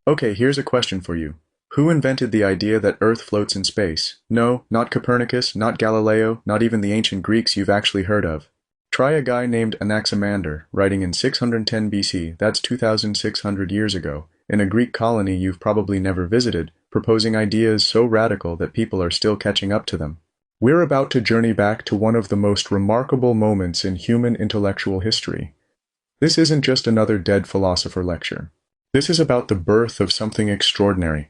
Okay, here's a question for you. Who invented the idea that Earth floats in space? No, not Copernicus, not Galileo, not even the ancient Greeks you've actually heard of. Try a guy named Anaximander, writing in 610 BC, that's 2,600 years ago, in a Greek colony you've probably never visited, proposing ideas so radical that people are still catching up to them. We're about to journey back to one of the most remarkable moments in human intellectual history. This isn't just another dead philosopher lecture. This is about the birth of something extraordinary.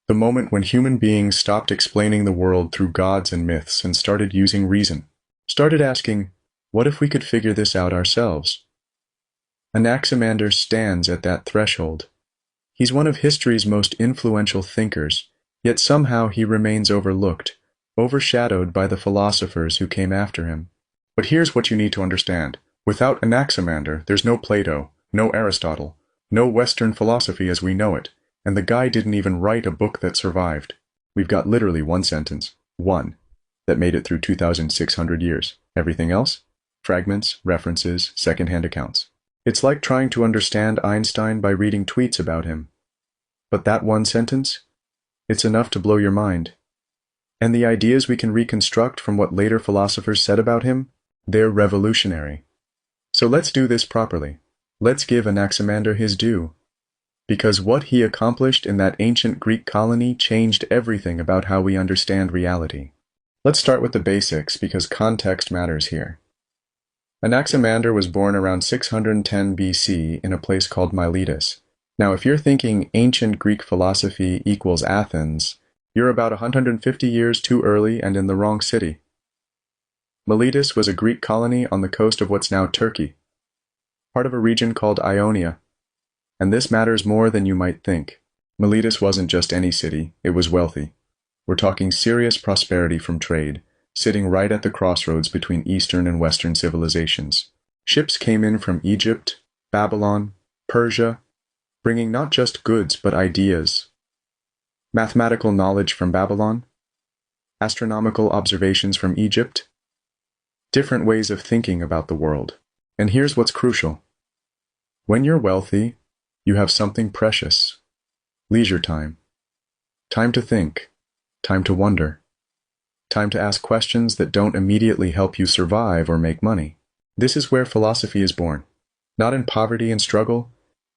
The moment when human beings stopped explaining the world through gods and myths and started using reason. Started asking, what if we could figure this out ourselves? Anaximander stands at that threshold. He's one of history's most influential thinkers, yet somehow he remains overlooked, overshadowed by the philosophers who came after him. But here's what you need to understand. Without Anaximander, there's no Plato, no Aristotle, no Western philosophy as we know it, and the guy didn't even write a book that survived. We've got literally one sentence, one, that made it through 2,600 years. Everything else? Fragments, references, second-hand accounts. It's like trying to understand Einstein by reading tweets about him. But that one sentence? It's enough to blow your mind. And the ideas we can reconstruct from what later philosophers said about him? They're revolutionary. So let's do this properly. Let's give Anaximander his due. Because what he accomplished in that ancient Greek colony changed everything about how we understand reality. Let's start with the basics because context matters here. Anaximander was born around 610 BC in a place called Miletus. Now, if you're thinking ancient Greek philosophy equals Athens, you're about 150 years too early and in the wrong city. Miletus was a Greek colony on the coast of what's now Turkey, part of a region called Ionia. And this matters more than you might think. Miletus wasn't just any city, it was wealthy. We're talking serious prosperity from trade, sitting right at the crossroads between Eastern and Western civilizations. Ships came in from Egypt, Babylon, Persia, bringing not just goods but ideas. Mathematical knowledge from Babylon, astronomical observations from Egypt, different ways of thinking about the world. And here's what's crucial. When you're wealthy, you have something precious. Leisure time. Time to think. Time to wonder. Time to ask questions that don't immediately help you survive or make money. This is where philosophy is born. Not in poverty and struggle,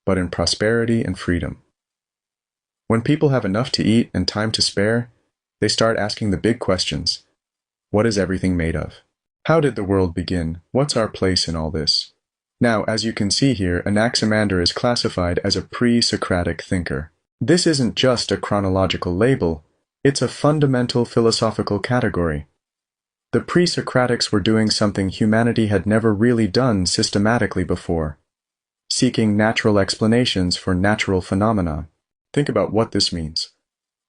but in prosperity and freedom. When people have enough to eat and time to spare, they start asking the big questions. What is everything made of? How did the world begin? What's our place in all this? Now, as you can see here, Anaximander is classified as a pre-Socratic thinker. This isn't just a chronological label, it's a fundamental philosophical category. The pre-Socratics were doing something humanity had never really done systematically before, seeking natural explanations for natural phenomena. Think about what this means.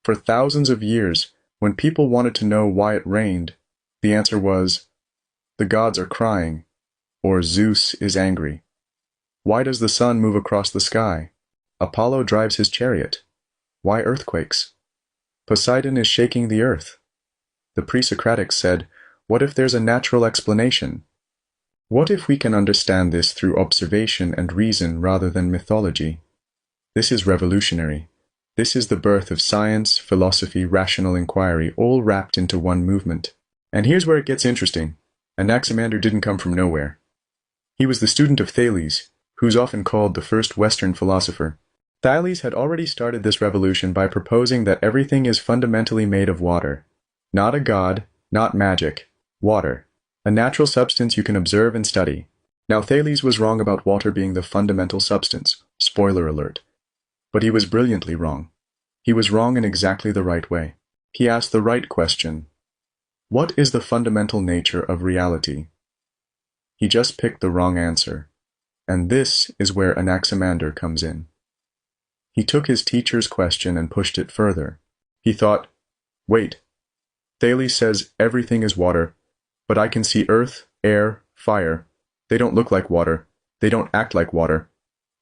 For thousands of years, when people wanted to know why it rained, the answer was, the gods are crying, or Zeus is angry. Why does the sun move across the sky? Apollo drives his chariot. Why earthquakes? Poseidon is shaking the earth. The pre-Socratics said, what if there's a natural explanation? What if we can understand this through observation and reason rather than mythology? This is revolutionary. This is the birth of science, philosophy, rational inquiry, all wrapped into one movement. And here's where it gets interesting. Anaximander didn't come from nowhere. He was the student of Thales, who's often called the first Western philosopher. Thales had already started this revolution by proposing that everything is fundamentally made of water. Not a god, not magic. Water. A natural substance you can observe and study. Now Thales was wrong about water being the fundamental substance. Spoiler alert. But he was brilliantly wrong. He was wrong in exactly the right way. He asked the right question. What is the fundamental nature of reality? He just picked the wrong answer. And this is where Anaximander comes in. He took his teacher's question and pushed it further. He thought, wait, Thales says everything is water, but I can see earth, air, fire. They don't look like water. They don't act like water.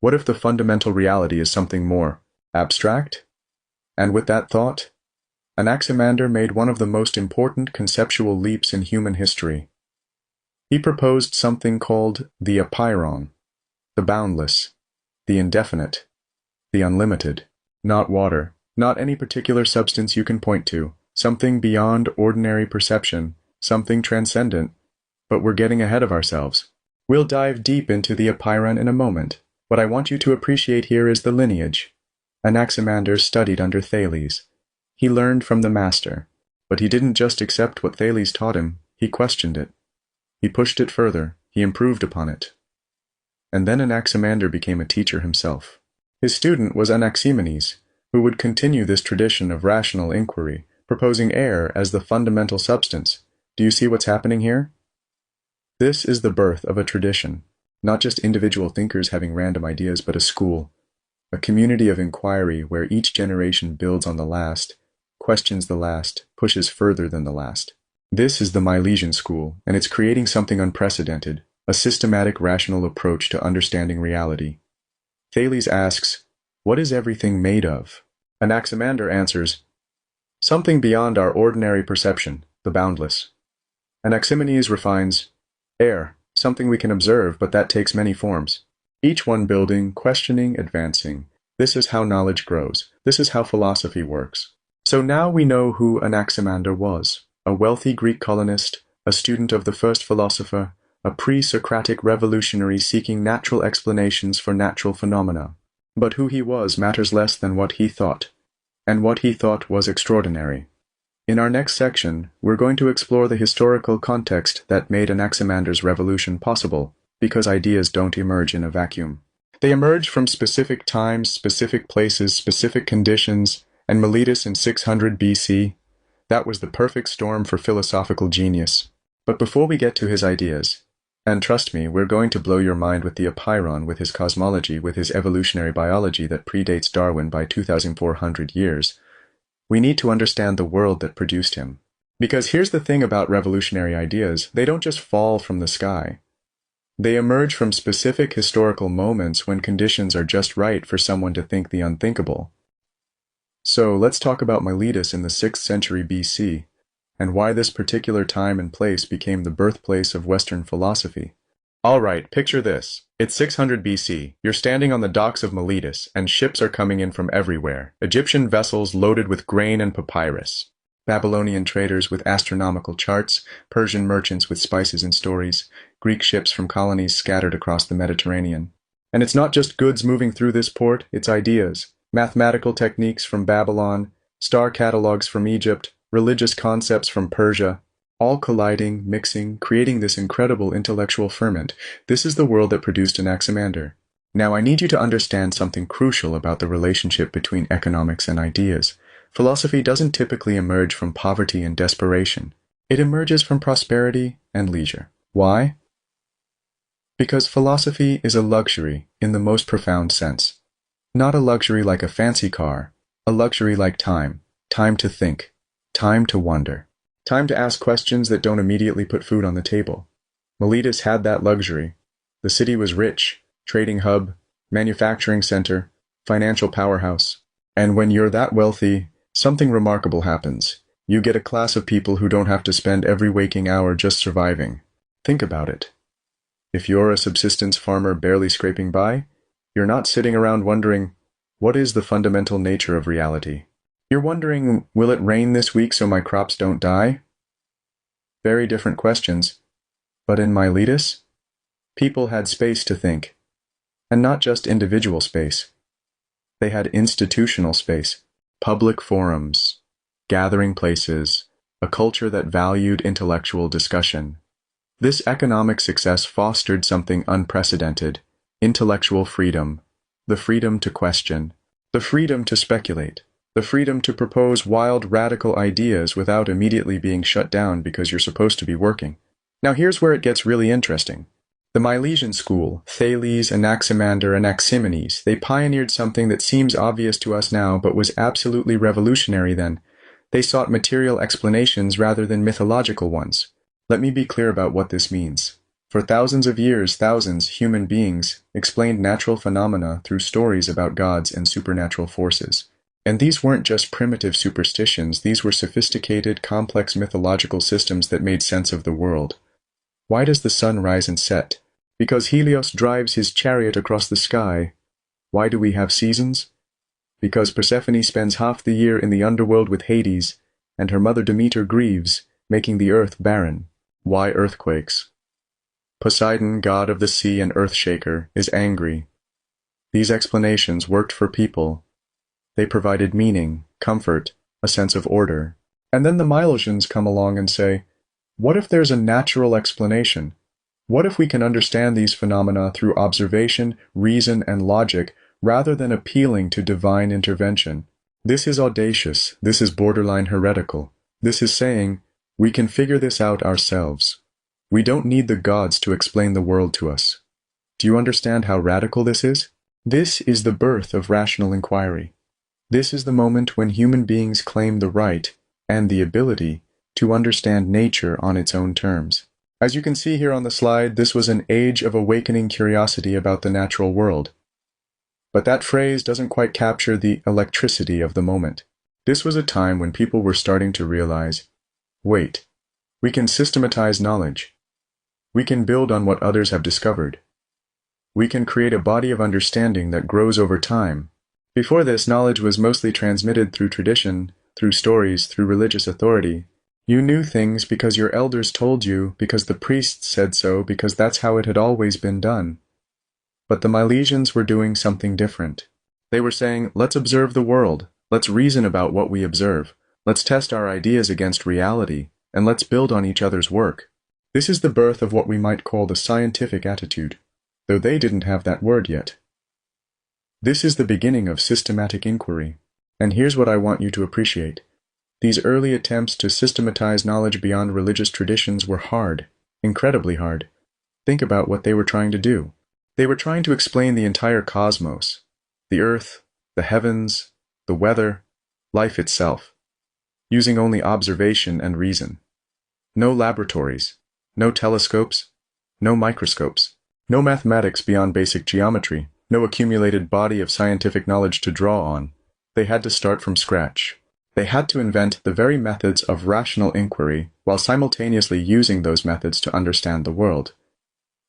What if the fundamental reality is something more abstract? And with that thought, Anaximander made one of the most important conceptual leaps in human history. He proposed something called the apeiron, the boundless, the indefinite, the unlimited. not water, not any particular substance you can point to, something beyond ordinary perception, something transcendent, but we're getting ahead of ourselves. We'll dive deep into the apeiron in a moment. What I want you to appreciate here is the lineage. Anaximander studied under Thales. He learned from the master, but he didn't just accept what Thales taught him, he questioned it. He pushed it further, he improved upon it. And then Anaximander became a teacher himself. His student was Anaximenes, who would continue this tradition of rational inquiry, proposing air as the fundamental substance. Do you see what's happening here? This is the birth of a tradition, not just individual thinkers having random ideas, but a school, a community of inquiry where each generation builds on the last, questions the last, pushes further than the last. This is the Milesian school, and it's creating something unprecedented, a systematic rational approach to understanding reality. Thales asks, what is everything made of? Anaximander answers, something beyond our ordinary perception, the boundless. Anaximenes refines, air, something we can observe, but that takes many forms. Each one building, questioning, advancing. This is how knowledge grows. This is how philosophy works. So now we know who Anaximander was, a wealthy Greek colonist, a student of the first philosopher, a pre-Socratic revolutionary seeking natural explanations for natural phenomena. But who he was matters less than what he thought, and what he thought was extraordinary. In our next section, we're going to explore the historical context that made Anaximander's revolution possible, because ideas don't emerge in a vacuum. They emerge from specific times, specific places, specific conditions, and Miletus in 600 BC, that was the perfect storm for philosophical genius. But before we get to his ideas, and trust me, we're going to blow your mind with the apeiron, with his cosmology, with his evolutionary biology that predates Darwin by 2,400 years, we need to understand the world that produced him. Because here's the thing about revolutionary ideas, they don't just fall from the sky. They emerge from specific historical moments when conditions are just right for someone to think the unthinkable. So let's talk about Miletus in the 6th century BC, and why this particular time and place became the birthplace of Western philosophy. Alright, picture this. It's 600 BC. You're standing on the docks of Miletus, and ships are coming in from everywhere. Egyptian vessels loaded with grain and papyrus. Babylonian traders with astronomical charts, Persian merchants with spices and stories, Greek ships from colonies scattered across the Mediterranean. And it's not just goods moving through this port, it's ideas. Mathematical techniques from Babylon, star catalogs from Egypt, religious concepts from Persia, all colliding, mixing, creating this incredible intellectual ferment. This is the world that produced Anaximander. Now I need you to understand something crucial about the relationship between economics and ideas. Philosophy doesn't typically emerge from poverty and desperation. It emerges from prosperity and leisure. Why? Because philosophy is a luxury in the most profound sense. Not a luxury like a fancy car, a luxury like time. Time to think. Time to wonder. Time to ask questions that don't immediately put food on the table. Miletus had that luxury. The city was rich, trading hub, manufacturing center, financial powerhouse. And when you're that wealthy, something remarkable happens. You get a class of people who don't have to spend every waking hour just surviving. Think about it. If you're a subsistence farmer barely scraping by, you're not sitting around wondering, what is the fundamental nature of reality? You're wondering, will it rain this week so my crops don't die? Very different questions. But in Miletus, people had space to think. And not just individual space. They had institutional space, public forums, gathering places, a culture that valued intellectual discussion. This economic success fostered something unprecedented, intellectual freedom, the freedom to question, the freedom to speculate, the freedom to propose wild, radical ideas without immediately being shut down because you're supposed to be working. Now here's where it gets really interesting. The Milesian school, Thales, Anaximander, and Anaximenes, they pioneered something that seems obvious to us now but was absolutely revolutionary then. They sought material explanations rather than mythological ones. Let me be clear about what this means. For thousands of years, human beings, explained natural phenomena through stories about gods and supernatural forces. And these weren't just primitive superstitions, these were sophisticated, complex mythological systems that made sense of the world. Why does the sun rise and set? Because Helios drives his chariot across the sky. Why do we have seasons? because Persephone spends half the year in the underworld with Hades, and her mother Demeter grieves, making the earth barren. Why earthquakes? Poseidon, god of the sea and earth shaker, is angry. These explanations worked for people. They provided meaning, comfort, a sense of order. And then the Milesians come along and say, what if there's a natural explanation? What if we can understand these phenomena through observation, reason, and logic, rather than appealing to divine intervention? This is audacious. This is borderline heretical. This is saying, we can figure this out ourselves. We don't need the gods to explain the world to us. Do you understand how radical this is? This is the birth of rational inquiry. This is the moment when human beings claim the right and the ability to understand nature on its own terms. As you can see here on the slide, this was an age of awakening curiosity about the natural world. But that phrase doesn't quite capture the electricity of the moment. This was a time when people were starting to realize, wait, we can systematize knowledge. We can build on what others have discovered. We can create a body of understanding that grows over time. Before this, knowledge was mostly transmitted through tradition, through stories, through religious authority. You knew things because your elders told you, because the priests said so, because that's how it had always been done. But the Milesians were doing something different. They were saying, let's observe the world, let's reason about what we observe, let's test our ideas against reality, and let's build on each other's work. This is the birth of what we might call the scientific attitude, though they didn't have that word yet. This is the beginning of systematic inquiry, and here's what I want you to appreciate. These early attempts to systematize knowledge beyond religious traditions were hard, incredibly hard. Think about what they were trying to do. They were trying to explain the entire cosmos, the earth, the heavens, the weather, life itself, using only observation and reason. No laboratories, no telescopes, no microscopes, no mathematics beyond basic geometry, no accumulated body of scientific knowledge to draw on. They had to start from scratch. They had to invent the very methods of rational inquiry while simultaneously using those methods to understand the world.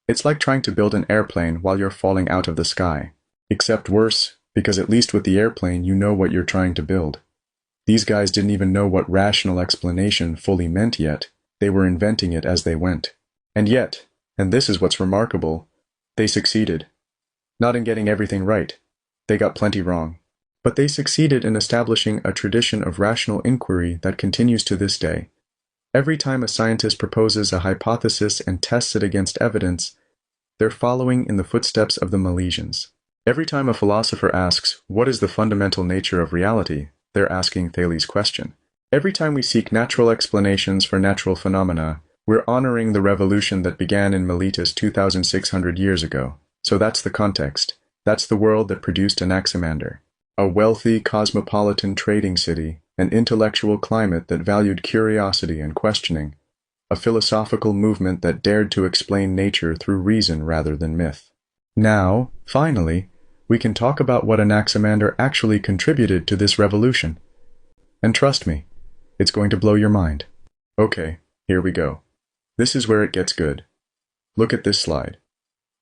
It's like trying to build an airplane while you're falling out of the sky, except worse, because at least with the airplane you know what you're trying to build. These guys didn't even know what rational explanation fully meant yet. They were inventing it as they went. And yet, and this is what's remarkable, they succeeded. Not in getting everything right. They got plenty wrong. But they succeeded in establishing a tradition of rational inquiry that continues to this day. Every time a scientist proposes a hypothesis and tests it against evidence, they're following in the footsteps of the Milesians. Every time a philosopher asks, what is the fundamental nature of reality, they're asking Thales' question. Every time we seek natural explanations for natural phenomena, we're honoring the revolution that began in Miletus 2,600 years ago. So that's the context. That's the world that produced Anaximander. A wealthy, cosmopolitan trading city, an intellectual climate that valued curiosity and questioning, a philosophical movement that dared to explain nature through reason rather than myth. Now, finally, we can talk about what Anaximander actually contributed to this revolution. And trust me, it's going to blow your mind. Okay, here we go. This is where it gets good. Look at this slide.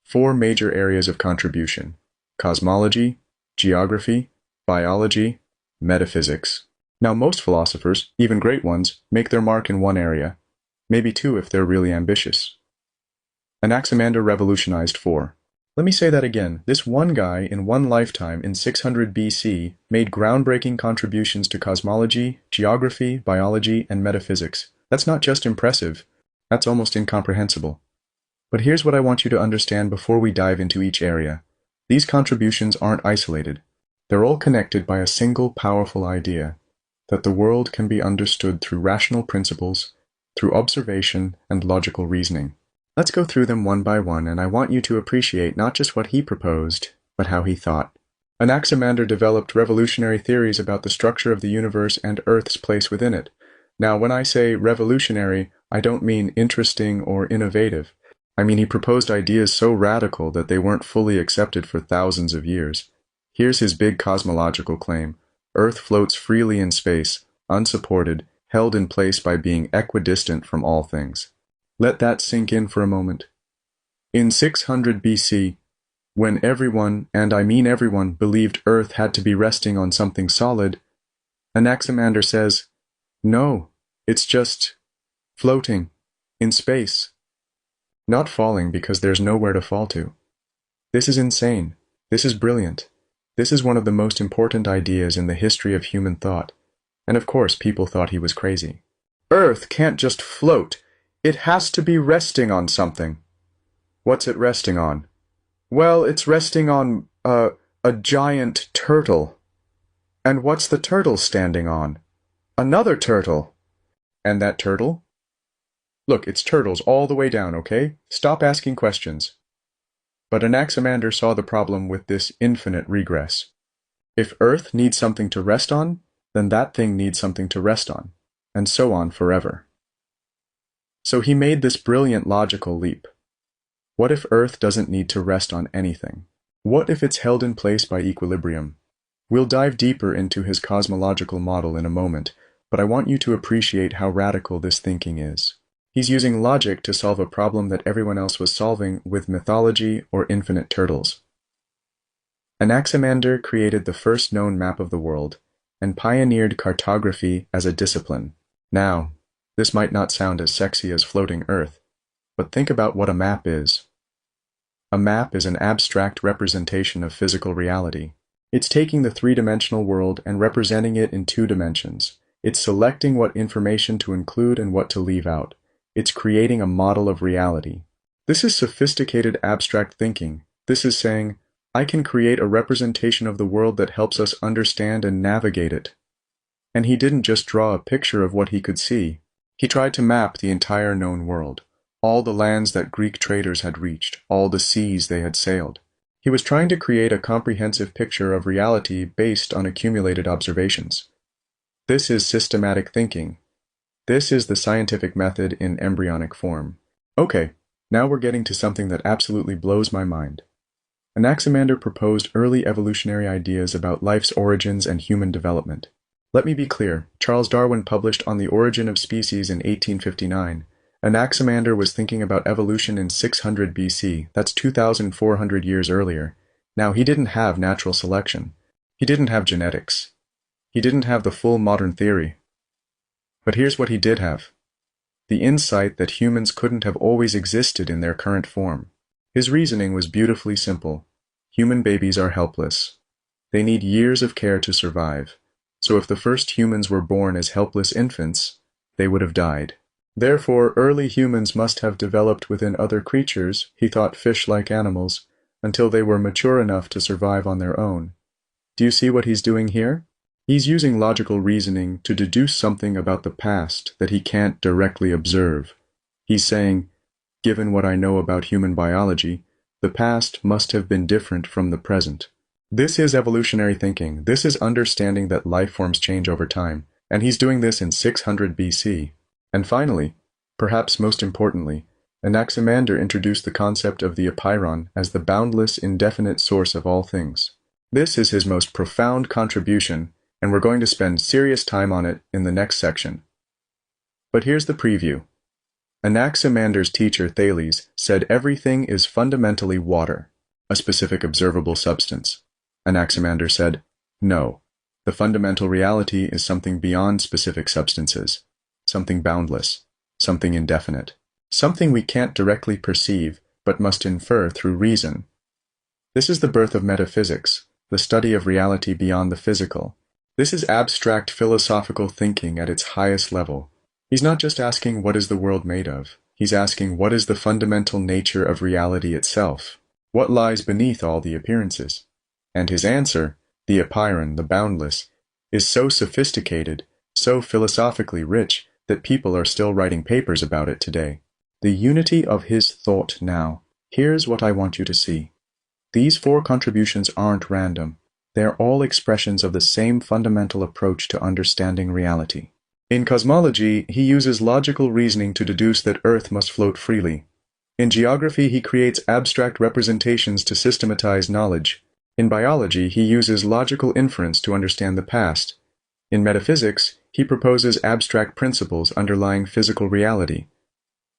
4 major areas of contribution: cosmology, geography, biology, metaphysics. Now, most philosophers, even great ones, make their mark in one area, maybe 2 if they're really ambitious. Anaximander revolutionized 4. Let me say that again. This one guy in one lifetime in 600 BC made groundbreaking contributions to cosmology, geography, biology, and metaphysics. That's not just impressive, that's almost incomprehensible. But here's what I want you to understand before we dive into each area. These contributions aren't isolated. They're all connected by a single powerful idea, that the world can be understood through rational principles, through observation and logical reasoning. Let's go through them one by one, and I want you to appreciate not just what he proposed, but how he thought. Anaximander developed revolutionary theories about the structure of the universe and Earth's place within it. Now, when I say revolutionary, I don't mean interesting or innovative. I mean he proposed ideas so radical that they weren't fully accepted for thousands of years. Here's his big cosmological claim. Earth floats freely in space, unsupported, held in place by being equidistant from all things. Let that sink in for a moment. In 600 BC, When everyone, and I mean everyone, believed Earth had to be resting on something solid, Anaximander says, no, it's just floating in space, not falling because there's nowhere to fall to. This is insane. This is brilliant. This is one of the most important ideas in the history of human thought. And of course, people thought he was crazy. Earth can't just float. It has to be resting on something. What's it resting on? Well, it's resting on a giant turtle. And what's the turtle standing on? Another turtle. And that turtle? Look, it's turtles all the way down, okay? Stop asking questions. But Anaximander saw the problem with this infinite regress. If Earth needs something to rest on, then that thing needs something to rest on, and so on forever. So he made this brilliant logical leap. What if Earth doesn't need to rest on anything? What if it's held in place by equilibrium? We'll dive deeper into his cosmological model in a moment, but I want you to appreciate how radical this thinking is. He's using logic to solve a problem that everyone else was solving with mythology or infinite turtles. Anaximander created the first known map of the world and pioneered cartography as a discipline. Now, this might not sound as sexy as floating Earth, but think about what a map is. A map is an abstract representation of physical reality. It's taking the three-dimensional world and representing it in two dimensions. It's selecting what information to include and what to leave out. It's creating a model of reality. This is sophisticated abstract thinking. This is saying, I can create a representation of the world that helps us understand and navigate it. And he didn't just draw a picture of what he could see. He tried to map the entire known world, all the lands that Greek traders had reached, all the seas they had sailed. He was trying to create a comprehensive picture of reality based on accumulated observations. This is systematic thinking. This is the scientific method in embryonic form. Okay, now we're getting to something that absolutely blows my mind. Anaximander proposed early evolutionary ideas about life's origins and human development. Let me be clear, Charles Darwin published On the Origin of Species in 1859. Anaximander was thinking about evolution in 600 BC, that's 2,400 years earlier. Now, he didn't have natural selection. He didn't have genetics. He didn't have the full modern theory. But here's what he did have. The insight that humans couldn't have always existed in their current form. His reasoning was beautifully simple. Human babies are helpless. They need years of care to survive. So if the first humans were born as helpless infants, they would have died. Therefore, early humans must have developed within other creatures, he thought fish-like animals, until they were mature enough to survive on their own. Do you see what he's doing here? He's using logical reasoning to deduce something about the past that he can't directly observe. He's saying, given what I know about human biology, the past must have been different from the present. This is evolutionary thinking. This is understanding that life forms change over time, and he's doing this in 600 BC. And finally, perhaps most importantly, Anaximander introduced the concept of the apeiron as the boundless, indefinite source of all things. This is his most profound contribution, and we're going to spend serious time on it in the next section. But here's the preview. Anaximander's teacher Thales said everything is fundamentally water, a specific observable substance. Anaximander said, no, the fundamental reality is something beyond specific substances, something boundless, something indefinite, something we can't directly perceive but must infer through reason. This is the birth of metaphysics, the study of reality beyond the physical. This is abstract philosophical thinking at its highest level. He's not just asking what is the world made of. He's asking what is the fundamental nature of reality itself? What lies beneath all the appearances? And his answer, the apeiron, the boundless, is so sophisticated, so philosophically rich, that people are still writing papers about it today. The unity of his thought now. Here's what I want you to see. These four contributions aren't random. They're all expressions of the same fundamental approach to understanding reality. In cosmology, he uses logical reasoning to deduce that Earth must float freely. In geography, he creates abstract representations to systematize knowledge. In biology, he uses logical inference to understand the past. In metaphysics, he proposes abstract principles underlying physical reality.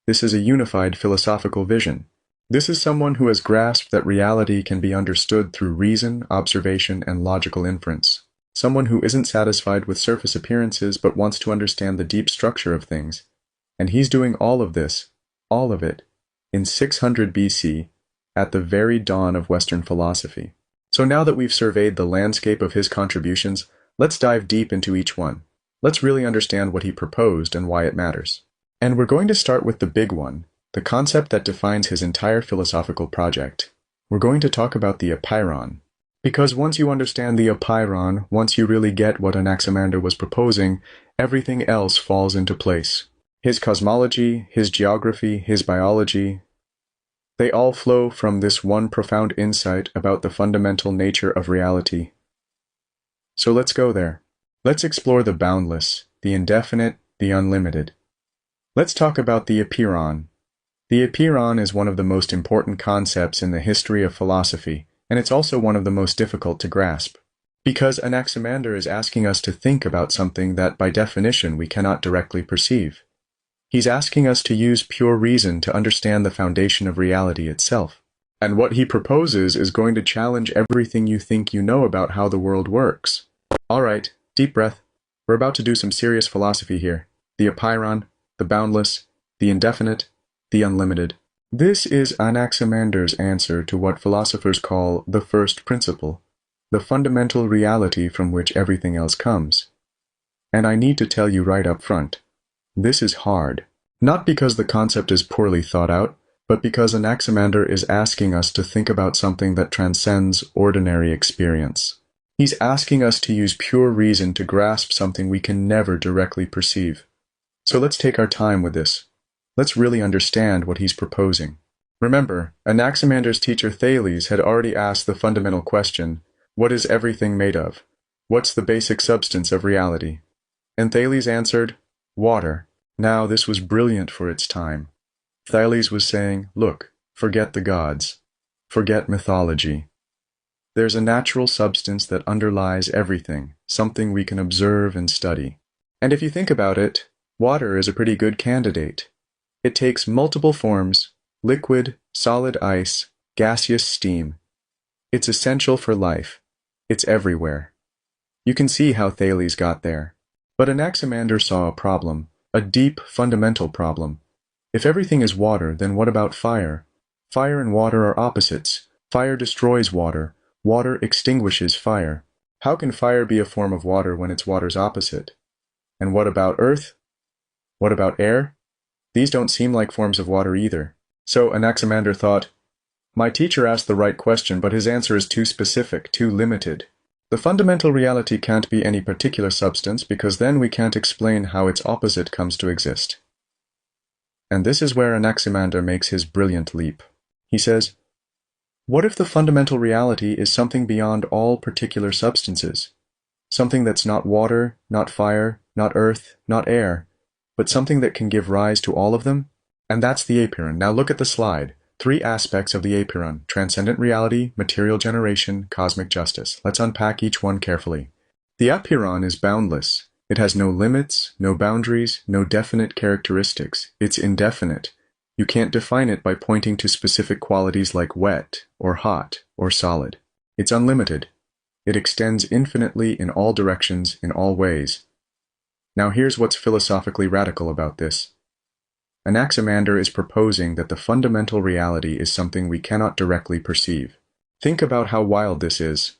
This is a unified philosophical vision. This is someone who has grasped that reality can be understood through reason, observation, and logical inference. Someone who isn't satisfied with surface appearances but wants to understand the deep structure of things. And he's doing all of this, all of it, in 600 BC, at the very dawn of Western philosophy. So now that we've surveyed the landscape of his contributions, let's dive deep into each one. Let's really understand what he proposed and why it matters. And we're going to start with the big one, the concept that defines his entire philosophical project. We're going to talk about the apeiron. Because once you understand the apeiron, once you really get what Anaximander was proposing, everything else falls into place. His cosmology, his geography, his biology, they all flow from this one profound insight about the fundamental nature of reality. So let's go there. Let's explore the boundless, the indefinite, the unlimited. Let's talk about the apeiron. The apeiron is one of the most important concepts in the history of philosophy, and it's also one of the most difficult to grasp. Because Anaximander is asking us to think about something that by definition we cannot directly perceive. He's asking us to use pure reason to understand the foundation of reality itself. And what he proposes is going to challenge everything you think you know about how the world works. Alright, deep breath. We're about to do some serious philosophy here. The apeiron, the boundless, the indefinite, the unlimited. This is Anaximander's answer to what philosophers call the first principle, the fundamental reality from which everything else comes. And I need to tell you right up front, this is hard. Not because the concept is poorly thought out, but because Anaximander is asking us to think about something that transcends ordinary experience. He's asking us to use pure reason to grasp something we can never directly perceive. So let's take our time with this. Let's really understand what he's proposing. Remember, Anaximander's teacher Thales had already asked the fundamental question, what is everything made of? What's the basic substance of reality? And Thales answered, water. Now, this was brilliant for its time. Thales was saying, look, forget the gods. Forget mythology. There's a natural substance that underlies everything, something we can observe and study. And if you think about it, water is a pretty good candidate. It takes multiple forms, liquid, solid ice, gaseous steam. It's essential for life. It's everywhere. You can see how Thales got there. But Anaximander saw a problem, a deep, fundamental problem. If everything is water, then what about fire? Fire and water are opposites. Fire destroys water. Water extinguishes fire. How can fire be a form of water when it's water's opposite? And what about earth? What about air? These don't seem like forms of water either. So Anaximander thought, my teacher asked the right question, but his answer is too specific, too limited. The fundamental reality can't be any particular substance because then we can't explain how its opposite comes to exist. And this is where Anaximander makes his brilliant leap. He says, what if the fundamental reality is something beyond all particular substances? Something that's not water, not fire, not earth, not air, but something that can give rise to all of them? And that's the apeiron. Now look at the slide. 3 aspects of the apeiron: transcendent reality, material generation, cosmic justice. Let's unpack each one carefully. The apeiron is boundless. It has no limits, no boundaries, no definite characteristics. It's indefinite. You can't define it by pointing to specific qualities like wet, or hot, or solid. It's unlimited. It extends infinitely in all directions, in all ways. Now here's what's philosophically radical about this. Anaximander is proposing that the fundamental reality is something we cannot directly perceive. Think about how wild this is.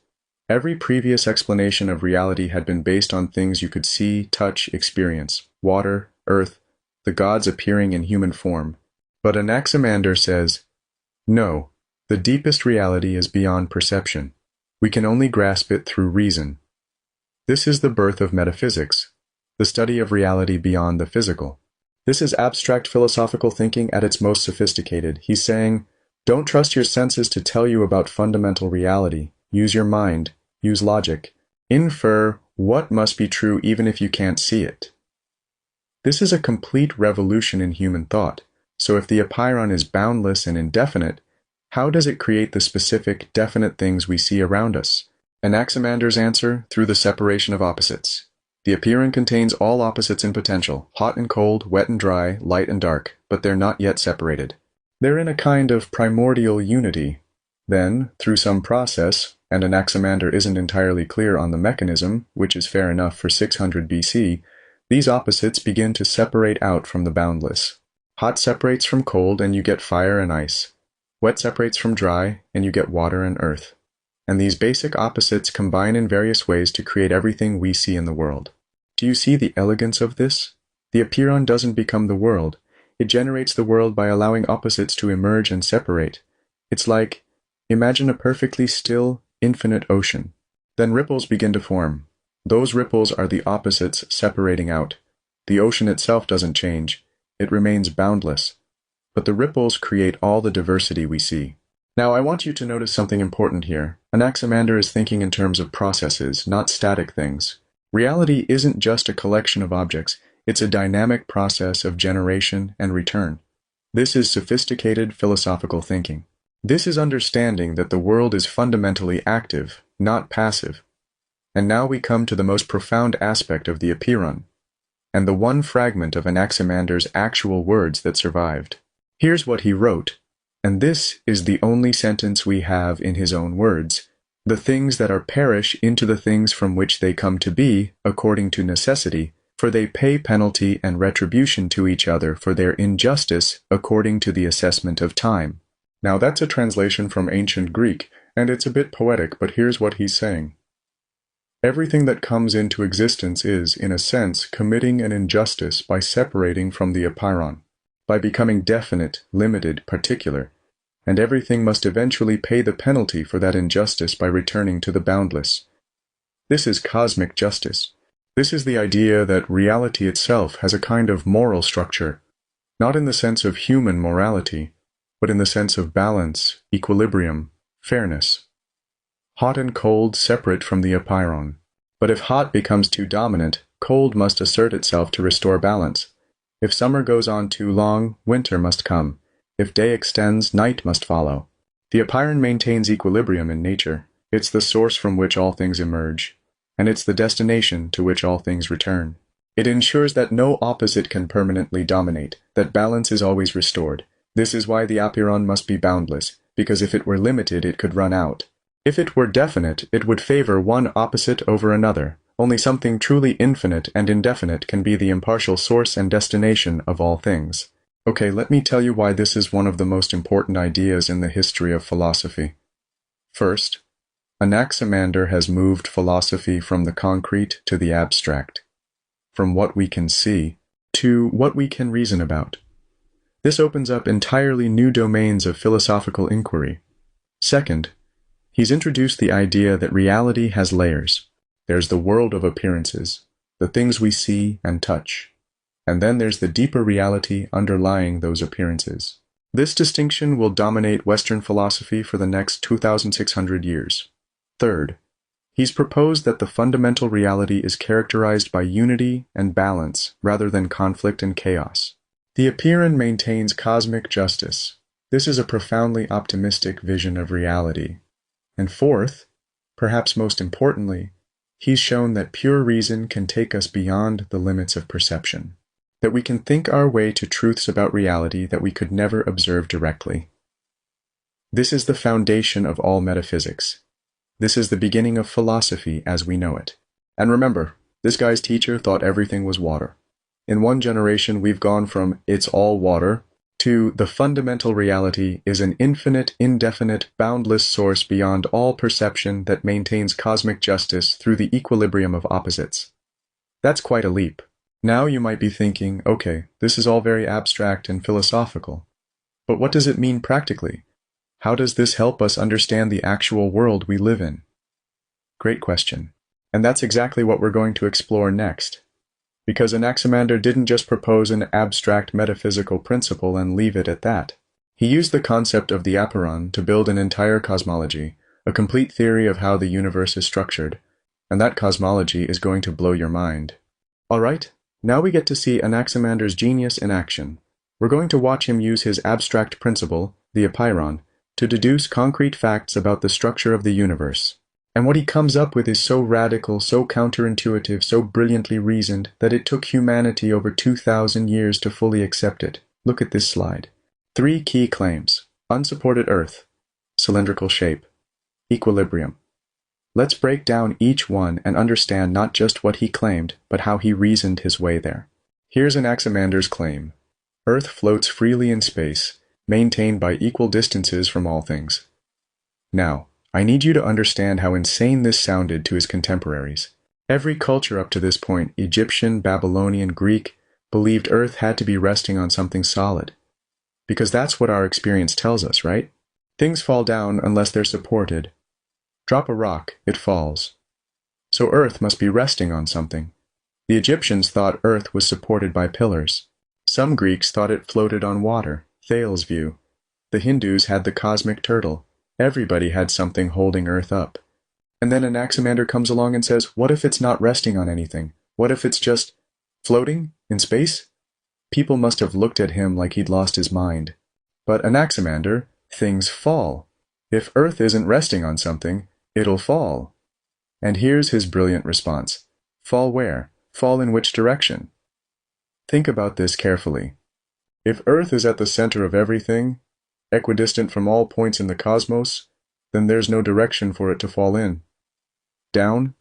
Every previous explanation of reality had been based on things you could see, touch, experience: water, earth, the gods appearing in human form. But Anaximander says, no, the deepest reality is beyond perception. We can only grasp it through reason. This is the birth of metaphysics, the study of reality beyond the physical. This is abstract philosophical thinking at its most sophisticated. He's saying, don't trust your senses to tell you about fundamental reality. Use your mind. Use logic. Infer what must be true even if you can't see it. This is a complete revolution in human thought. So if the apeiron is boundless and indefinite, how does it create the specific, definite things we see around us? Anaximander's answer: through the separation of opposites. The apeiron contains all opposites in potential, hot and cold, wet and dry, light and dark, but they're not yet separated. They're in a kind of primordial unity. Then, through some process, and Anaximander isn't entirely clear on the mechanism, which is fair enough for 600 BC, these opposites begin to separate out from the boundless. Hot separates from cold and you get fire and ice. Wet separates from dry and you get water and earth. And these basic opposites combine in various ways to create everything we see in the world. Do you see the elegance of this? The apeiron doesn't become the world. It generates the world by allowing opposites to emerge and separate. It's like, imagine a perfectly still, infinite ocean. Then ripples begin to form. Those ripples are the opposites separating out. The ocean itself doesn't change. It remains boundless. But the ripples create all the diversity we see. Now I want you to notice something important here. Anaximander is thinking in terms of processes, not static things. Reality isn't just a collection of objects. It's a dynamic process of generation and return. This is sophisticated philosophical thinking. This is understanding that the world is fundamentally active, not passive. And now we come to the most profound aspect of the apeiron, and the one fragment of Anaximander's actual words that survived. Here's what he wrote, and this is the only sentence we have in his own words. The things that are perish into the things from which they come to be, according to necessity, for they pay penalty and retribution to each other for their injustice according to the assessment of time. Now that's a translation from ancient Greek, and it's a bit poetic, but here's what he's saying. Everything that comes into existence is, in a sense, committing an injustice by separating from the apeiron, by becoming definite, limited, particular, and everything must eventually pay the penalty for that injustice by returning to the boundless. This is cosmic justice. This is the idea that reality itself has a kind of moral structure, not in the sense of human morality, but in the sense of balance, equilibrium, fairness. Hot and cold separate from the apeiron. But if hot becomes too dominant, cold must assert itself to restore balance. If summer goes on too long, winter must come. If day extends, night must follow. The apeiron maintains equilibrium in nature. It's the source from which all things emerge, and it's the destination to which all things return. It ensures that no opposite can permanently dominate, that balance is always restored. This is why the apeiron must be boundless, because if it were limited, it could run out. If it were definite, it would favor one opposite over another. Only something truly infinite and indefinite can be the impartial source and destination of all things. Okay, let me tell you why this is one of the most important ideas in the history of philosophy. First, Anaximander has moved philosophy from the concrete to the abstract, from what we can see to what we can reason about. This opens up entirely new domains of philosophical inquiry. Second, he's introduced the idea that reality has layers. There's the world of appearances, the things we see and touch. And then there's the deeper reality underlying those appearances. This distinction will dominate Western philosophy for the next 2,600 years. Third, he's proposed that the fundamental reality is characterized by unity and balance rather than conflict and chaos. The apeiron maintains cosmic justice. This is a profoundly optimistic vision of reality. And fourth, perhaps most importantly, he's shown that pure reason can take us beyond the limits of perception, that we can think our way to truths about reality that we could never observe directly. This is the foundation of all metaphysics. This is the beginning of philosophy as we know it. And remember, this guy's teacher thought everything was water. In one generation, we've gone from "it's all water" to "the fundamental reality is an infinite, indefinite, boundless source beyond all perception that maintains cosmic justice through the equilibrium of opposites." That's quite a leap. Now you might be thinking, okay, this is all very abstract and philosophical. But what does it mean practically? How does this help us understand the actual world we live in? Great question. And that's exactly what we're going to explore next. Because Anaximander didn't just propose an abstract metaphysical principle and leave it at that. He used the concept of the apeiron to build an entire cosmology, a complete theory of how the universe is structured. And that cosmology is going to blow your mind. All right, now we get to see Anaximander's genius in action. We're going to watch him use his abstract principle, the apeiron, to deduce concrete facts about the structure of the universe. And what he comes up with is so radical, so counterintuitive, so brilliantly reasoned that it took humanity over 2,000 years to fully accept it. Look at this slide. Three key claims: unsupported Earth, cylindrical shape, equilibrium. Let's break down each one and understand not just what he claimed, but how he reasoned his way there. Here's Anaximander's claim. Earth floats freely in space, maintained by equal distances from all things. Now, I need you to understand how insane this sounded to his contemporaries. Every culture up to this point, Egyptian, Babylonian, Greek, believed Earth had to be resting on something solid. Because that's what our experience tells us, right? Things fall down unless they're supported. Drop a rock, it falls. So Earth must be resting on something. The Egyptians thought Earth was supported by pillars. Some Greeks thought it floated on water, Thales' view. The Hindus had the cosmic turtle. Everybody had something holding Earth up. And then Anaximander comes along and says, what if it's not resting on anything? What if it's just floating in space? People must have looked at him like he'd lost his mind. But Anaximander, things fall. If Earth isn't resting on something, it'll fall. And here's his brilliant response. Fall where? Fall in which direction? Think about this carefully. If Earth is at the center of everything, equidistant from all points in the cosmos, then there's no direction for it to fall in. Down?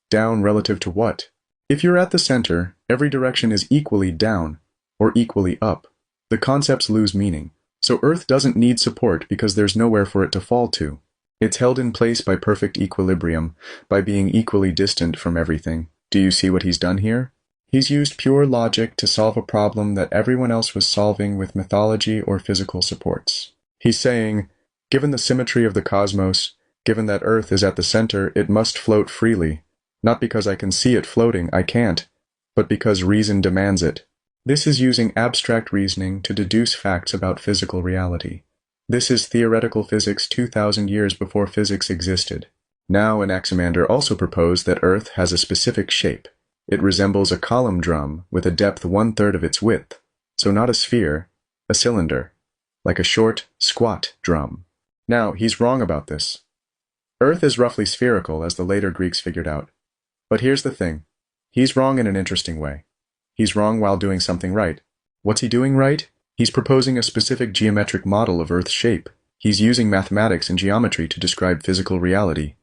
Down relative to what? If you're at the center, every direction is equally down, or equally up. The concepts lose meaning. So Earth doesn't need support because there's nowhere for it to fall to. It's held in place by perfect equilibrium, by being equally distant from everything. Do you see what he's done here? He's used pure logic to solve a problem that everyone else was solving with mythology or physical supports. He's saying, given the symmetry of the cosmos, given that Earth is at the center, it must float freely. Not because I can see it floating, I can't, but because reason demands it. This is using abstract reasoning to deduce facts about physical reality. This is theoretical physics 2,000 years before physics existed. Now Anaximander also proposed that Earth has a specific shape. It resembles a column drum with a depth 1/3 of its width. So not a sphere, a cylinder, like a short, squat drum. Now, he's wrong about this. Earth is roughly spherical, as the later Greeks figured out. But here's the thing. He's wrong in an interesting way. He's wrong while doing something right. What's he doing right? He's proposing a specific geometric model of Earth's shape. He's using mathematics and geometry to describe physical reality.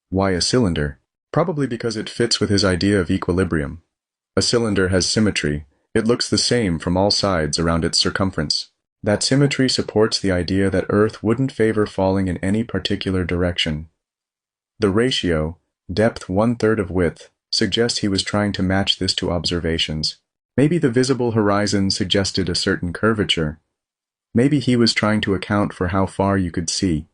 Why a cylinder? Probably because it fits with his idea of equilibrium. A cylinder has symmetry. It looks the same from all sides around its circumference. That symmetry supports the idea that Earth wouldn't favor falling in any particular direction. The ratio, depth 1/3 of width, suggests he was trying to match this to observations. Maybe the visible horizon suggested a certain curvature. Maybe he was trying to account for how far you could see.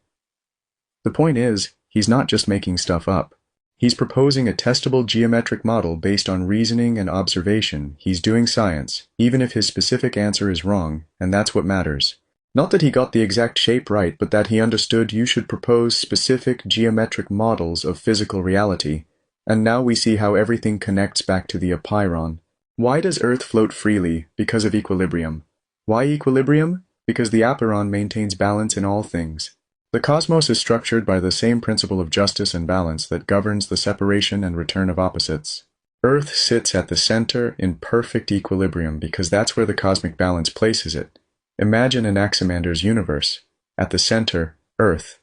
The point is, he's not just making stuff up. He's proposing a testable geometric model based on reasoning and observation. He's doing science, even if his specific answer is wrong, and that's what matters. Not that he got the exact shape right, but that he understood you should propose specific geometric models of physical reality. And now we see how everything connects back to the apeiron. Why does Earth float freely? Because of equilibrium. Why equilibrium? Because the apeiron maintains balance in all things. The cosmos is structured by the same principle of justice and balance that governs the separation and return of opposites. Earth sits at the center in perfect equilibrium because that's where the cosmic balance places it. Imagine Anaximander's universe. At the center, Earth,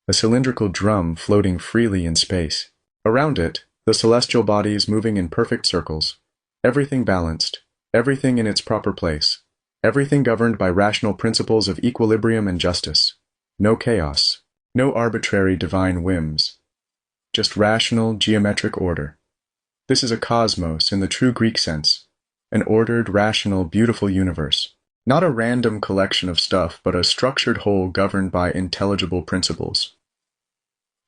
a cylindrical drum floating freely in space. Around it, the celestial bodies moving in perfect circles. Everything balanced, everything in its proper place, everything governed by rational principles of equilibrium and justice. No chaos, no arbitrary divine whims, just rational geometric order. This is a cosmos in the true Greek sense, an ordered, rational, beautiful universe. Not a random collection of stuff, but a structured whole governed by intelligible principles.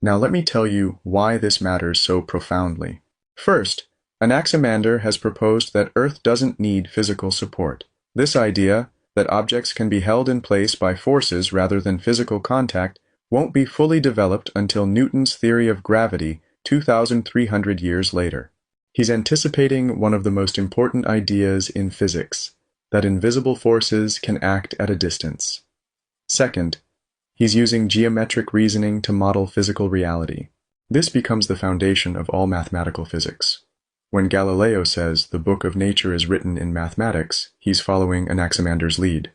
Now let me tell you why this matters so profoundly. First, Anaximander has proposed that Earth doesn't need physical support. This idea, that objects can be held in place by forces rather than physical contact, won't be fully developed until Newton's theory of gravity 2,300 years later. He's anticipating one of the most important ideas in physics, that invisible forces can act at a distance. Second, he's using geometric reasoning to model physical reality. This becomes the foundation of all mathematical physics. When Galileo says the book of nature is written in mathematics, he's following Anaximander's lead.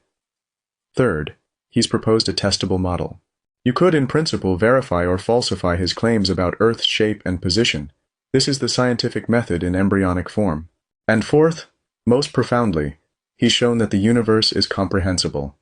Third, he's proposed a testable model. You could, in principle, verify or falsify his claims about Earth's shape and position. This is the scientific method in embryonic form. And fourth, most profoundly, he's shown that the universe is comprehensible,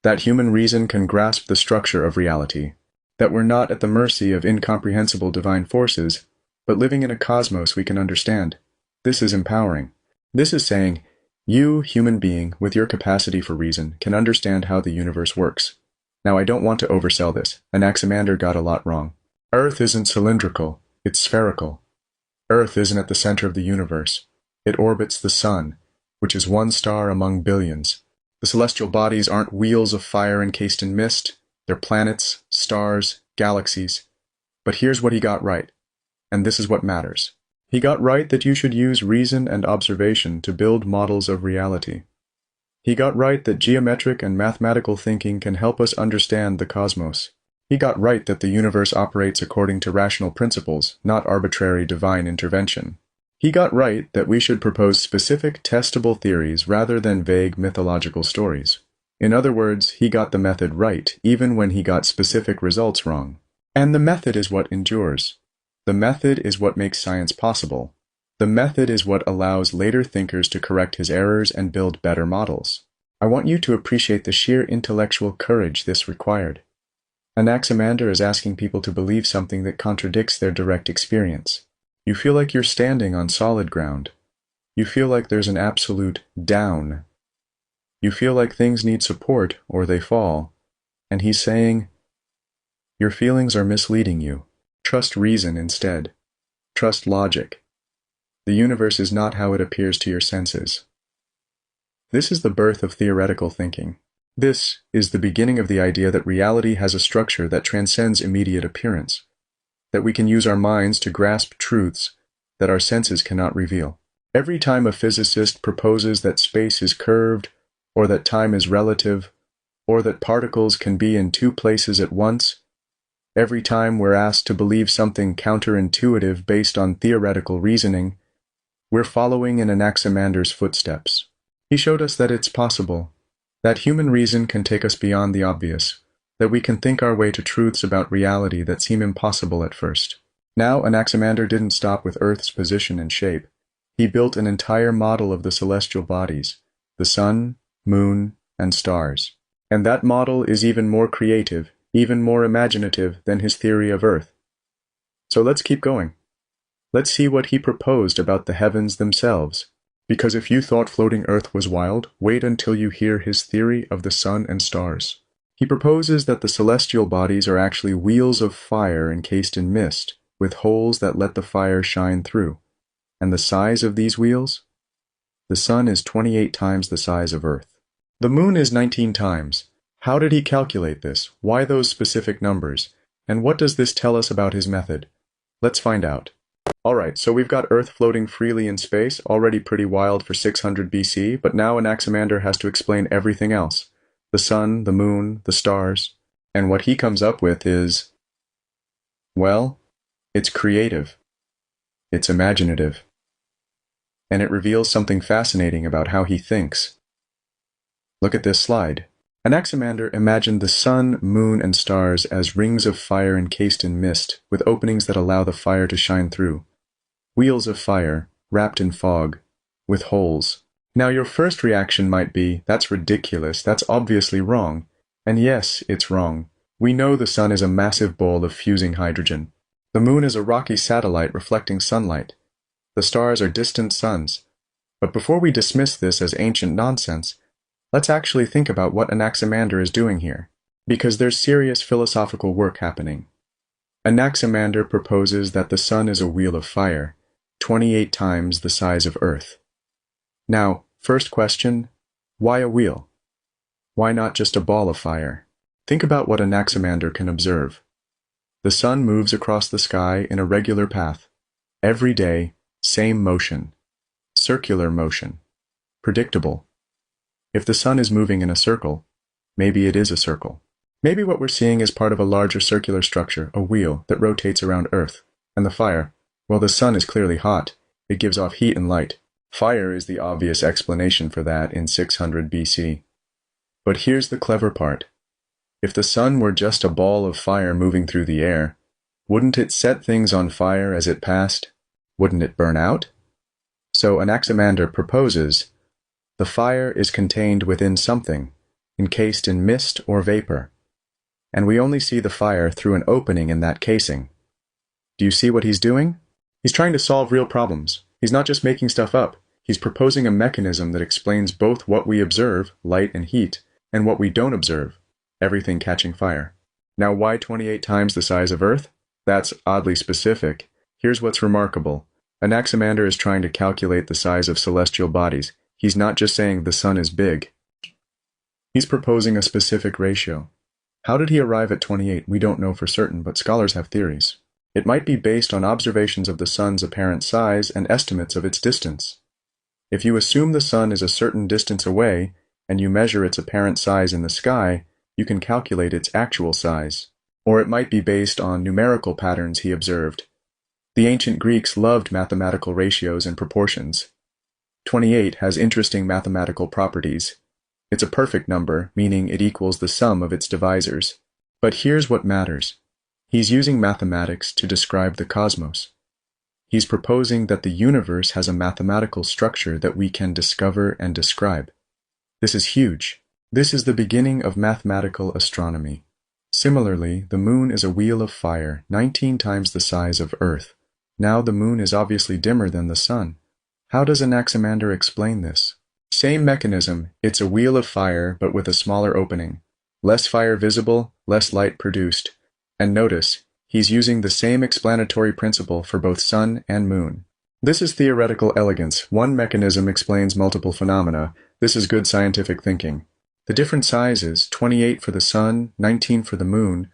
that human reason can grasp the structure of reality, that we're not at the mercy of incomprehensible divine forces, but living in a cosmos we can understand. This is empowering. This is saying, you, human being, with your capacity for reason, can understand how the universe works. Now, I don't want to oversell this. Anaximander got a lot wrong. Earth isn't cylindrical, it's spherical. Earth isn't at the center of the universe. It orbits the sun, which is one star among billions. The celestial bodies aren't wheels of fire encased in mist. They're planets, stars, galaxies. But here's what he got right, and this is what matters. He got right that you should use reason and observation to build models of reality. He got right that geometric and mathematical thinking can help us understand the cosmos. He got right that the universe operates according to rational principles, not arbitrary divine intervention. He got right that we should propose specific, testable theories rather than vague mythological stories. In other words, he got the method right, even when he got specific results wrong. And the method is what endures. The method is what makes science possible. The method is what allows later thinkers to correct his errors and build better models. I want you to appreciate the sheer intellectual courage this required. Anaximander is asking people to believe something that contradicts their direct experience. You feel like you're standing on solid ground. You feel like there's an absolute down. You feel like things need support or they fall. And he's saying, your feelings are misleading you. Trust reason instead. Trust logic. The universe is not how it appears to your senses. This is the birth of theoretical thinking. This is the beginning of the idea that reality has a structure that transcends immediate appearance, that we can use our minds to grasp truths that our senses cannot reveal. Every time a physicist proposes that space is curved, or that time is relative, or that particles can be in two places at once, every time we're asked to believe something counterintuitive based on theoretical reasoning, we're following in Anaximander's footsteps. He showed us that it's possible, that human reason can take us beyond the obvious, that we can think our way to truths about reality that seem impossible at first. Now, Anaximander didn't stop with Earth's position and shape. He built an entire model of the celestial bodies, the sun, moon, and stars. And that model is even more creative, even more imaginative than his theory of Earth. So let's keep going. Let's see what he proposed about the heavens themselves. Because if you thought floating Earth was wild, wait until you hear his theory of the sun and stars. He proposes that the celestial bodies are actually wheels of fire encased in mist, with holes that let the fire shine through. And the size of these wheels? The sun is 28 times the size of Earth. The moon is 19 times. How did he calculate this? Why those specific numbers? And what does this tell us about his method? Let's find out. Alright, so we've got Earth floating freely in space, already pretty wild for 600 BC, but now Anaximander has to explain everything else. The sun, the moon, the stars. And what he comes up with is, well, it's creative. It's imaginative. And it reveals something fascinating about how he thinks. Look at this slide. Anaximander imagined the sun, moon, and stars as rings of fire encased in mist, with openings that allow the fire to shine through. Wheels of fire, wrapped in fog, with holes. Now your first reaction might be, that's ridiculous, that's obviously wrong. And yes, it's wrong. We know the sun is a massive ball of fusing hydrogen. The moon is a rocky satellite reflecting sunlight. The stars are distant suns. But before we dismiss this as ancient nonsense, let's actually think about what Anaximander is doing here, because there's serious philosophical work happening. Anaximander proposes that the sun is a wheel of fire, 28 times the size of Earth. Now, first question, why a wheel? Why not just a ball of fire? Think about what Anaximander can observe. The sun moves across the sky in a regular path. Every day, same motion. Circular motion. Predictable. If the sun is moving in a circle, maybe it is a circle. Maybe what we're seeing is part of a larger circular structure, a wheel, that rotates around Earth. And the fire, well, the sun is clearly hot. It gives off heat and light. Fire is the obvious explanation for that in 600 BC. But here's the clever part. If the sun were just a ball of fire moving through the air, wouldn't it set things on fire as it passed? Wouldn't it burn out? So Anaximander proposes, the fire is contained within something, encased in mist or vapor, and we only see the fire through an opening in that casing. Do you see what he's doing? He's trying to solve real problems. He's not just making stuff up. He's proposing a mechanism that explains both what we observe, light and heat, and what we don't observe, everything catching fire. Now, why 28 times the size of Earth? That's oddly specific. Here's what's remarkable. Anaximander is trying to calculate the size of celestial bodies. He's not just saying the sun is big. He's proposing a specific ratio. How did he arrive at 28? We don't know for certain, but scholars have theories. It might be based on observations of the sun's apparent size and estimates of its distance. If you assume the sun is a certain distance away, and you measure its apparent size in the sky, you can calculate its actual size. Or it might be based on numerical patterns he observed. The ancient Greeks loved mathematical ratios and proportions. 28 has interesting mathematical properties. It's a perfect number, meaning it equals the sum of its divisors. But here's what matters. He's using mathematics to describe the cosmos. He's proposing that the universe has a mathematical structure that we can discover and describe. This is huge. This is the beginning of mathematical astronomy. Similarly, the moon is a wheel of fire, 19 times the size of Earth. Now the moon is obviously dimmer than the sun. How does Anaximander explain this? Same mechanism, it's a wheel of fire, but with a smaller opening. Less fire visible, less light produced. And notice, he's using the same explanatory principle for both sun and moon. This is theoretical elegance. One mechanism explains multiple phenomena. This is good scientific thinking. The different sizes, 28 for the sun, 19 for the moon,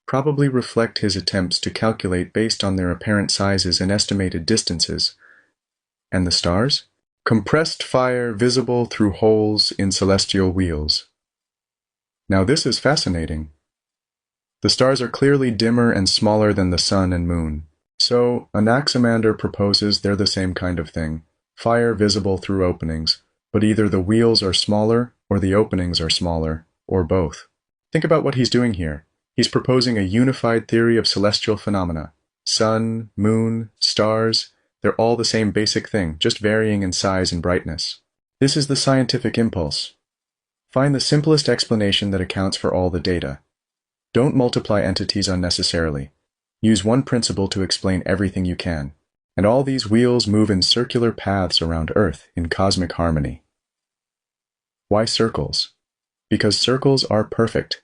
probably reflect his attempts to calculate based on their apparent sizes and estimated distances. And the stars? Compressed fire visible through holes in celestial wheels. Now this is fascinating. The stars are clearly dimmer and smaller than the sun and moon. So Anaximander proposes they're the same kind of thing, fire visible through openings, but either the wheels are smaller or the openings are smaller, or both. Think about what he's doing here. He's proposing a unified theory of celestial phenomena. Sun, moon, stars, they're all the same basic thing, just varying in size and brightness. This is the scientific impulse. Find the simplest explanation that accounts for all the data. Don't multiply entities unnecessarily. Use one principle to explain everything you can. And all these wheels move in circular paths around Earth in cosmic harmony. Why circles? Because circles are perfect.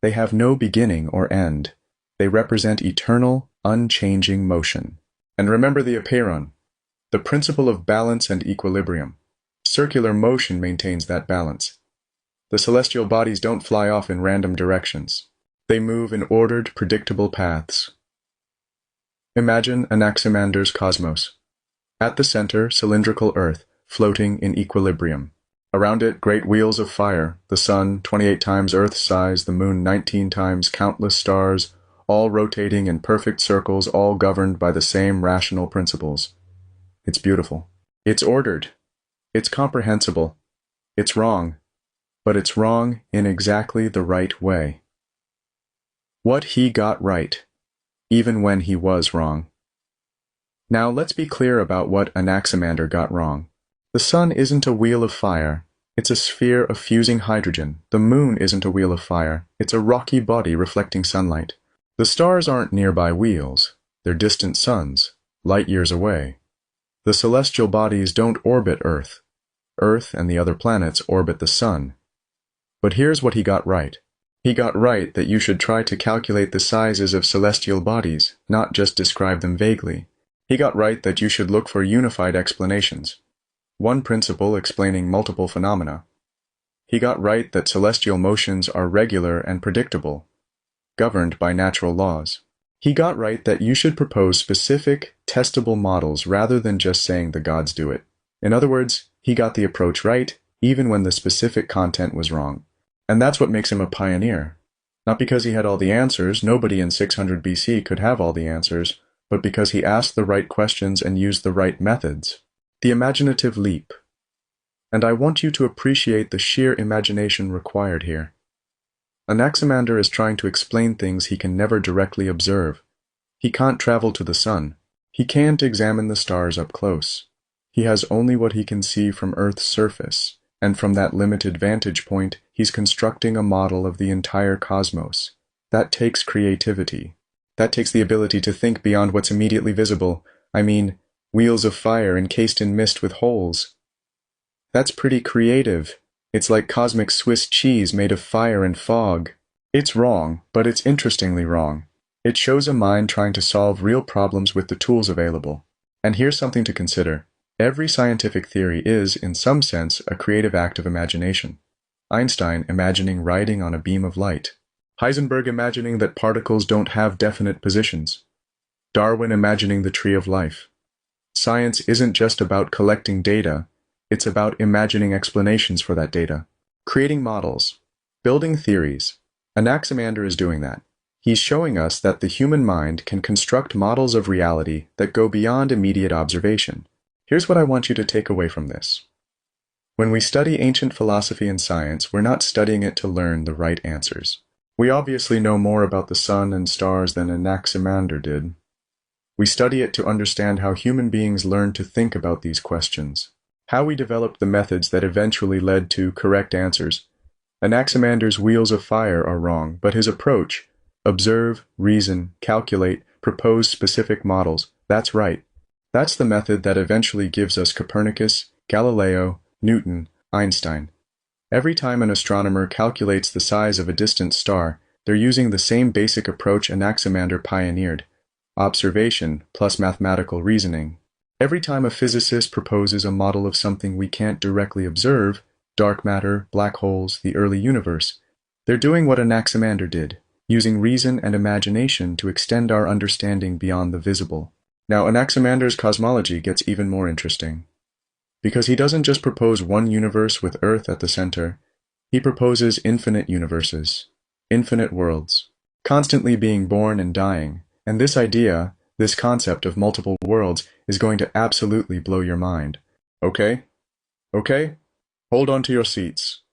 They have no beginning or end. They represent eternal, unchanging motion. And remember the apeiron, the principle of balance and equilibrium. Circular motion maintains that balance. The celestial bodies don't fly off in random directions. They move in ordered, predictable paths. Imagine Anaximander's cosmos. At the center, cylindrical Earth, floating in equilibrium. Around it, great wheels of fire, the sun 28 times Earth's size, the moon 19 times, countless stars, all rotating in perfect circles, all governed by the same rational principles. It's beautiful. It's ordered. It's comprehensible. It's wrong. But it's wrong in exactly the right way. What he got right, even when he was wrong. Now let's be clear about what Anaximander got wrong. The sun isn't a wheel of fire. It's a sphere of fusing hydrogen. The moon isn't a wheel of fire. It's a rocky body reflecting sunlight. The stars aren't nearby wheels. They're distant suns, light years away. The celestial bodies don't orbit Earth. Earth and the other planets orbit the sun. But here's what he got right. He got right that you should try to calculate the sizes of celestial bodies, not just describe them vaguely. He got right that you should look for unified explanations. One principle explaining multiple phenomena. He got right that celestial motions are regular and predictable, governed by natural laws. He got right that you should propose specific, testable models rather than just saying the gods do it. In other words, he got the approach right, even when the specific content was wrong. And that's what makes him a pioneer. Not because he had all the answers, nobody in 600 BC could have all the answers, but because he asked the right questions and used the right methods. The imaginative leap. and I want you to appreciate the sheer imagination required here. Anaximander is trying to explain things he can never directly observe. He can't travel to the sun. He can't examine the stars up close. He has only what he can see from Earth's surface, and from that limited vantage point, he's constructing a model of the entire cosmos. That takes creativity. That takes the ability to think beyond what's immediately visible. I mean, wheels of fire encased in mist with holes. That's pretty creative. It's like cosmic Swiss cheese made of fire and fog. It's wrong, but it's interestingly wrong. It shows a mind trying to solve real problems with the tools available. And here's something to consider. Every scientific theory is, in some sense, a creative act of imagination. Einstein imagining riding on a beam of light. Heisenberg imagining that particles don't have definite positions. Darwin imagining the tree of life. Science isn't just about collecting data, it's about imagining explanations for that data. Creating models. Building theories. Anaximander is doing that. He's showing us that the human mind can construct models of reality that go beyond immediate observation. Here's what I want you to take away from this. When we study ancient philosophy and science, we're not studying it to learn the right answers. We obviously know more about the sun and stars than Anaximander did. We study it to understand how human beings learned to think about these questions, how we developed the methods that eventually led to correct answers. Anaximander's wheels of fire are wrong, but his approach, observe, reason, calculate, propose specific models, that's right. That's the method that eventually gives us Copernicus, Galileo, Newton, Einstein. Every time an astronomer calculates the size of a distant star, they're using the same basic approach Anaximander pioneered: observation plus mathematical reasoning. Every time a physicist proposes a model of something we can't directly observe, dark matter, black holes, the early universe, they're doing what Anaximander did, using reason and imagination to extend our understanding beyond the visible. Now, Anaximander's cosmology gets even more interesting. Because he doesn't just propose one universe with Earth at the center, he proposes infinite universes, infinite worlds, constantly being born and dying. And this idea, this concept of multiple worlds, is going to absolutely blow your mind. Okay? Okay? Hold on to your seats.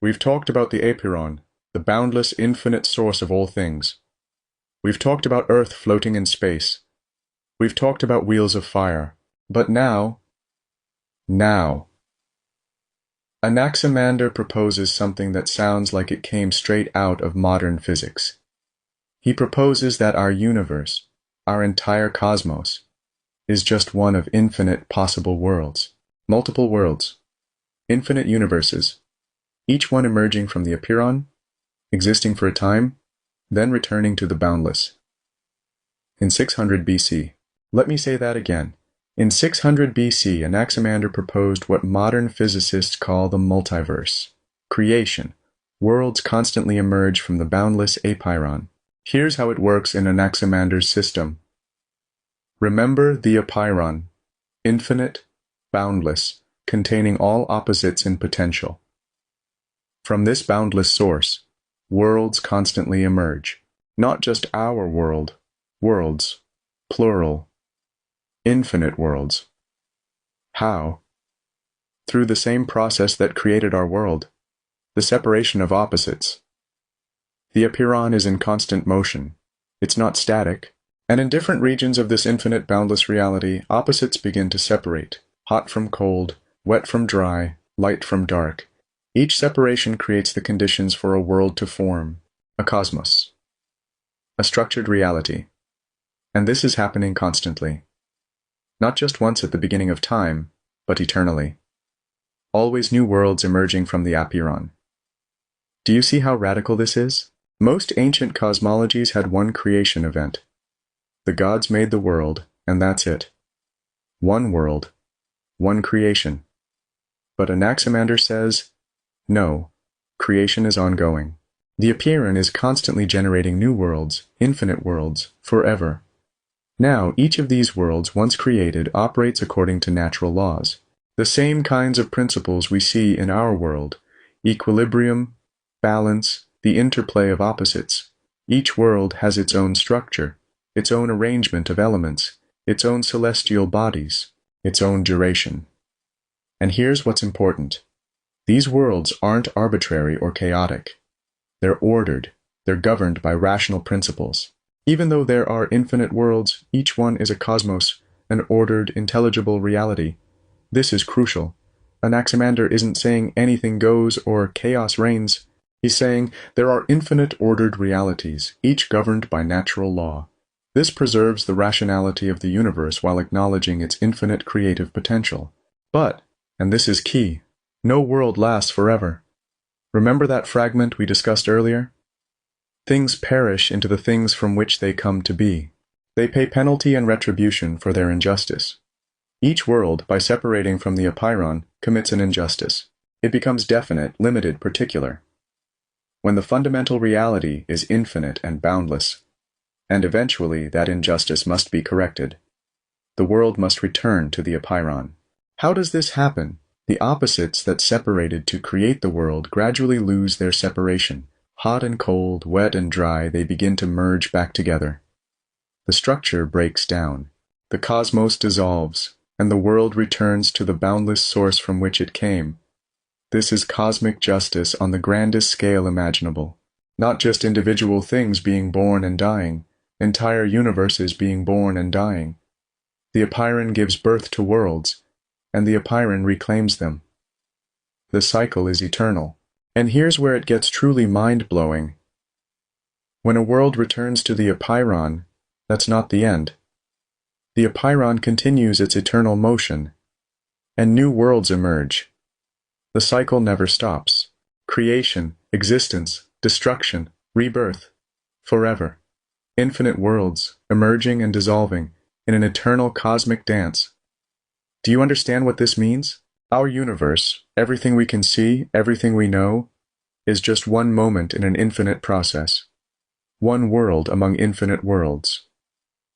We've talked about the apeiron, the boundless infinite source of all things. We've talked about Earth floating in space. We've talked about wheels of fire. But now, Anaximander proposes something that sounds like it came straight out of modern physics. He proposes that our universe, our entire cosmos, is just one of infinite possible worlds, multiple worlds, infinite universes, each one emerging from the apeiron, existing for a time, then returning to the boundless. In 600 BC, let me say that again. In 600 BC, Anaximander proposed what modern physicists call the multiverse, creation. Worlds constantly emerge from the boundless apeiron. Here's how it works in Anaximander's system. Remember the apeiron, infinite, boundless, containing all opposites in potential. From this boundless source, worlds constantly emerge. Not just our world, worlds, plural, infinite worlds. How? Through the same process that created our world, the separation of opposites. The apeiron is in constant motion. It's not static. And in different regions of this infinite boundless reality, opposites begin to separate. Hot from cold, wet from dry, light from dark. Each separation creates the conditions for a world to form, a cosmos, a structured reality. And this is happening constantly. Not just once at the beginning of time, but eternally. Always new worlds emerging from the apeiron. Do you see how radical this is? Most ancient cosmologies had one creation event. The gods made the world, and that's it. One world, one creation. But Anaximander says, no, creation is ongoing. The apeiron is constantly generating new worlds, infinite worlds, forever. Now, each of these worlds, once created, operates according to natural laws. The same kinds of principles we see in our world: equilibrium, balance, the interplay of opposites. Each world has its own structure, its own arrangement of elements, its own celestial bodies, its own duration. And here's what's important. These worlds aren't arbitrary or chaotic. They're ordered. They're governed by rational principles. Even though there are infinite worlds, each one is a cosmos, an ordered, intelligible reality. This is crucial. Anaximander isn't saying anything goes or chaos reigns. He's saying there are infinite ordered realities, each governed by natural law. This preserves the rationality of the universe while acknowledging its infinite creative potential. But, and this is key, no world lasts forever. Remember that fragment we discussed earlier? Things perish into the things from which they come to be. They pay penalty and retribution for their injustice. Each world, by separating from the apeiron, commits an injustice. It becomes definite, limited, particular. When the fundamental reality is infinite and boundless, and eventually that injustice must be corrected, the world must return to the apeiron. How does this happen? The opposites that separated to create the world gradually lose their separation. Hot and cold, wet and dry, they begin to merge back together. The structure breaks down. The cosmos dissolves, and the world returns to the boundless source from which it came. This is cosmic justice on the grandest scale imaginable. Not just individual things being born and dying, entire universes being born and dying. The apeiron gives birth to worlds, and the apeiron reclaims them. The cycle is eternal. And here's where it gets truly mind-blowing. When a world returns to the apeiron, that's not the end. The apeiron continues its eternal motion, and new worlds emerge. The cycle never stops. Creation, existence, destruction, rebirth, forever. Infinite worlds, emerging and dissolving, in an eternal cosmic dance. Do you understand what this means? Our universe, everything we can see, everything we know, is just one moment in an infinite process. One world among infinite worlds.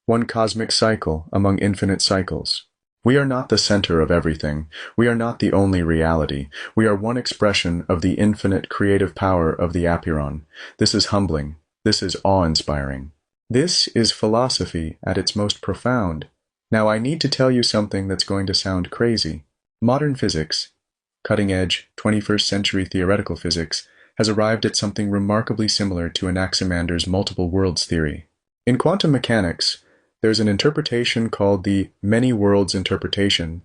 One cosmic cycle among infinite cycles. We are not the center of everything. We are not the only reality. We are one expression of the infinite creative power of the apeiron. This is humbling. This is awe-inspiring. This is philosophy at its most profound. Now I need to tell you something that's going to sound crazy. Modern physics, cutting-edge, 21st century theoretical physics, has arrived at something remarkably similar to Anaximander's multiple worlds theory. In quantum mechanics, there's an interpretation called the many worlds interpretation.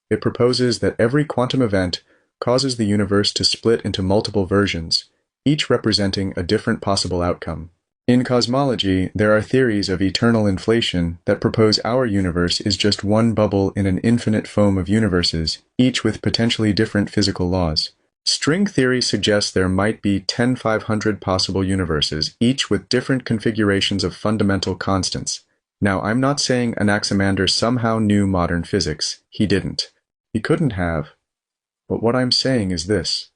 It proposes that every quantum event causes the universe to split into multiple versions, each representing a different possible outcome. In cosmology, there are theories of eternal inflation that propose our universe is just one bubble in an infinite foam of universes, each with potentially different physical laws. String theory suggests there might be 10,500 possible universes, each with different configurations of fundamental constants. Now, I'm not saying Anaximander somehow knew modern physics. He didn't. He couldn't have. But what I'm saying is this.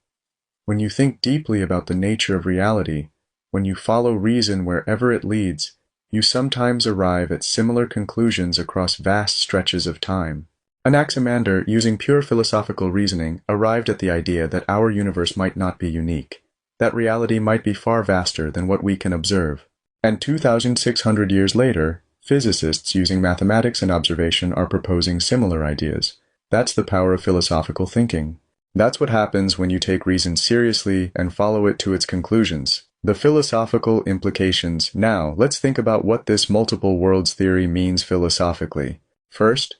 When you think deeply about the nature of reality, when you follow reason wherever it leads, you sometimes arrive at similar conclusions across vast stretches of time. Anaximander, using pure philosophical reasoning, arrived at the idea that our universe might not be unique, that reality might be far vaster than what we can observe. And 2,600 years later, physicists using mathematics and observation are proposing similar ideas. That's the power of philosophical thinking. That's what happens when you take reason seriously and follow it to its conclusions. The philosophical implications. Now, let's think about what this multiple worlds theory means philosophically. First,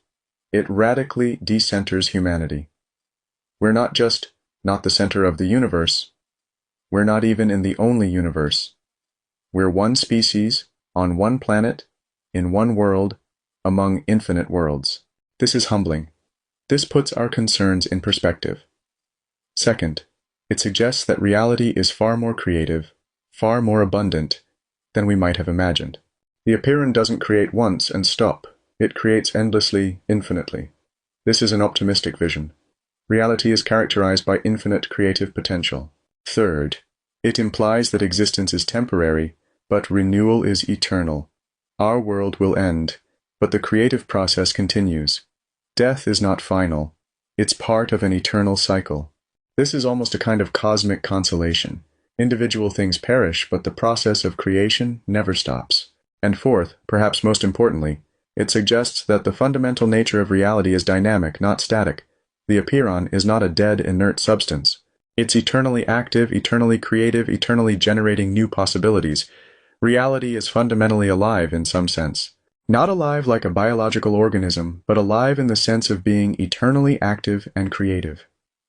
it radically decenters humanity. We're not the center of the universe. We're not even in the only universe. We're one species, on one planet, in one world, among infinite worlds. This is humbling. This puts our concerns in perspective. Second, it suggests that reality is far more creative, far more abundant than we might have imagined. The apeiron doesn't create once and stop. It creates endlessly, infinitely. This is an optimistic vision. Reality is characterized by infinite creative potential. Third, it implies that existence is temporary, but renewal is eternal. Our world will end, but the creative process continues. Death is not final. It's part of an eternal cycle. This is almost a kind of cosmic consolation. Individual things perish, but the process of creation never stops. And fourth, perhaps most importantly, it suggests that the fundamental nature of reality is dynamic, not static. The apeiron is not a dead, inert substance. It's eternally active, eternally creative, eternally generating new possibilities. Reality is fundamentally alive in some sense. Not alive like a biological organism, but alive in the sense of being eternally active and creative.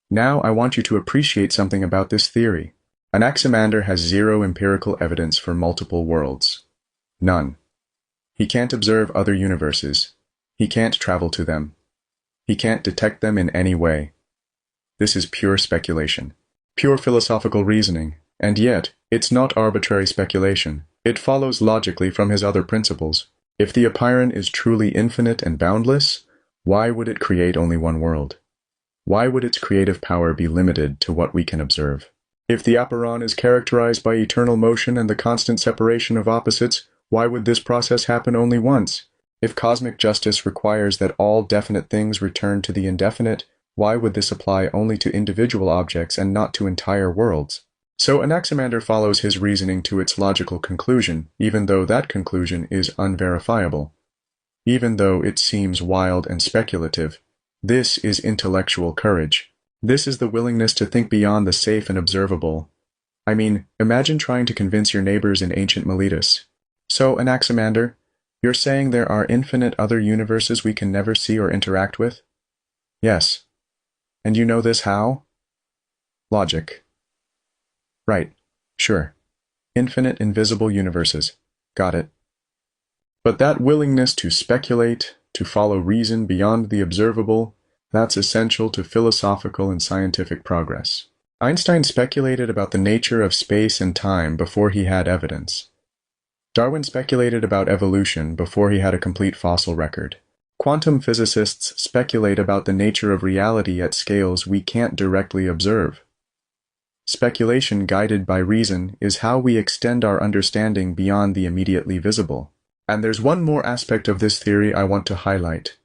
Now I want you to appreciate something about this theory. Anaximander has zero empirical evidence for multiple worlds. None. He can't observe other universes. He can't travel to them. He can't detect them in any way. This is pure speculation, pure philosophical reasoning, and yet, it's not arbitrary speculation. It follows logically from his other principles. If the apeiron is truly infinite and boundless, why would it create only one world? Why would its creative power be limited to what we can observe? If the apeiron is characterized by eternal motion and the constant separation of opposites, why would this process happen only once? If cosmic justice requires that all definite things return to the indefinite, why would this apply only to individual objects and not to entire worlds? So Anaximander follows his reasoning to its logical conclusion, even though that conclusion is unverifiable. Even though it seems wild and speculative, this is intellectual courage. This is the willingness to think beyond the safe and observable. I mean, imagine trying to convince your neighbors in ancient Miletus. So, Anaximander, you're saying there are infinite other universes we can never see or interact with? Yes. And you know this how? Logic. Right. Sure. Infinite invisible universes. Got it. But that willingness to speculate, to follow reason beyond the observable, that's essential to philosophical and scientific progress. Einstein speculated about the nature of space and time before he had evidence. Darwin speculated about evolution before he had a complete fossil record. Quantum physicists speculate about the nature of reality at scales we can't directly observe. Speculation guided by reason is how we extend our understanding beyond the immediately visible. And there's one more aspect of this theory I want to highlight.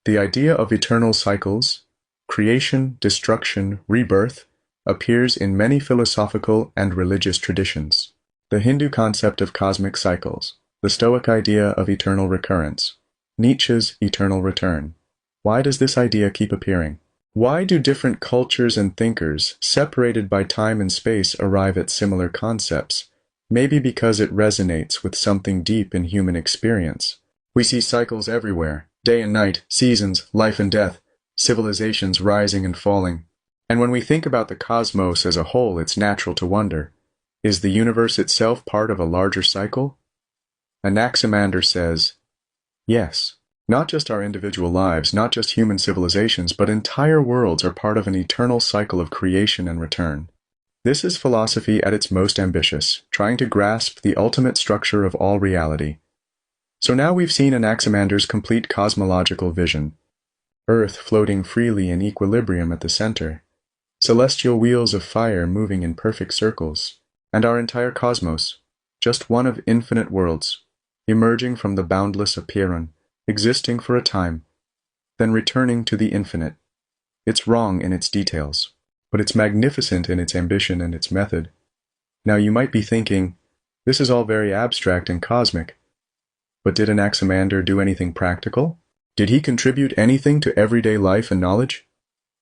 The idea of eternal cycles, creation, destruction, rebirth, appears in many philosophical and religious traditions. The Hindu concept of cosmic cycles, the Stoic idea of eternal recurrence, Nietzsche's eternal return. Why does this idea keep appearing? Why do different cultures and thinkers, separated by time and space, arrive at similar concepts? Maybe because it resonates with something deep in human experience. We see cycles everywhere, day and night, seasons, life and death, civilizations rising and falling. And when we think about the cosmos as a whole, it's natural to wonder, is the universe itself part of a larger cycle? Anaximander says, yes. Not just our individual lives, not just human civilizations, but entire worlds are part of an eternal cycle of creation and return. This is philosophy at its most ambitious, trying to grasp the ultimate structure of all reality. So now we've seen Anaximander's complete cosmological vision. Earth floating freely in equilibrium at the center, celestial wheels of fire moving in perfect circles, and our entire cosmos, just one of infinite worlds, emerging from the boundless apeiron, existing for a time, then returning to the infinite. It's wrong in its details, but it's magnificent in its ambition and its method. Now you might be thinking, this is all very abstract and cosmic, but did Anaximander do anything practical? Did he contribute anything to everyday life and knowledge?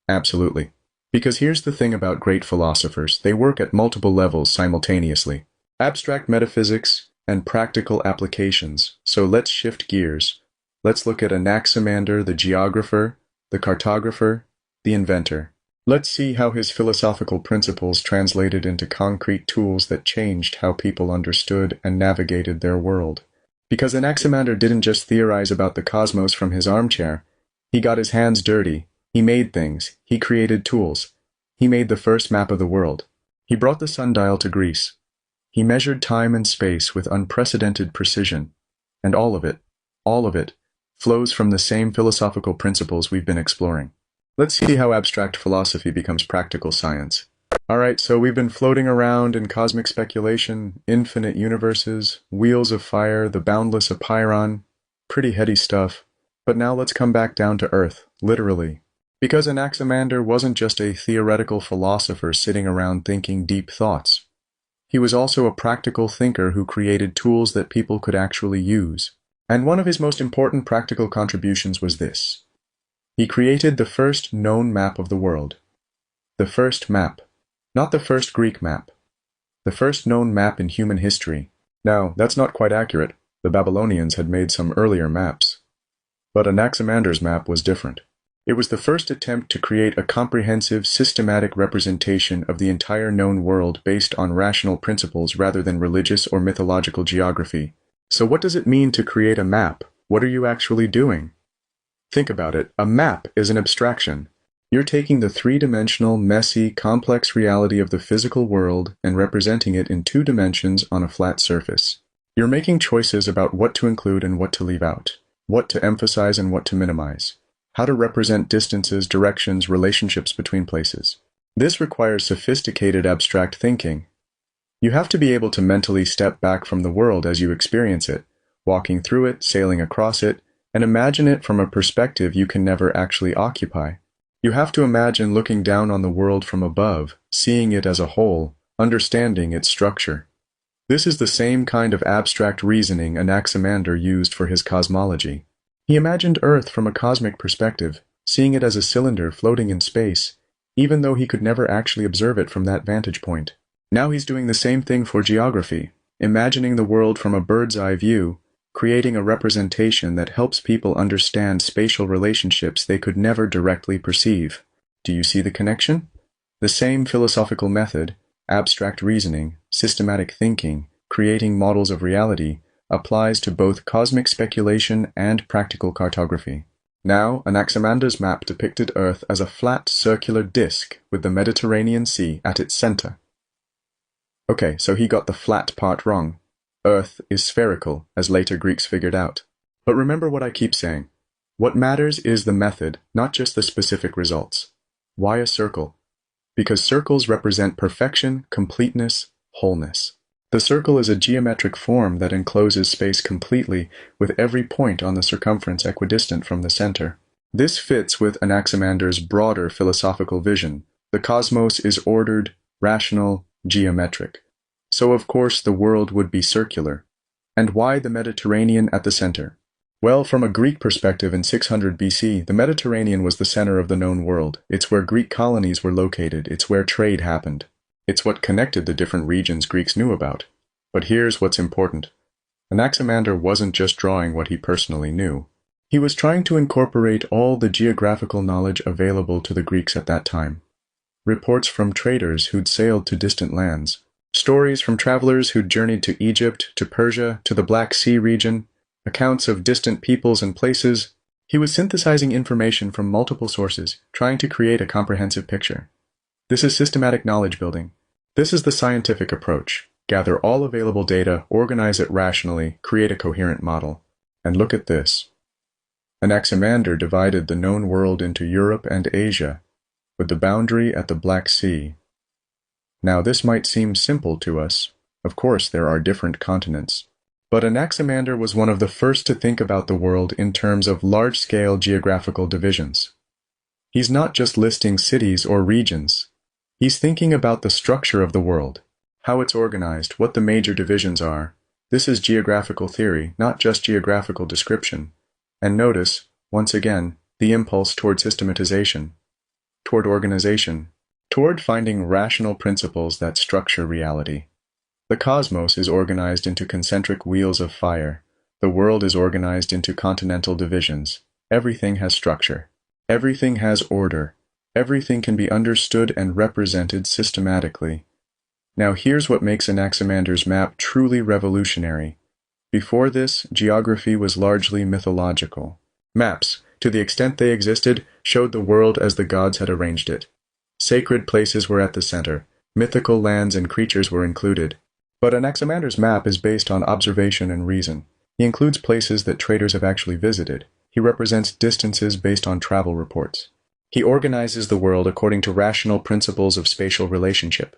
Absolutely. Because here's the thing about great philosophers, they work at multiple levels simultaneously. Abstract metaphysics and practical applications. So let's shift gears. Let's look at Anaximander, the geographer, the cartographer, the inventor. Let's see how his philosophical principles translated into concrete tools that changed how people understood and navigated their world. Because Anaximander didn't just theorize about the cosmos from his armchair. He got his hands dirty. He made things. He created tools. He made the first map of the world. He brought the sundial to Greece. He measured time and space with unprecedented precision. And all of it, flows from the same philosophical principles we've been exploring. Let's see how abstract philosophy becomes practical science. Alright, so we've been floating around in cosmic speculation, infinite universes, wheels of fire, the boundless apeiron. Pretty heady stuff. But now let's come back down to earth, literally. Because Anaximander wasn't just a theoretical philosopher sitting around thinking deep thoughts. He was also a practical thinker who created tools that people could actually use. And one of his most important practical contributions was this. He created the first known map of the world. The first map. Not the first Greek map. The first known map in human history. Now, that's not quite accurate. The Babylonians had made some earlier maps. But Anaximander's map was different. It was the first attempt to create a comprehensive, systematic representation of the entire known world based on rational principles rather than religious or mythological geography. So what does it mean to create a map? What are you actually doing? Think about it. A map is an abstraction. You're taking the three-dimensional, messy, complex reality of the physical world and representing it in 2 dimensions on a flat surface. You're making choices about what to include and what to leave out, what to emphasize and what to minimize, how to represent distances, directions, relationships between places. This requires sophisticated abstract thinking. You have to be able to mentally step back from the world as you experience it, walking through it, sailing across it, and imagine it from a perspective you can never actually occupy. You have to imagine looking down on the world from above, seeing it as a whole, understanding its structure. This is the same kind of abstract reasoning Anaximander used for his cosmology. He imagined Earth from a cosmic perspective, seeing it as a cylinder floating in space, even though he could never actually observe it from that vantage point. Now he's doing the same thing for geography, imagining the world from a bird's-eye view, creating a representation that helps people understand spatial relationships they could never directly perceive. Do you see the connection? The same philosophical method, abstract reasoning, systematic thinking, creating models of reality, applies to both cosmic speculation and practical cartography. Now, Anaximander's map depicted Earth as a flat, circular disk with the Mediterranean Sea at its center. Okay, so he got the flat part wrong. Earth is spherical, as later Greeks figured out. But remember what I keep saying. What matters is the method, not just the specific results. Why a circle? Because circles represent perfection, completeness, wholeness. The circle is a geometric form that encloses space completely, with every point on the circumference equidistant from the center. This fits with Anaximander's broader philosophical vision. The cosmos is ordered, rational, geometric. So of course the world would be circular. And why the Mediterranean at the center? Well, from a Greek perspective in 600 BC, the Mediterranean was the center of the known world. It's where Greek colonies were located. It's where trade happened. It's what connected the different regions Greeks knew about. But here's what's important. Anaximander wasn't just drawing what he personally knew. He was trying to incorporate all the geographical knowledge available to the Greeks at that time. Reports from traders who'd sailed to distant lands, stories from travelers who'd journeyed to Egypt, to Persia, to the Black Sea region, accounts of distant peoples and places. He was synthesizing information from multiple sources, trying to create a comprehensive picture. This is systematic knowledge building. This is the scientific approach. Gather all available data, organize it rationally, create a coherent model. And look at this. Anaximander divided the known world into Europe and Asia, with the boundary at the Black Sea. Now this might seem simple to us. Of course there are different continents. But Anaximander was one of the first to think about the world in terms of large-scale geographical divisions. He's not just listing cities or regions. He's thinking about the structure of the world, how it's organized, what the major divisions are. This is geographical theory, not just geographical description. And notice, once again, the impulse toward systematization, toward organization, toward finding rational principles that structure reality. The cosmos is organized into concentric wheels of fire. The world is organized into continental divisions. Everything has structure. Everything has order. Everything can be understood and represented systematically. Now here's what makes Anaximander's map truly revolutionary. Before this, geography was largely mythological. Maps, to the extent they existed, showed the world as the gods had arranged it. Sacred places were at the center. Mythical lands and creatures were included. But Anaximander's map is based on observation and reason. He includes places that traders have actually visited. He represents distances based on travel reports. He organizes the world according to rational principles of spatial relationship.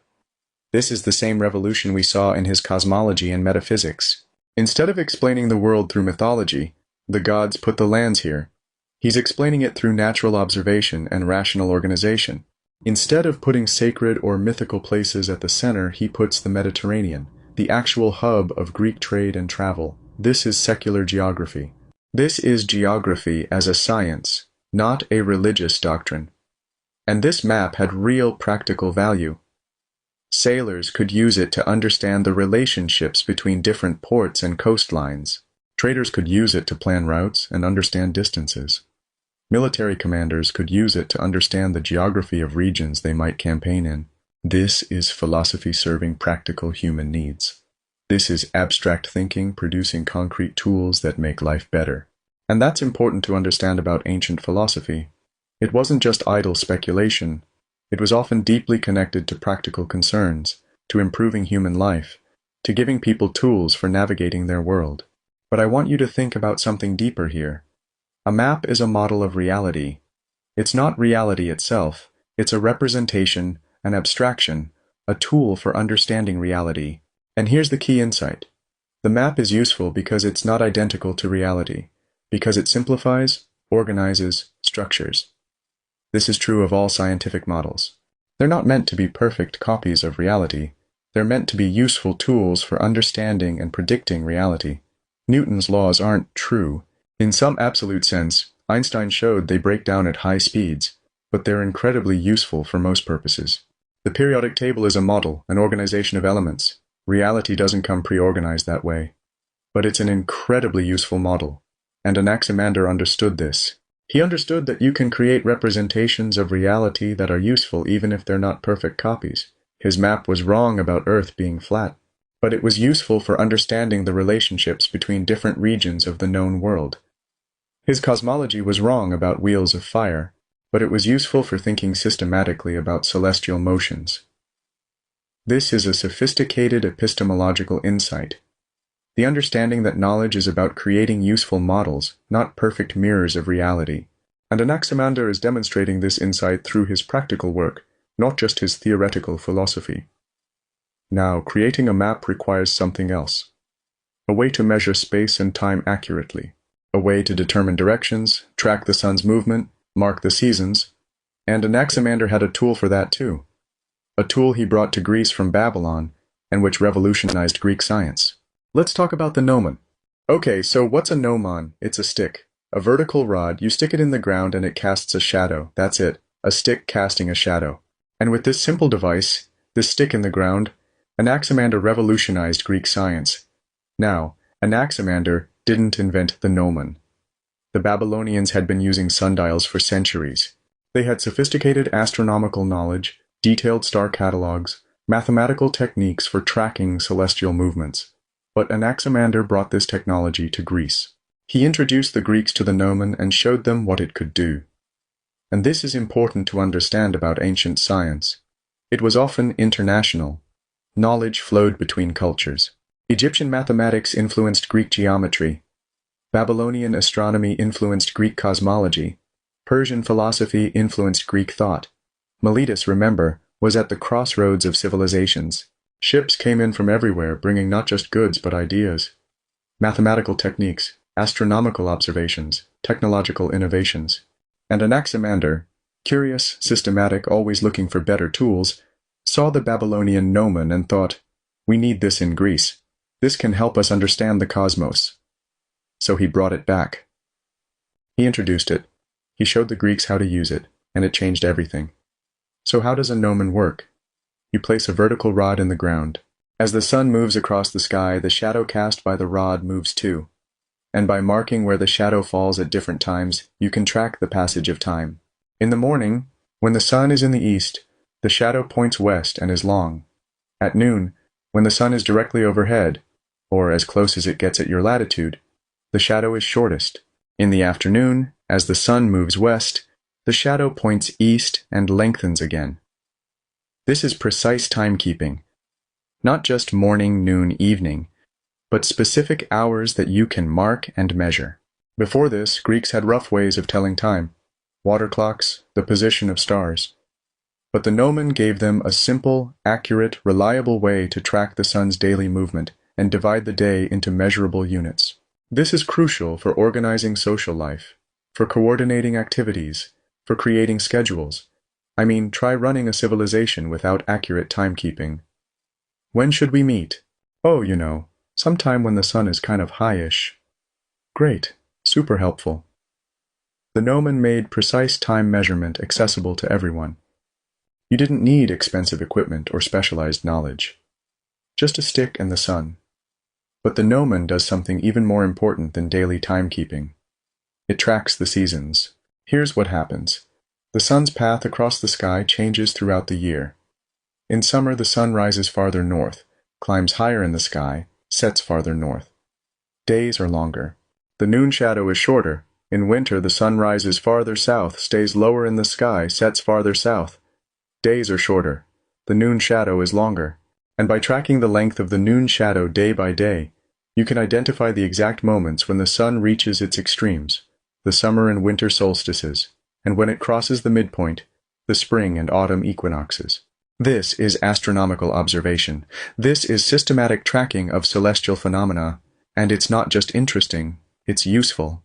This is the same revolution we saw in his cosmology and metaphysics. Instead of explaining the world through mythology, the gods put the lands here. He's explaining it through natural observation and rational organization. Instead of putting sacred or mythical places at the center, he puts the Mediterranean, the actual hub of Greek trade and travel. This is secular geography. This is geography as a science. not a religious doctrine. And this map had real practical value. Sailors could use it to understand the relationships between different ports and coastlines. Traders could use it to plan routes and understand distances. Military commanders could use it to understand the geography of regions they might campaign in. This is philosophy serving practical human needs. This is abstract thinking producing concrete tools that make life better. And that's important to understand about ancient philosophy. It wasn't just idle speculation. It was often deeply connected to practical concerns, to improving human life, to giving people tools for navigating their world. But I want you to think about something deeper here. A map is a model of reality. It's not reality itself. It's a representation, an abstraction, a tool for understanding reality. And here's the key insight. The map is useful because it's not identical to reality, because it simplifies, organizes, structures. This is true of all scientific models. They're not meant to be perfect copies of reality. They're meant to be useful tools for understanding and predicting reality. Newton's laws aren't true. In some absolute sense, Einstein showed they break down at high speeds, but they're incredibly useful for most purposes. The periodic table is a model, an organization of elements. Reality doesn't come pre-organized that way. But it's an incredibly useful model, and Anaximander understood this. He understood that you can create representations of reality that are useful even if they're not perfect copies. His map was wrong about Earth being flat, but it was useful for understanding the relationships between different regions of the known world. His cosmology was wrong about wheels of fire, but it was useful for thinking systematically about celestial motions. This is a sophisticated epistemological insight. The understanding that knowledge is about creating useful models, not perfect mirrors of reality. And Anaximander is demonstrating this insight through his practical work, not just his theoretical philosophy. Now, creating a map requires something else. A way to measure space and time accurately. A way to determine directions, track the sun's movement, mark the seasons. And Anaximander had a tool for that too. A tool he brought to Greece from Babylon, and which revolutionized Greek science. Let's talk about the gnomon. Okay, so what's a gnomon? It's a stick. A vertical rod, you stick it in the ground and it casts a shadow. That's it. A stick casting a shadow. And with this simple device, this stick in the ground, Anaximander revolutionized Greek science. Now, Anaximander didn't invent the gnomon. The Babylonians had been using sundials for centuries. They had sophisticated astronomical knowledge, detailed star catalogs, mathematical techniques for tracking celestial movements. But Anaximander brought this technology to Greece. He introduced the Greeks to the gnomon and showed them what it could do. And this is important to understand about ancient science. It was often international. Knowledge flowed between cultures. Egyptian mathematics influenced Greek geometry. Babylonian astronomy influenced Greek cosmology. Persian philosophy influenced Greek thought. Miletus, remember, was at the crossroads of civilizations. Ships came in from everywhere, bringing not just goods but ideas. Mathematical techniques, astronomical observations, technological innovations. And Anaximander, curious, systematic, always looking for better tools, saw the Babylonian gnomon and thought, we need this in Greece. This can help us understand the cosmos. So he brought it back. He introduced it. He showed the Greeks how to use it, and it changed everything. So how does a gnomon work? You place a vertical rod in the ground. As the sun moves across the sky, the shadow cast by the rod moves too. And by marking where the shadow falls at different times, you can track the passage of time. In the morning, when the sun is in the east, the shadow points west and is long. At noon, when the sun is directly overhead, or as close as it gets at your latitude, the shadow is shortest. In the afternoon, as the sun moves west, the shadow points east and lengthens again. This is precise timekeeping. Not just morning, noon, evening, but specific hours that you can mark and measure. Before this, Greeks had rough ways of telling time. Water clocks, the position of stars. But the gnomon gave them a simple, accurate, reliable way to track the sun's daily movement and divide the day into measurable units. This is crucial for organizing social life, for coordinating activities, for creating schedules. I mean, try running a civilization without accurate timekeeping. When should we meet? Oh, sometime when the sun is kind of high-ish. Great. Super helpful. The gnomon made precise time measurement accessible to everyone. You didn't need expensive equipment or specialized knowledge. Just a stick and the sun. But the gnomon does something even more important than daily timekeeping. It tracks the seasons. Here's what happens. The sun's path across the sky changes throughout the year. In summer, the sun rises farther north, climbs higher in the sky, sets farther north. Days are longer. The noon shadow is shorter. In winter, the sun rises farther south, stays lower in the sky, sets farther south. Days are shorter. The noon shadow is longer. And by tracking the length of the noon shadow day by day, you can identify the exact moments when the sun reaches its extremes, the summer and winter solstices, and when it crosses the midpoint, the spring and autumn equinoxes. This is astronomical observation. This is systematic tracking of celestial phenomena, and it's not just interesting, it's useful.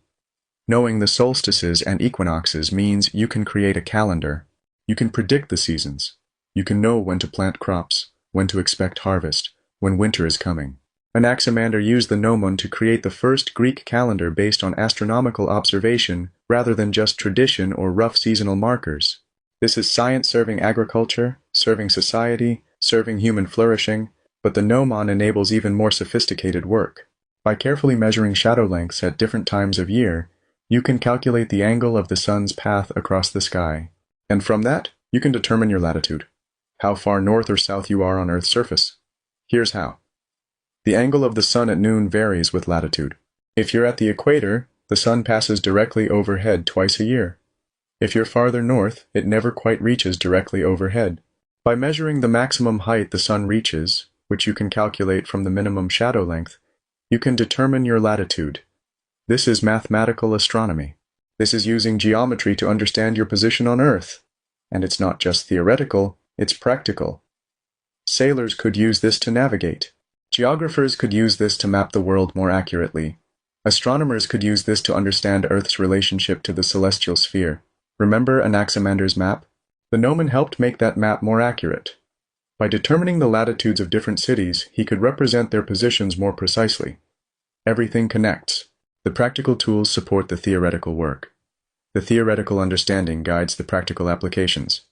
Knowing the solstices and equinoxes means you can create a calendar. You can predict the seasons. You can know when to plant crops, when to expect harvest, when winter is coming. Anaximander used the gnomon to create the first Greek calendar based on astronomical observation rather than just tradition or rough seasonal markers. This is science serving agriculture, serving society, serving human flourishing, but the gnomon enables even more sophisticated work. By carefully measuring shadow lengths at different times of year, you can calculate the angle of the sun's path across the sky. And from that, you can determine your latitude, how far north or south you are on Earth's surface. Here's how. The angle of the sun at noon varies with latitude. If you're at the equator, the sun passes directly overhead twice a year. If you're farther north, it never quite reaches directly overhead. By measuring the maximum height the sun reaches, which you can calculate from the minimum shadow length, you can determine your latitude. This is mathematical astronomy. This is using geometry to understand your position on Earth. And it's not just theoretical, it's practical. Sailors could use this to navigate. Geographers could use this to map the world more accurately. Astronomers could use this to understand Earth's relationship to the celestial sphere. Remember Anaximander's map? The gnomon helped make that map more accurate. By determining the latitudes of different cities, he could represent their positions more precisely. Everything connects. The practical tools support the theoretical work. The theoretical understanding guides the practical applications.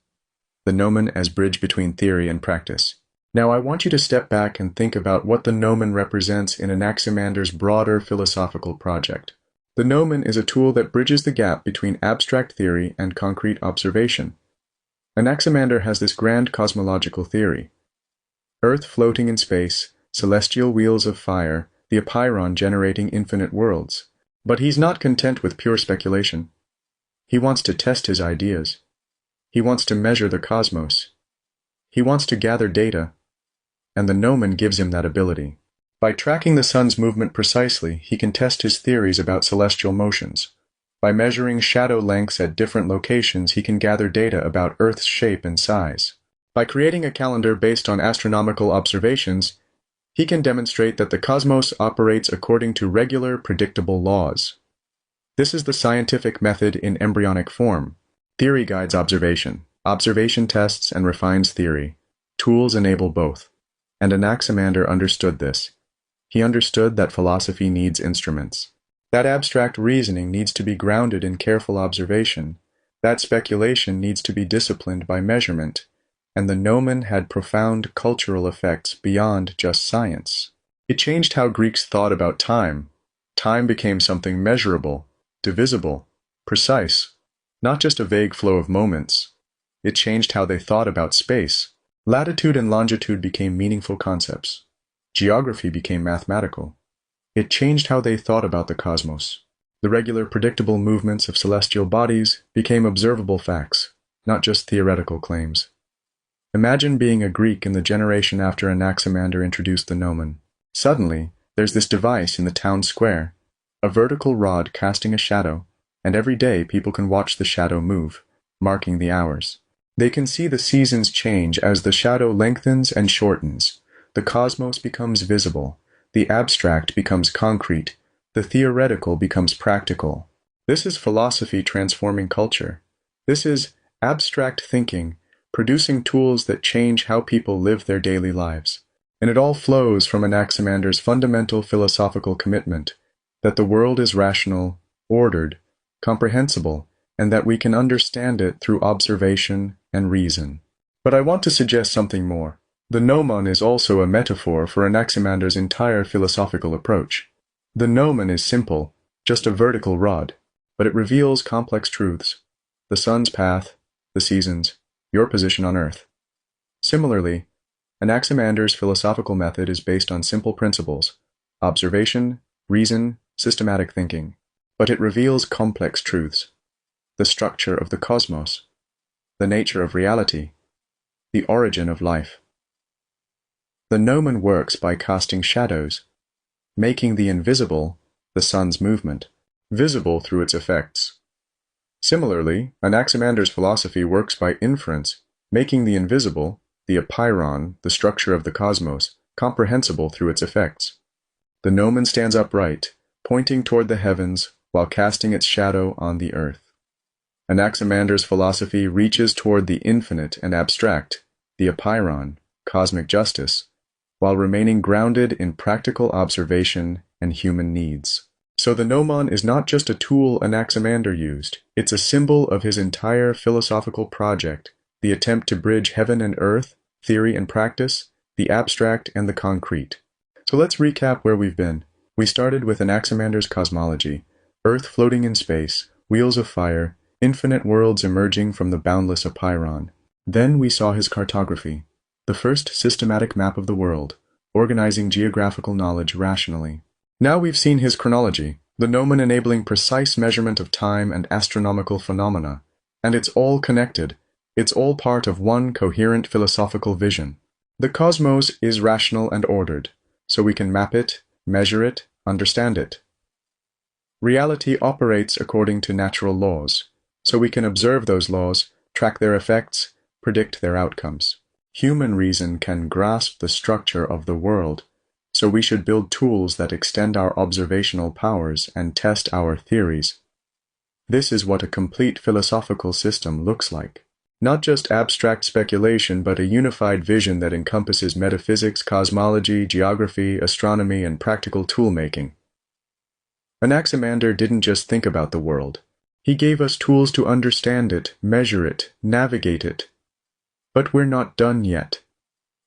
The gnomon as bridge between theory and practice. Now I want you to step back and think about what the gnomon represents in Anaximander's broader philosophical project. The gnomon is a tool that bridges the gap between abstract theory and concrete observation. Anaximander has this grand cosmological theory. Earth floating in space, celestial wheels of fire, the apeiron generating infinite worlds. But he's not content with pure speculation. He wants to test his ideas. He wants to measure the cosmos. He wants to gather data. And the gnomon gives him that ability. By tracking the sun's movement precisely, he can test his theories about celestial motions. By measuring shadow lengths at different locations, he can gather data about Earth's shape and size. By creating a calendar based on astronomical observations, he can demonstrate that the cosmos operates according to regular, predictable laws. This is the scientific method in embryonic form. Theory guides observation. Observation tests and refines theory. Tools enable both. And Anaximander understood this. He understood that philosophy needs instruments. That abstract reasoning needs to be grounded in careful observation. That speculation needs to be disciplined by measurement. And the gnomon had profound cultural effects beyond just science. It changed how Greeks thought about time. Time became something measurable, divisible, precise, not just a vague flow of moments. It changed how they thought about space. Latitude and longitude became meaningful concepts. Geography became mathematical. It changed how they thought about the cosmos. The regular, predictable movements of celestial bodies became observable facts, not just theoretical claims. Imagine being a Greek in the generation after Anaximander introduced the gnomon. Suddenly, there's this device in the town square, a vertical rod casting a shadow, and every day people can watch the shadow move, marking the hours. They can see the seasons change as the shadow lengthens and shortens. The cosmos becomes visible. The abstract becomes concrete. The theoretical becomes practical. This is philosophy transforming culture. This is abstract thinking, producing tools that change how people live their daily lives. And it all flows from Anaximander's fundamental philosophical commitment that the world is rational, ordered, comprehensible, and that we can understand it through observation and reason. But I want to suggest something more. The gnomon is also a metaphor for Anaximander's entire philosophical approach. The gnomon is simple, just a vertical rod, but it reveals complex truths: the sun's path, the seasons, your position on earth. Similarly, Anaximander's philosophical method is based on simple principles: observation, reason, systematic thinking. But it reveals complex truths: the structure of the cosmos, the nature of reality, the origin of life. The gnomon works by casting shadows, making the invisible, the sun's movement, visible through its effects. Similarly, Anaximander's philosophy works by inference, making the invisible, the apeiron, the structure of the cosmos, comprehensible through its effects. The gnomon stands upright, pointing toward the heavens while casting its shadow on the earth. Anaximander's philosophy reaches toward the infinite and abstract, the apeiron, cosmic justice, while remaining grounded in practical observation and human needs. So the gnomon is not just a tool Anaximander used, it's a symbol of his entire philosophical project, the attempt to bridge heaven and earth, theory and practice, the abstract and the concrete. So let's recap where we've been. We started with Anaximander's cosmology: Earth floating in space, wheels of fire, infinite worlds emerging from the boundless apeiron. Then we saw his cartography, the first systematic map of the world, organizing geographical knowledge rationally. Now we've seen his chronology, the gnomon enabling precise measurement of time and astronomical phenomena. And it's all connected. It's all part of one coherent philosophical vision. The cosmos is rational and ordered, so we can map it, measure it, understand it. Reality operates according to natural laws, so we can observe those laws, track their effects, predict their outcomes. Human reason can grasp the structure of the world, so we should build tools that extend our observational powers and test our theories. This is what a complete philosophical system looks like. Not just abstract speculation, but a unified vision that encompasses metaphysics, cosmology, geography, astronomy, and practical tool-making. Anaximander didn't just think about the world. He gave us tools to understand it, measure it, navigate it. But we're not done yet.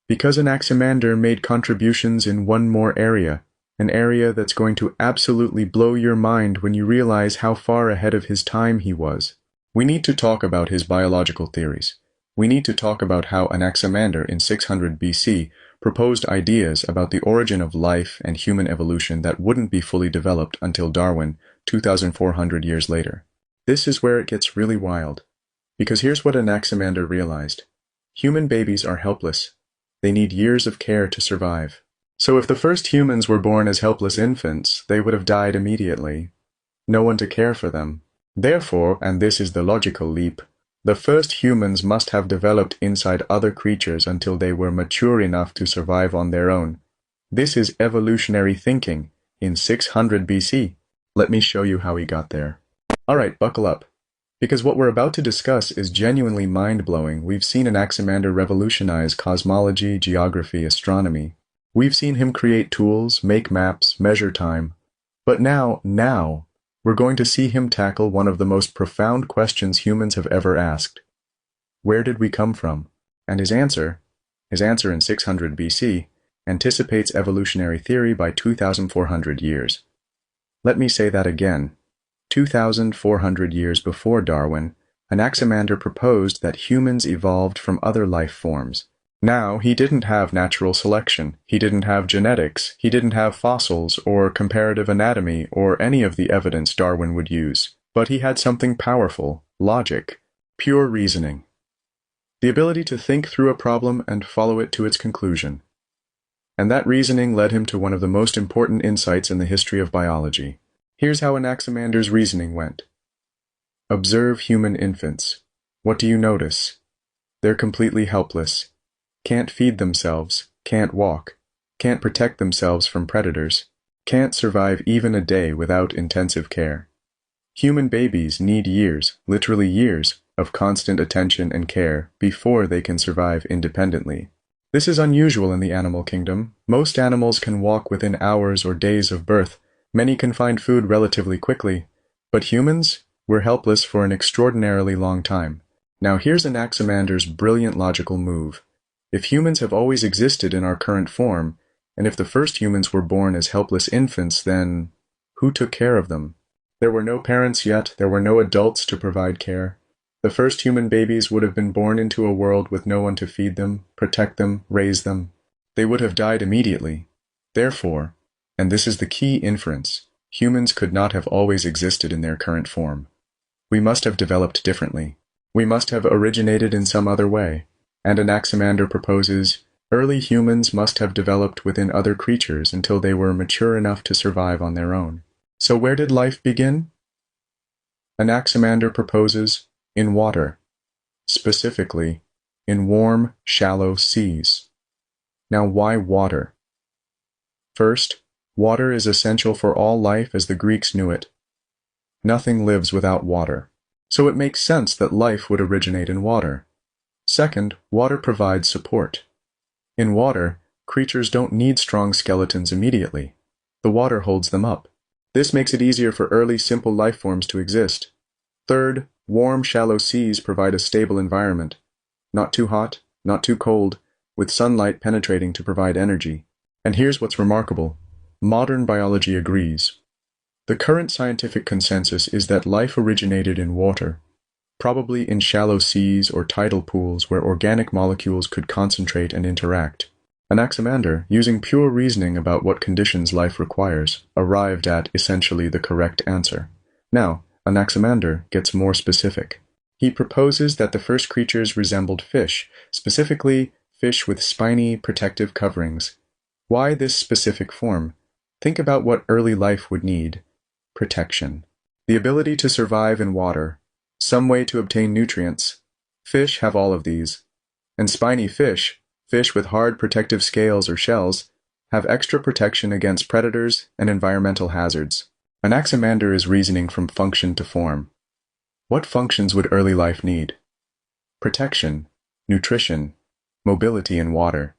Because Anaximander made contributions in one more area, an area that's going to absolutely blow your mind when you realize how far ahead of his time he was. We need to talk about his biological theories. We need to talk about how Anaximander in 600 BC proposed ideas about the origin of life and human evolution that wouldn't be fully developed until Darwin, 2,400 years later. This is where it gets really wild. Because here's what Anaximander realized. Human babies are helpless. They need years of care to survive. So if the first humans were born as helpless infants, they would have died immediately. No one to care for them. Therefore, and this is the logical leap, the first humans must have developed inside other creatures until they were mature enough to survive on their own. This is evolutionary thinking in 600 BC. Let me show you how he got there. Alright, buckle up. Because what we're about to discuss is genuinely mind-blowing. We've seen Anaximander revolutionize cosmology, geography, astronomy. We've seen him create tools, make maps, measure time. But now, we're going to see him tackle one of the most profound questions humans have ever asked. Where did we come from? And his answer in 600 BC, anticipates evolutionary theory by 2,400 years. Let me say that again. 2,400 years before Darwin, Anaximander proposed that humans evolved from other life forms. Now, he didn't have natural selection, he didn't have genetics, he didn't have fossils or comparative anatomy or any of the evidence Darwin would use. But he had something powerful: logic, pure reasoning. The ability to think through a problem and follow it to its conclusion. And that reasoning led him to one of the most important insights in the history of biology. Here's how Anaximander's reasoning went. Observe human infants. What do you notice? They're completely helpless. Can't feed themselves, can't walk, can't protect themselves from predators, can't survive even a day without intensive care. Human babies need years, literally years, of constant attention and care before they can survive independently. This is unusual in the animal kingdom. Most animals can walk within hours or days of birth. Many can find food relatively quickly. But humans? We're helpless for an extraordinarily long time. Now here's Anaximander's brilliant logical move. If humans have always existed in our current form, and if the first humans were born as helpless infants, then who took care of them? There were no parents yet, there were no adults to provide care. The first human babies would have been born into a world with no one to feed them, protect them, raise them. They would have died immediately. Therefore, and this is the key inference, humans could not have always existed in their current form. We must have developed differently. We must have originated in some other way. And Anaximander proposes, early humans must have developed within other creatures until they were mature enough to survive on their own. So where did life begin? Anaximander proposes, in water. Specifically, in warm, shallow seas. Now why water? First, water is essential for all life as the Greeks knew it. Nothing lives without water, so it makes sense that life would originate in water. Second, water provides support. In water, creatures don't need strong skeletons immediately. The water holds them up. This makes it easier for early simple life forms to exist. Third, warm, shallow seas provide a stable environment. Not too hot, not too cold, with sunlight penetrating to provide energy. And here's what's remarkable. Modern biology agrees. The current scientific consensus is that life originated in water, probably in shallow seas or tidal pools where organic molecules could concentrate and interact. Anaximander, using pure reasoning about what conditions life requires, arrived at essentially the correct answer. Now, Anaximander gets more specific. He proposes that the first creatures resembled fish, specifically fish with spiny, protective coverings. Why this specific form? Think about what early life would need. Protection. The ability to survive in water. Some way to obtain nutrients. Fish have all of these. And spiny fish, fish with hard protective scales or shells, have extra protection against predators and environmental hazards. Anaximander is reasoning from function to form. What functions would early life need? Protection, nutrition, mobility in water.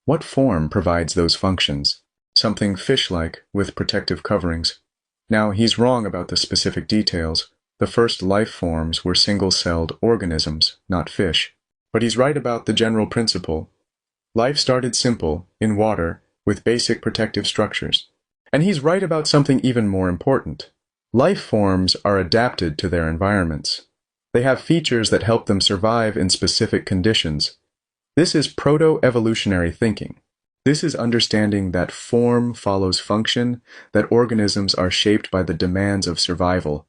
What form provides those functions? Something fish-like with protective coverings. Now, he's wrong about the specific details. The first life forms were single-celled organisms, not fish. But he's right about the general principle. Life started simple, in water, with basic protective structures. And he's right about something even more important. Life forms are adapted to their environments. They have features that help them survive in specific conditions. This is proto-evolutionary thinking. This is understanding that form follows function, that organisms are shaped by the demands of survival.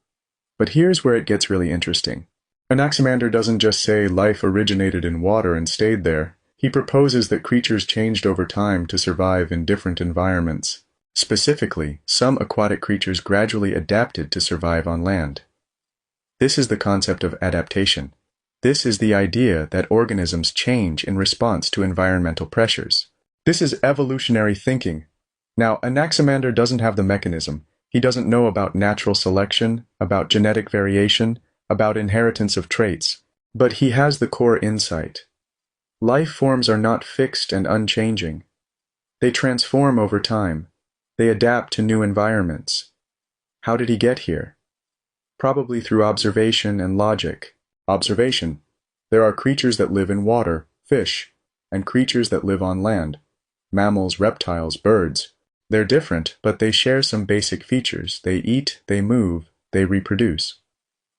But here's where it gets really interesting. Anaximander doesn't just say life originated in water and stayed there. He proposes that creatures changed over time to survive in different environments. Specifically, some aquatic creatures gradually adapted to survive on land. This is the concept of adaptation. This is the idea that organisms change in response to environmental pressures. This is evolutionary thinking. Now, Anaximander doesn't have the mechanism. He doesn't know about natural selection, about genetic variation, about inheritance of traits. But he has the core insight. Life forms are not fixed and unchanging. They transform over time. They adapt to new environments. How did he get here? Probably through observation and logic. Observation. There are creatures that live in water, fish, and creatures that live on land. Mammals, reptiles, birds. They're different, but they share some basic features. They eat, they move, they reproduce.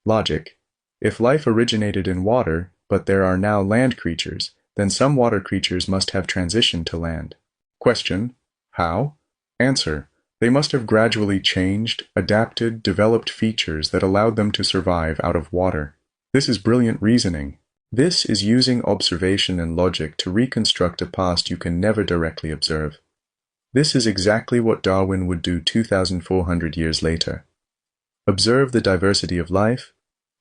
Logic. If life originated in water, but there are now land creatures, then some water creatures must have transitioned to land. Question. How? Answer. They must have gradually changed, adapted, developed features that allowed them to survive out of water. This is brilliant reasoning. This is using observation and logic to reconstruct a past you can never directly observe. This is exactly what Darwin would do 2,400 years later. Observe the diversity of life,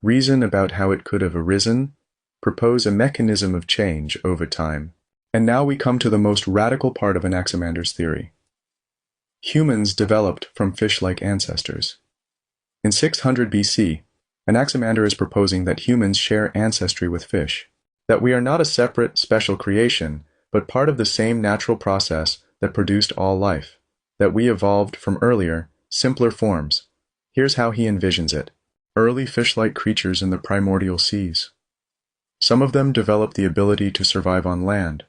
reason about how it could have arisen, propose a mechanism of change over time. And now we come to the most radical part of Anaximander's theory. Humans developed from fish-like ancestors. In 600 BC, Anaximander is proposing that humans share ancestry with fish, that we are not a separate, special creation, but part of the same natural process that produced all life, that we evolved from earlier, simpler forms. Here's how he envisions it. early fish-like creatures in the primordial seas. Some of them develop the ability to survive on land.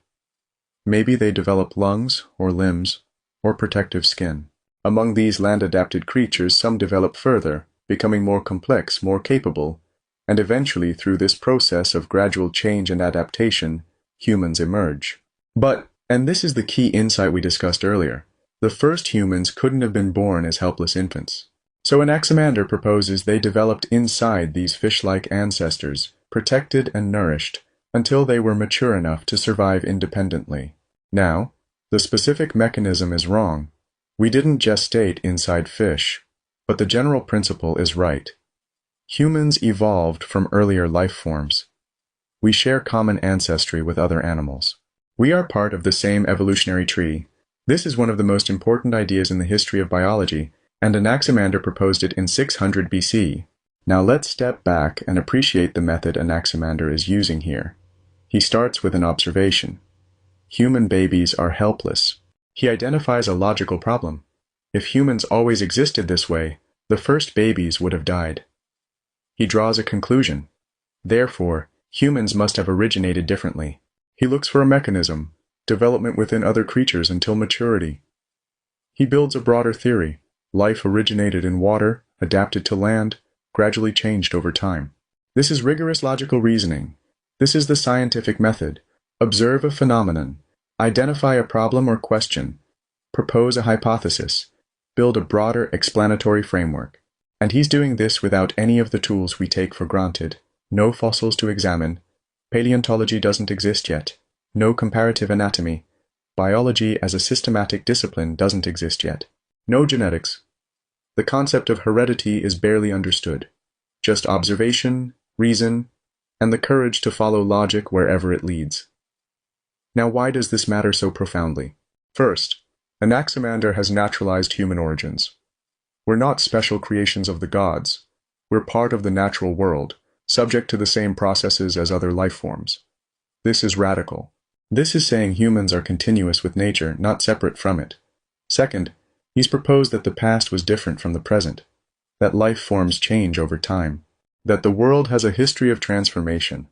Maybe they develop lungs or limbs or protective skin. Among these land-adapted creatures, some develop further, becoming more complex, more capable, and eventually, through this process of gradual change and adaptation, humans emerge. But, and this is the key insight we discussed earlier, the first humans couldn't have been born as helpless infants. So Anaximander proposes they developed inside these fish-like ancestors, protected and nourished, until they were mature enough to survive independently. Now, the specific mechanism is wrong. We didn't gestate inside fish, but the general principle is right. Humans evolved from earlier life forms. We share common ancestry with other animals. We are part of the same evolutionary tree. This is one of the most important ideas in the history of biology, and Anaximander proposed it in 600 BC. Now let's step back and appreciate the method Anaximander is using here. He starts with an observation. Human babies are helpless. He identifies a logical problem. If humans always existed this way, the first babies would have died. He draws a conclusion. Therefore, humans must have originated differently. He looks for a mechanism, development within other creatures until maturity. He builds a broader theory. Life originated in water, adapted to land, gradually changed over time. This is rigorous logical reasoning. This is the scientific method. Observe a phenomenon, identify a problem or question, propose a hypothesis, build a broader explanatory framework. And he's doing this without any of the tools we take for granted. No fossils to examine. Paleontology doesn't exist yet. No comparative anatomy. Biology as a systematic discipline doesn't exist yet. No genetics. The concept of heredity is barely understood. Just observation, reason, and the courage to follow logic wherever it leads. Now, why does this matter so profoundly? First, Anaximander has naturalized human origins. We're not special creations of the gods. We're part of the natural world, subject to the same processes as other life forms. This is radical. This is saying humans are continuous with nature, not separate from it. Second, he's proposed that the past was different from the present, that life forms change over time, that the world has a history of transformation.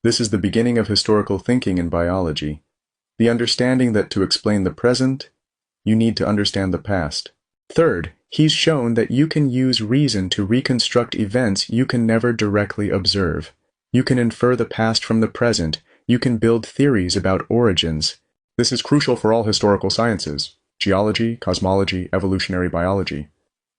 This is the beginning of historical thinking in biology, the understanding that to explain the present, you need to understand the past. Third, he's shown that you can use reason to reconstruct events you can never directly observe. You can infer the past from the present. You can build theories about origins. This is crucial for all historical sciences: geology, cosmology, evolutionary biology.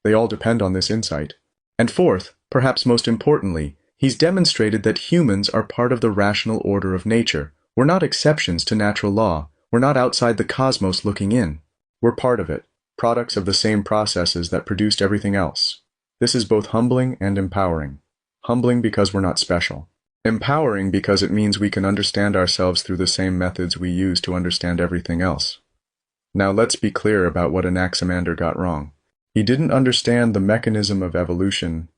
They all depend on this insight. And fourth, perhaps most importantly, he's demonstrated that humans are part of the rational order of nature. We're not exceptions to natural law. We're not outside the cosmos looking in. We're part of it. Products of the same processes that produced everything else. This is both humbling and empowering. Humbling because we're not special. Empowering because it means we can understand ourselves through the same methods we use to understand everything else. Now let's be clear about what Anaximander got wrong. He didn't understand the mechanism of evolution,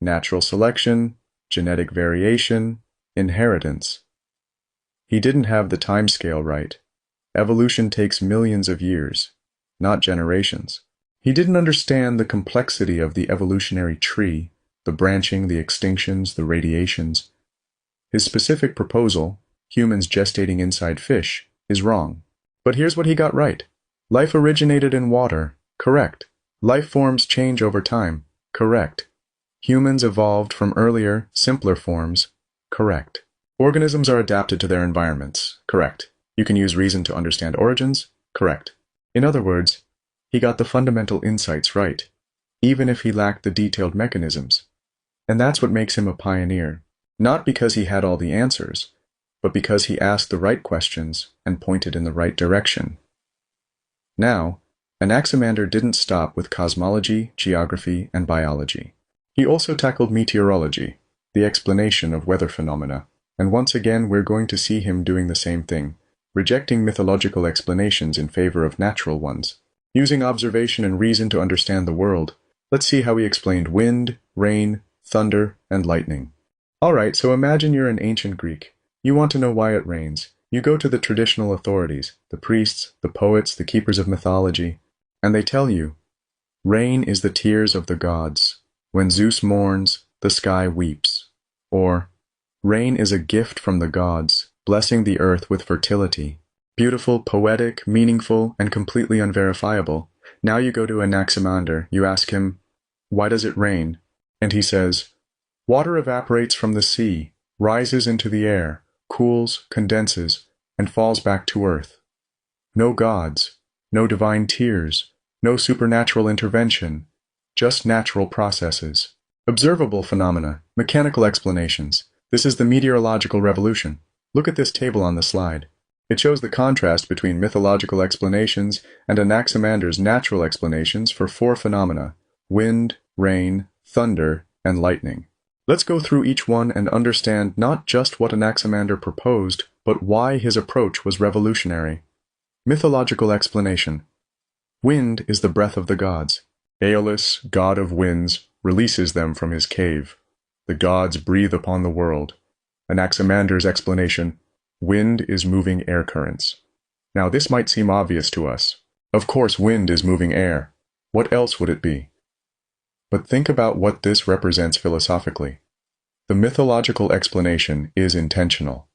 natural selection, genetic variation, inheritance. He didn't have the timescale right. Evolution takes millions of years, not generations. He didn't understand the complexity of the evolutionary tree, the branching, the extinctions, the radiations. His specific proposal, humans gestating inside fish, is wrong. But here's what he got right. Life originated in water, correct. Life forms change over time, correct. Humans evolved from earlier, simpler forms, correct. Organisms are adapted to their environments, correct. You can use reason to understand origins, correct. In other words, he got the fundamental insights right, even if he lacked the detailed mechanisms. And that's what makes him a pioneer, not because he had all the answers, but because he asked the right questions and pointed in the right direction. Now, Anaximander didn't stop with cosmology, geography, and biology. He also tackled meteorology, the explanation of weather phenomena, and once again we're going to see him doing the same thing, rejecting mythological explanations in favor of natural ones. Using observation and reason to understand the world, let's see how he explained wind, rain, thunder, and lightning. Alright, so imagine you're an ancient Greek. You want to know why it rains. You go to the traditional authorities, the priests, the poets, the keepers of mythology, and they tell you, rain is the tears of the gods. When Zeus mourns, the sky weeps. Or, rain is a gift from the gods, blessing the earth with fertility. Beautiful, poetic, meaningful, and completely unverifiable. Now you go to Anaximander, you ask him, why does it rain? And he says, water evaporates from the sea, rises into the air, cools, condenses, and falls back to earth. No gods, no divine tears, no supernatural intervention, just natural processes. Observable phenomena, mechanical explanations. This is the meteorological revolution. Look at this table on the slide. It shows the contrast between mythological explanations and Anaximander's natural explanations for 4 phenomena: wind, rain, thunder, and lightning. Let's go through each one and understand not just what Anaximander proposed, but why his approach was revolutionary. Mythological explanation. Wind is the breath of the gods. Aeolus, god of winds, releases them from his cave. The gods breathe upon the world. Anaximander's explanation. Wind is moving air currents. Now this might seem obvious to us. Of course wind is moving air. What else would it be? But think about what this represents philosophically. The mythological explanation is intentional.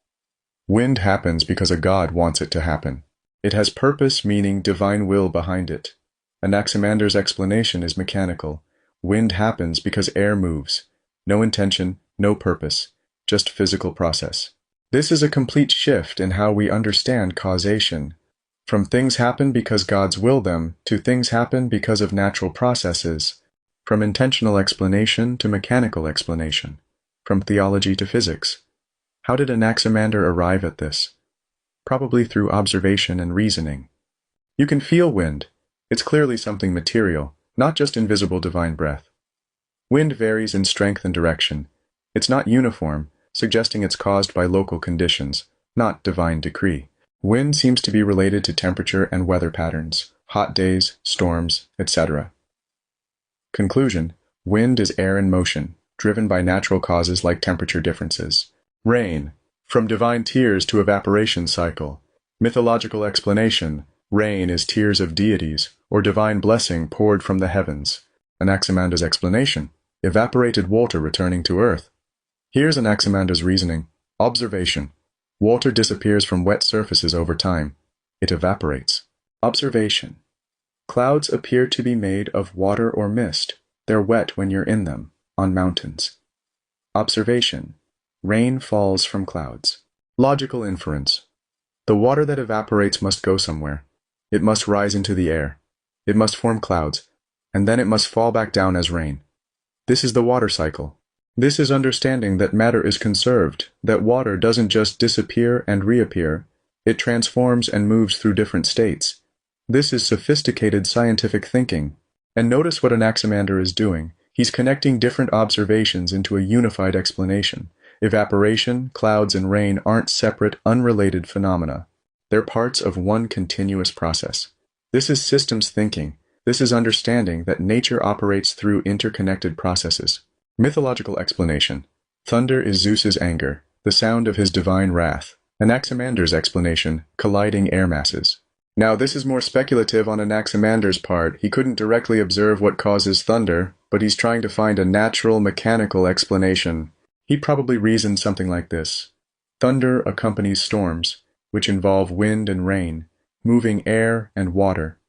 Wind happens because a god wants it to happen. It has purpose, meaning divine will behind it. Anaximander's explanation is mechanical. Wind happens because air moves. No intention, no purpose, just physical process. This is a complete shift in how we understand causation. From things happen because gods will them, to things happen because of natural processes. From intentional explanation to mechanical explanation. From theology to physics. How did Anaximander arrive at this? Probably through observation and reasoning. You can feel wind. It's clearly something material, not just invisible divine breath. Wind varies in strength and direction. It's not uniform, suggesting it's caused by local conditions, not divine decree. Wind seems to be related to temperature and weather patterns, hot days, storms, etc. Conclusion: wind is air in motion, driven by natural causes like temperature differences. Rain, from divine tears to evaporation cycle. Mythological explanation: rain is tears of deities, or divine blessing poured from the heavens. Anaximander's explanation: evaporated water returning to earth. Here's Anaximander's reasoning. Observation: water disappears from wet surfaces over time. It evaporates. Observation: clouds appear to be made of water or mist. They're wet when you're in them, on mountains. Observation: rain falls from clouds. Logical inference: the water that evaporates must go somewhere. It must rise into the air. It must form clouds, and then it must fall back down as rain. This is the water cycle. This is understanding that matter is conserved, that water doesn't just disappear and reappear. It transforms and moves through different states. This is sophisticated scientific thinking. And notice what Anaximander is doing. He's connecting different observations into a unified explanation. Evaporation, clouds, and rain aren't separate, unrelated phenomena. They're parts of one continuous process. This is systems thinking. This is understanding that nature operates through interconnected processes. Mythological explanation: thunder is Zeus's anger, the sound of his divine wrath. Anaximander's explanation: colliding air masses. Now this is more speculative on Anaximander's part. He couldn't directly observe what causes thunder, but he's trying to find a natural, mechanical explanation. He probably reasoned something like this. Thunder accompanies storms, which involve wind and rain, moving air and water.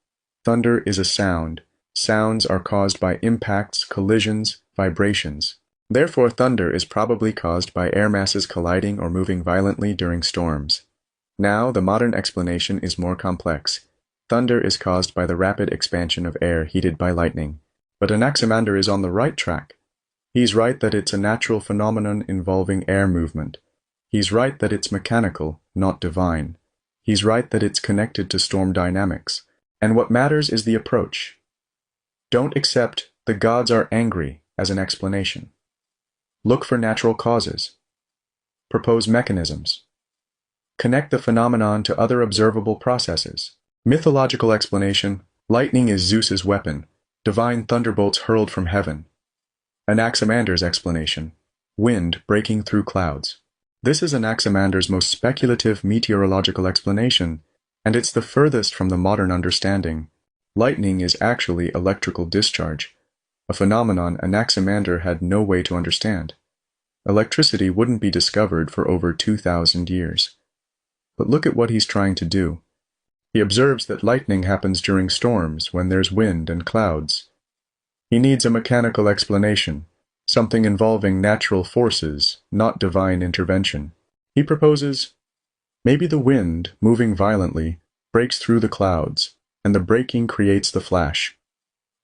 Thunder is a sound. Sounds are caused by impacts, collisions, vibrations. Therefore, thunder is probably caused by air masses colliding or moving violently during storms. Now, the modern explanation is more complex. Thunder is caused by the rapid expansion of air heated by lightning. But Anaximander is on the right track. He's right that it's a natural phenomenon involving air movement. He's right that it's mechanical, not divine. He's right that it's connected to storm dynamics. And what matters is the approach. Don't accept "the gods are angry" as an explanation. Look for natural causes. Propose mechanisms. Connect the phenomenon to other observable processes. Mythological explanation: lightning is Zeus's weapon, divine thunderbolts hurled from heaven. Anaximander's explanation: wind breaking through clouds. This is Anaximander's most speculative meteorological explanation, and it's the furthest from the modern understanding. Lightning is actually electrical discharge. a phenomenon Anaximander had no way to understand. Electricity wouldn't be discovered for over 2,000 years. But look at what he's trying to do. He observes that lightning happens during storms when there's wind and clouds. He needs a mechanical explanation, something involving natural forces, not divine intervention. He proposes, maybe the wind, moving violently, breaks through the clouds, and the breaking creates the flash.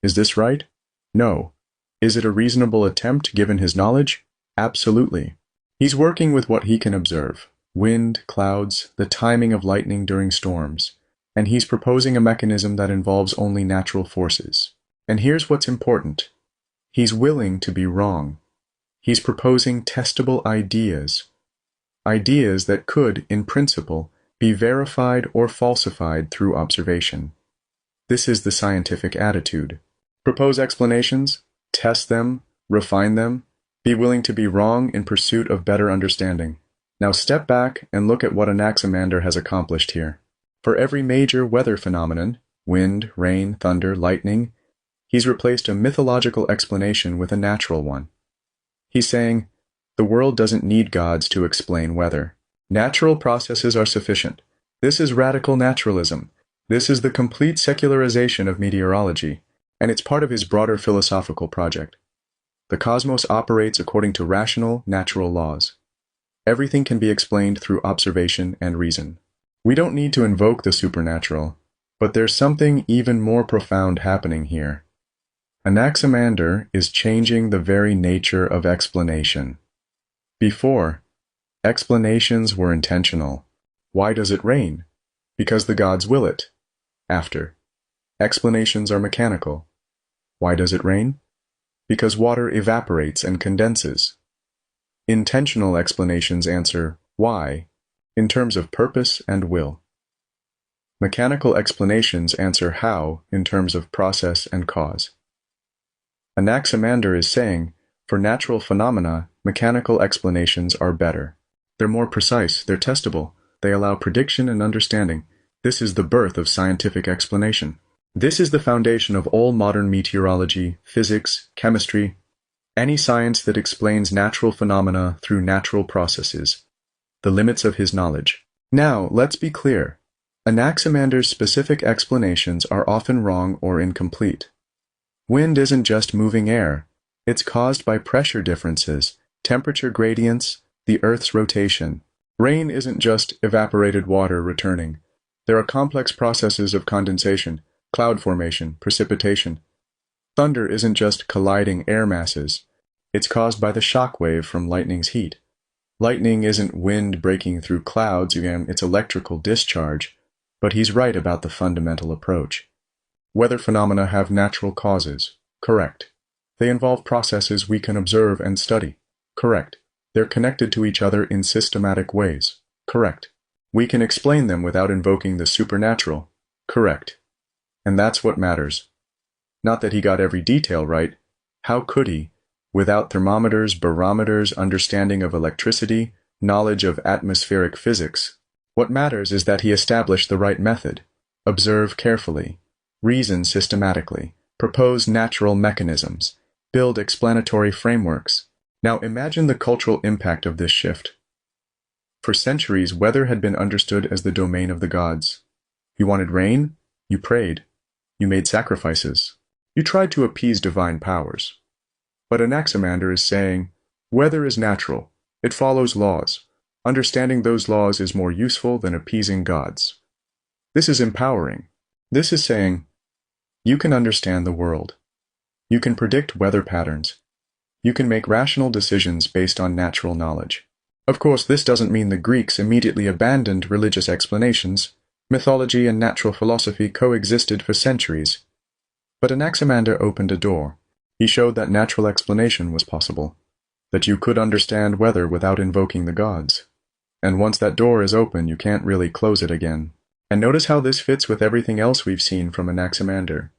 Is this right? No. Is it a reasonable attempt given his knowledge? Absolutely. He's working with what he can observe: wind, clouds, the timing of lightning during storms, and he's proposing a mechanism that involves only natural forces. And here's what's important. He's willing to be wrong. He's proposing testable ideas. Ideas that could, in principle, be verified or falsified through observation. This is the scientific attitude. Propose explanations, test them, refine them, be willing to be wrong in pursuit of better understanding. Now step back and look at what Anaximander has accomplished here. For every major weather phenomenon, wind, rain, thunder, lightning, he's replaced a mythological explanation with a natural one. He's saying, the world doesn't need gods to explain weather. Natural processes are sufficient. This is radical naturalism. This is the complete secularization of meteorology, and it's part of his broader philosophical project. The cosmos operates according to rational, natural laws. Everything can be explained through observation and reason. We don't need to invoke the supernatural, but there's something even more profound happening here. Anaximander is changing the very nature of explanation. Before, explanations were intentional. Why does it rain? Because the gods will it. After, explanations are mechanical. Why does it rain? Because water evaporates and condenses. Intentional explanations answer why in terms of purpose and will. Mechanical explanations answer how in terms of process and cause. Anaximander is saying, for natural phenomena, mechanical explanations are better. They're more precise, they're testable, they allow prediction and understanding. This is the birth of scientific explanation. This is the foundation of all modern meteorology, physics, chemistry, any science that explains natural phenomena through natural processes, the limits of his knowledge. Now, let's be clear. Anaximander's specific explanations are often wrong or incomplete. Wind isn't just moving air. It's caused by pressure differences, temperature gradients, the Earth's rotation. Rain isn't just evaporated water returning. There are complex processes of condensation, cloud formation, precipitation. Thunder isn't just colliding air masses. It's caused by the shock wave from lightning's heat. Lightning isn't wind breaking through clouds, it's electrical discharge, but he's right about the fundamental approach. Weather phenomena have natural causes. Correct. They involve processes we can observe and study. Correct. They're connected to each other in systematic ways. Correct. We can explain them without invoking the supernatural. Correct. And that's what matters. Not that he got every detail right. How could he? Without thermometers, barometers, understanding of electricity, knowledge of atmospheric physics. What matters is that he established the right method. Observe carefully. Reason systematically. Propose natural mechanisms. Build explanatory frameworks. Now imagine the cultural impact of this shift. For centuries, weather had been understood as the domain of the gods. You wanted rain? You prayed. You made sacrifices. You tried to appease divine powers. But Anaximander is saying, weather is natural. It follows laws. Understanding those laws is more useful than appeasing gods. This is empowering. This is saying, you can understand the world. You can predict weather patterns. You can make rational decisions based on natural knowledge. Of course, this doesn't mean the Greeks immediately abandoned religious explanations. Mythology and natural philosophy coexisted for centuries. But Anaximander opened a door. He showed that natural explanation was possible, that you could understand weather without invoking the gods. And once that door is open, you can't really close it again. And notice how this fits with everything else we've seen from Anaximander.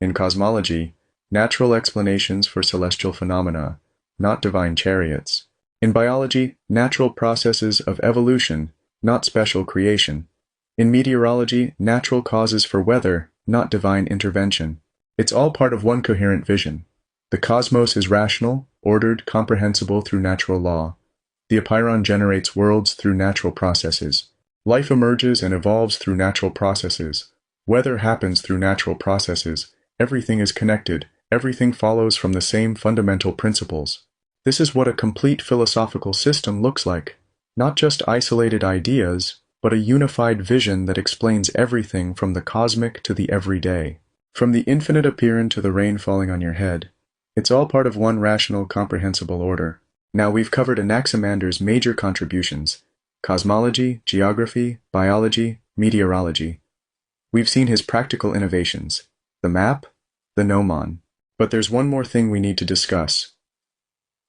In cosmology, natural explanations for celestial phenomena, not divine chariots. In biology, natural processes of evolution, not special creation. In meteorology, natural causes for weather, not divine intervention. It's all part of one coherent vision. The cosmos is rational, ordered, comprehensible through natural law. The apeiron generates worlds through natural processes. Life emerges and evolves through natural processes. Weather happens through natural processes. Everything is connected. Everything follows from the same fundamental principles. This is what a complete philosophical system looks like. Not just isolated ideas, but a unified vision that explains everything from the cosmic to the everyday. From the infinite apeiron to the rain falling on your head. It's all part of one rational, comprehensible order. Now we've covered Anaximander's major contributions: cosmology, geography, biology, meteorology. We've seen his practical innovations: the map, the gnomon. But there's one more thing we need to discuss.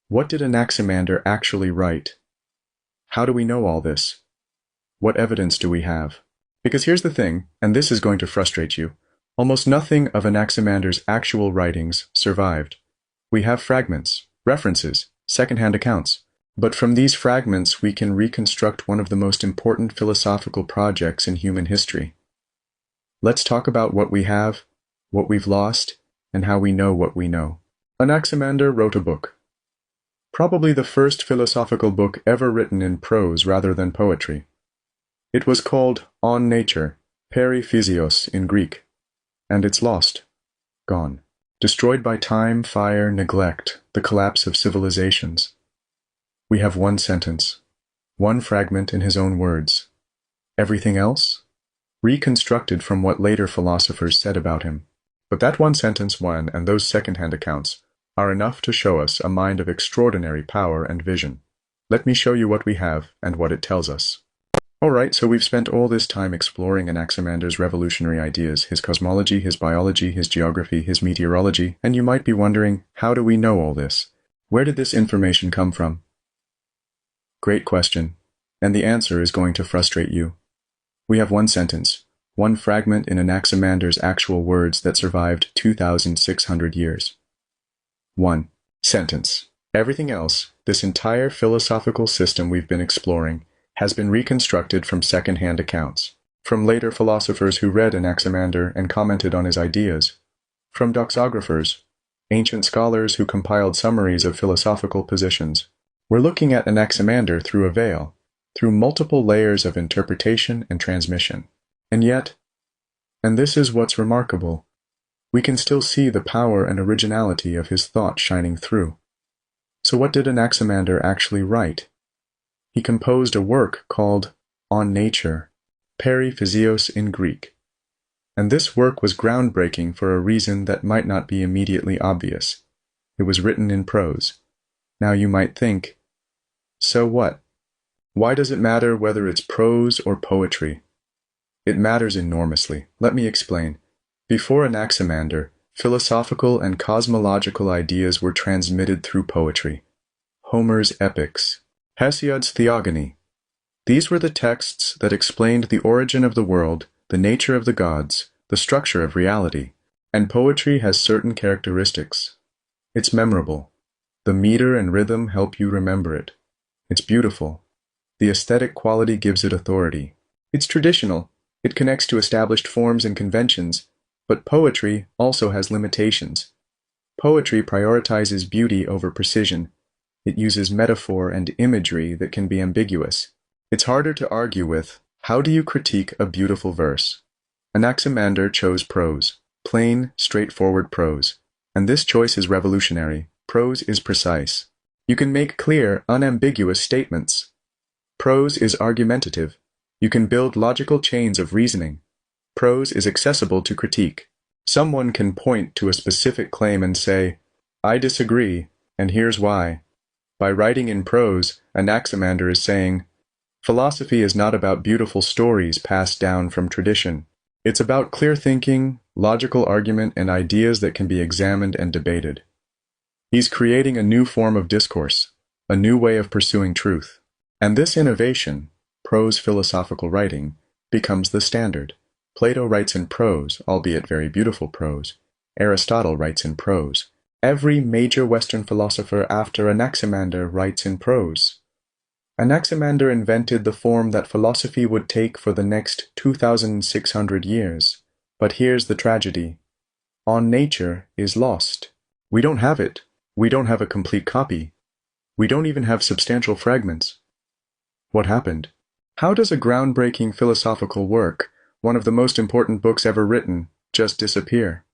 What did Anaximander actually write? How do we know all this? What evidence do we have? Because here's the thing, and this is going to frustrate you. Almost nothing of Anaximander's actual writings survived. We have fragments, references, second-hand accounts. But from these fragments we can reconstruct one of the most important philosophical projects in human history. Let's talk about what we have, what we've lost, and how we know what we know. Anaximander wrote a book. Probably the first philosophical book ever written in prose rather than poetry. It was called On Nature, periphysios in Greek, and it's lost, gone, destroyed by time, fire, neglect, the collapse of civilizations. We have one sentence, one fragment in his own words. Everything else? Reconstructed from what later philosophers said about him. But that one sentence and those second-hand accounts are enough to show us a mind of extraordinary power and vision. Let me show you what we have and what it tells us. Alright, so we've spent all this time exploring Anaximander's revolutionary ideas, his cosmology, his biology, his geography, his meteorology, and you might be wondering, how do we know all this? Where did this information come from? Great question, and the answer is going to frustrate you. We have one sentence, one fragment in Anaximander's actual words that survived 2,600 years. One sentence. Everything else, this entire philosophical system we've been exploring, has been reconstructed from second-hand accounts, from later philosophers who read Anaximander and commented on his ideas, from doxographers, ancient scholars who compiled summaries of philosophical positions. We're looking at Anaximander through a veil, through multiple layers of interpretation and transmission. And yet, and this is what's remarkable, we can still see the power and originality of his thought shining through. So what did Anaximander actually write? He composed a work called On Nature, periphysios in Greek. And this work was groundbreaking for a reason that might not be immediately obvious. It was written in prose. Now you might think, so what? Why does it matter whether it's prose or poetry? It matters enormously. Let me explain. Before Anaximander, philosophical and cosmological ideas were transmitted through poetry. Homer's epics, Hesiod's theogony. These were the texts that explained the origin of the world, the nature of the gods, the structure of reality. And poetry has certain characteristics. It's memorable. The meter and rhythm help you remember it. It's beautiful. The aesthetic quality gives it authority. It's traditional. It connects to established forms and conventions. But poetry also has limitations. Poetry prioritizes beauty over precision. It uses metaphor and imagery that can be ambiguous. It's harder to argue with. How do you critique a beautiful verse? Anaximander chose prose. Plain, straightforward prose. And this choice is revolutionary. Prose is precise. You can make clear, unambiguous statements. Prose is argumentative. You can build logical chains of reasoning. Prose is accessible to critique. Someone can point to a specific claim and say, I disagree, and here's why. By writing in prose, Anaximander is saying, philosophy is not about beautiful stories passed down from tradition. It's about clear thinking, logical argument, and ideas that can be examined and debated. He's creating a new form of discourse, a new way of pursuing truth. And this innovation, prose philosophical writing, becomes the standard. Plato writes in prose, albeit very beautiful prose. Aristotle writes in prose. Every major Western philosopher after Anaximander writes in prose. Anaximander invented the form that philosophy would take for the next 2,600 years. But here's the tragedy. On Nature is lost. We don't have it. We don't have a complete copy. We don't even have substantial fragments. What happened? How does a groundbreaking philosophical work, one of the most important books ever written, just disappear?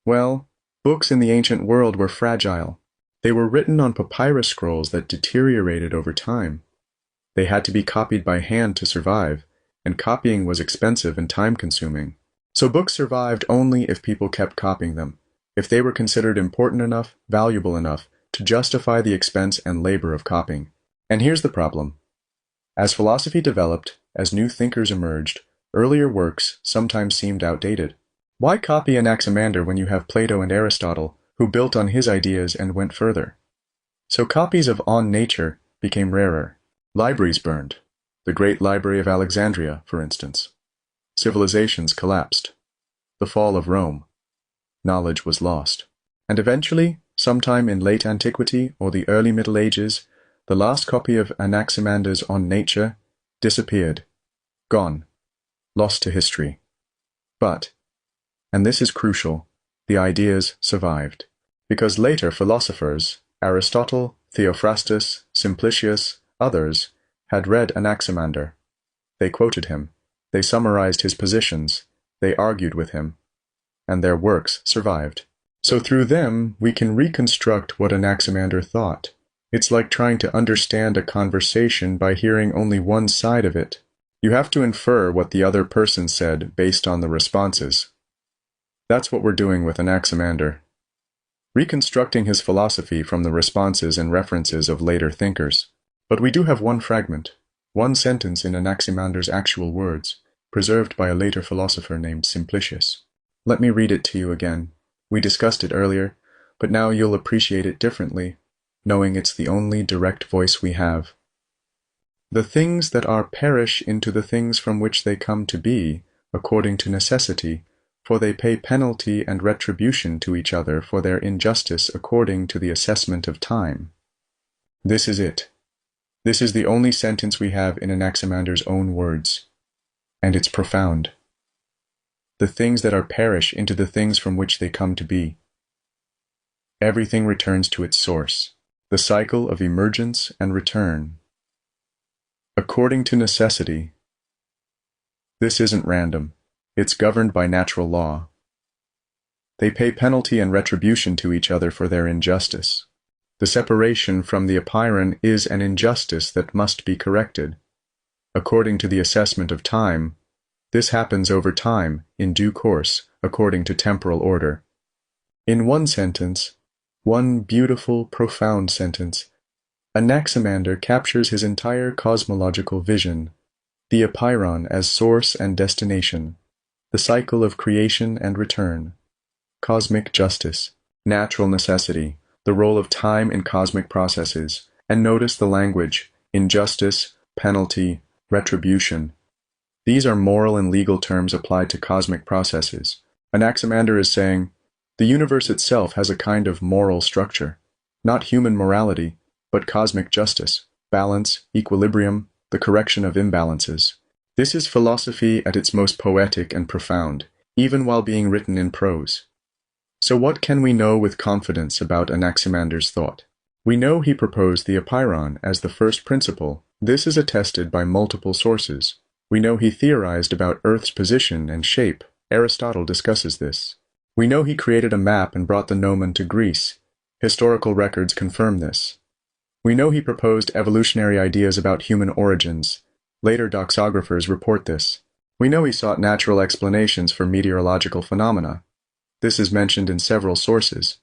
Well, books in the ancient world were fragile. They were written on papyrus scrolls that deteriorated over time. They had to be copied by hand to survive, and copying was expensive and time-consuming. So books survived only if people kept copying them, if they were considered important enough, valuable enough, to justify the expense and labor of copying. And here's the problem. As philosophy developed, as new thinkers emerged, earlier works sometimes seemed outdated. Why copy Anaximander when you have Plato and Aristotle, who built on his ideas and went further? So copies of On Nature became rarer. Libraries burned. The Great Library of Alexandria, for instance. Civilizations collapsed. The fall of Rome. Knowledge was lost. And eventually, sometime in late antiquity or the early Middle Ages, the last copy of Anaximander's On Nature disappeared. Gone. Lost to history. But, and this is crucial, the ideas survived. Because later philosophers, Aristotle, Theophrastus, Simplicius, others, had read Anaximander. They quoted him. They summarized his positions. They argued with him. And their works survived. So through them, we can reconstruct what Anaximander thought. It's like trying to understand a conversation by hearing only one side of it. You have to infer what the other person said based on the responses. That's what we're doing with Anaximander. Reconstructing his philosophy from the responses and references of later thinkers. But we do have one fragment, one sentence in Anaximander's actual words, preserved by a later philosopher named Simplicius. Let me read it to you again. We discussed it earlier, but now you'll appreciate it differently, knowing it's the only direct voice we have. The things that are perish into the things from which they come to be, according to necessity, for they pay penalty and retribution to each other for their injustice according to the assessment of time. This is it. This is the only sentence we have in Anaximander's own words, and it's profound. The things that are perish into the things from which they come to be. Everything returns to its source, the cycle of emergence and return. According to necessity. This isn't random. It's governed by natural law. They pay penalty and retribution to each other for their injustice. The separation from the apeiron is an injustice that must be corrected. According to the assessment of time, this happens over time, in due course, according to temporal order. In one sentence, one beautiful, profound sentence, Anaximander captures his entire cosmological vision, the apeiron as source and destination, the cycle of creation and return, cosmic justice, natural necessity, the role of time in cosmic processes, and notice the language, injustice, penalty, retribution. These are moral and legal terms applied to cosmic processes. Anaximander is saying, the universe itself has a kind of moral structure, not human morality, but cosmic justice, balance, equilibrium, the correction of imbalances. This is philosophy at its most poetic and profound, even while being written in prose. So what can we know with confidence about Anaximander's thought? We know he proposed the apeiron as the first principle. This is attested by multiple sources. We know he theorized about Earth's position and shape. Aristotle discusses this. We know he created a map and brought the gnomon to Greece. Historical records confirm this. We know he proposed evolutionary ideas about human origins. Later doxographers report this. We know he sought natural explanations for meteorological phenomena. This is mentioned in several sources.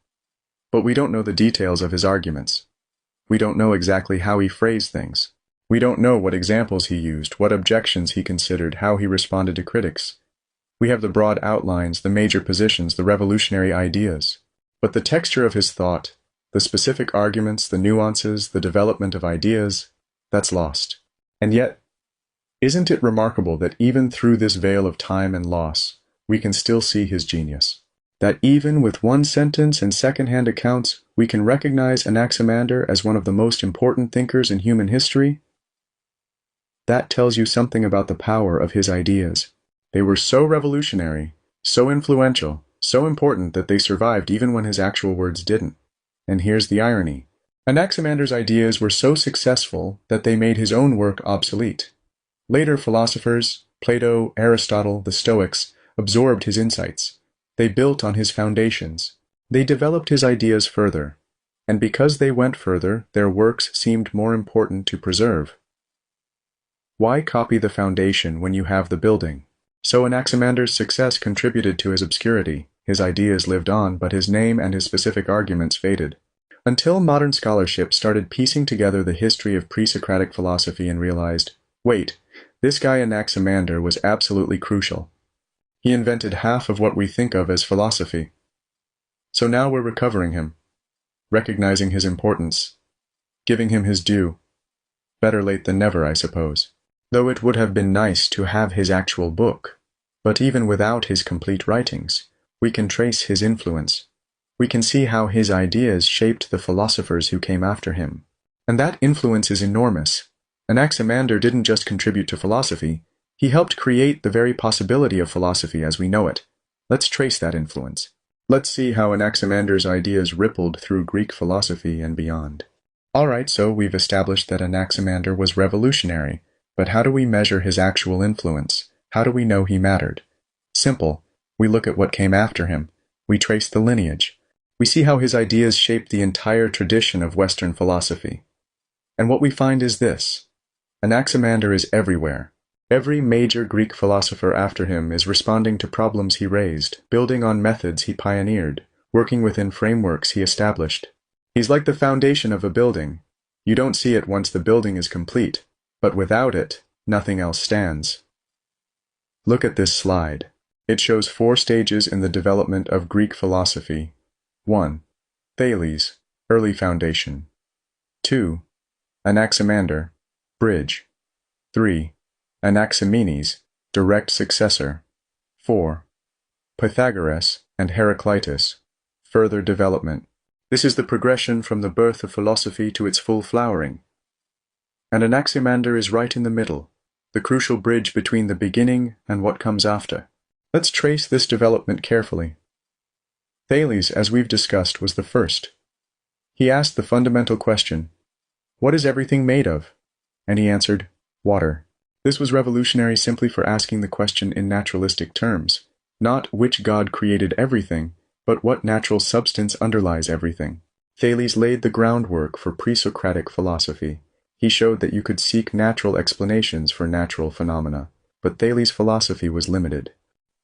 But we don't know the details of his arguments. We don't know exactly how he phrased things. We don't know what examples he used, what objections he considered, how he responded to critics. We have the broad outlines, the major positions, the revolutionary ideas. But the texture of his thought, the specific arguments, the nuances, the development of ideas, that's lost. And yet, isn't it remarkable that even through this veil of time and loss, we can still see his genius? That even with one sentence and second-hand accounts, we can recognize Anaximander as one of the most important thinkers in human history? That tells you something about the power of his ideas. They were so revolutionary, so influential, So important that they survived even when his actual words didn't. And here's the irony. Anaximander's ideas were so successful that they made his own work obsolete. Later philosophers, Plato, Aristotle, the Stoics, absorbed his insights. They built on his foundations. They developed his ideas further. And because they went further, their works seemed more important to preserve. Why copy the foundation when you have the building? So Anaximander's success contributed to his obscurity. His ideas lived on, but his name and his specific arguments faded. Until modern scholarship started piecing together the history of pre-Socratic philosophy and realized, wait, this guy Anaximander was absolutely crucial. He invented half of what we think of as philosophy. So now we're recovering him, recognizing his importance, giving him his due. Better late than never, I suppose. Though it would have been nice to have his actual book. But even without his complete writings, we can trace his influence. We can see how his ideas shaped the philosophers who came after him. And that influence is enormous. Anaximander didn't just contribute to philosophy, he helped create the very possibility of philosophy as we know it. Let's trace that influence. Let's see how Anaximander's ideas rippled through Greek philosophy and beyond. Alright, so we've established that Anaximander was revolutionary, but how do we measure his actual influence? How do we know he mattered? Simple. We look at what came after him. We trace the lineage. We see how his ideas shaped the entire tradition of Western philosophy. And what we find is this. Anaximander is everywhere. Every major Greek philosopher after him is responding to problems he raised, building on methods he pioneered, working within frameworks he established. He's like the foundation of a building. You don't see it once the building is complete, but without it, nothing else stands. Look at this slide. It shows 4 stages in the development of Greek philosophy. 1. Thales, early foundation. 2. Anaximander, bridge. 3. Anaximenes, direct successor. 4. Pythagoras and Heraclitus, further development. This is the progression from the birth of philosophy to its full flowering. And Anaximander is right in the middle, the crucial bridge between the beginning and what comes after. Let's trace this development carefully. Thales, as we've discussed, was the first. He asked the fundamental question, what is everything made of? And he answered, water. This was revolutionary simply for asking the question in naturalistic terms, not which god created everything, but what natural substance underlies everything. Thales laid the groundwork for pre-Socratic philosophy. He showed that you could seek natural explanations for natural phenomena, but Thales' philosophy was limited.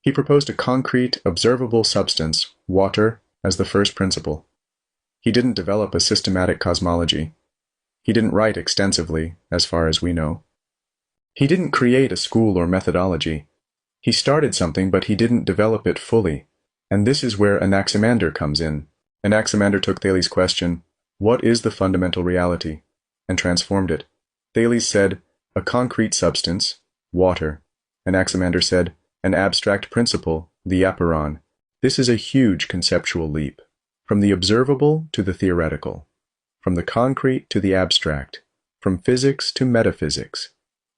He proposed a concrete, observable substance, water, as the first principle. He didn't develop a systematic cosmology. He didn't write extensively, as far as we know. He didn't create a school or methodology. He started something, but he didn't develop it fully. And this is where Anaximander comes in. Anaximander took Thales' question, what is the fundamental reality? And transformed it. Thales said, a concrete substance, water. Anaximander said, an abstract principle, the apeiron. This is a huge conceptual leap. From the observable to the theoretical. From the concrete to the abstract. From physics to metaphysics.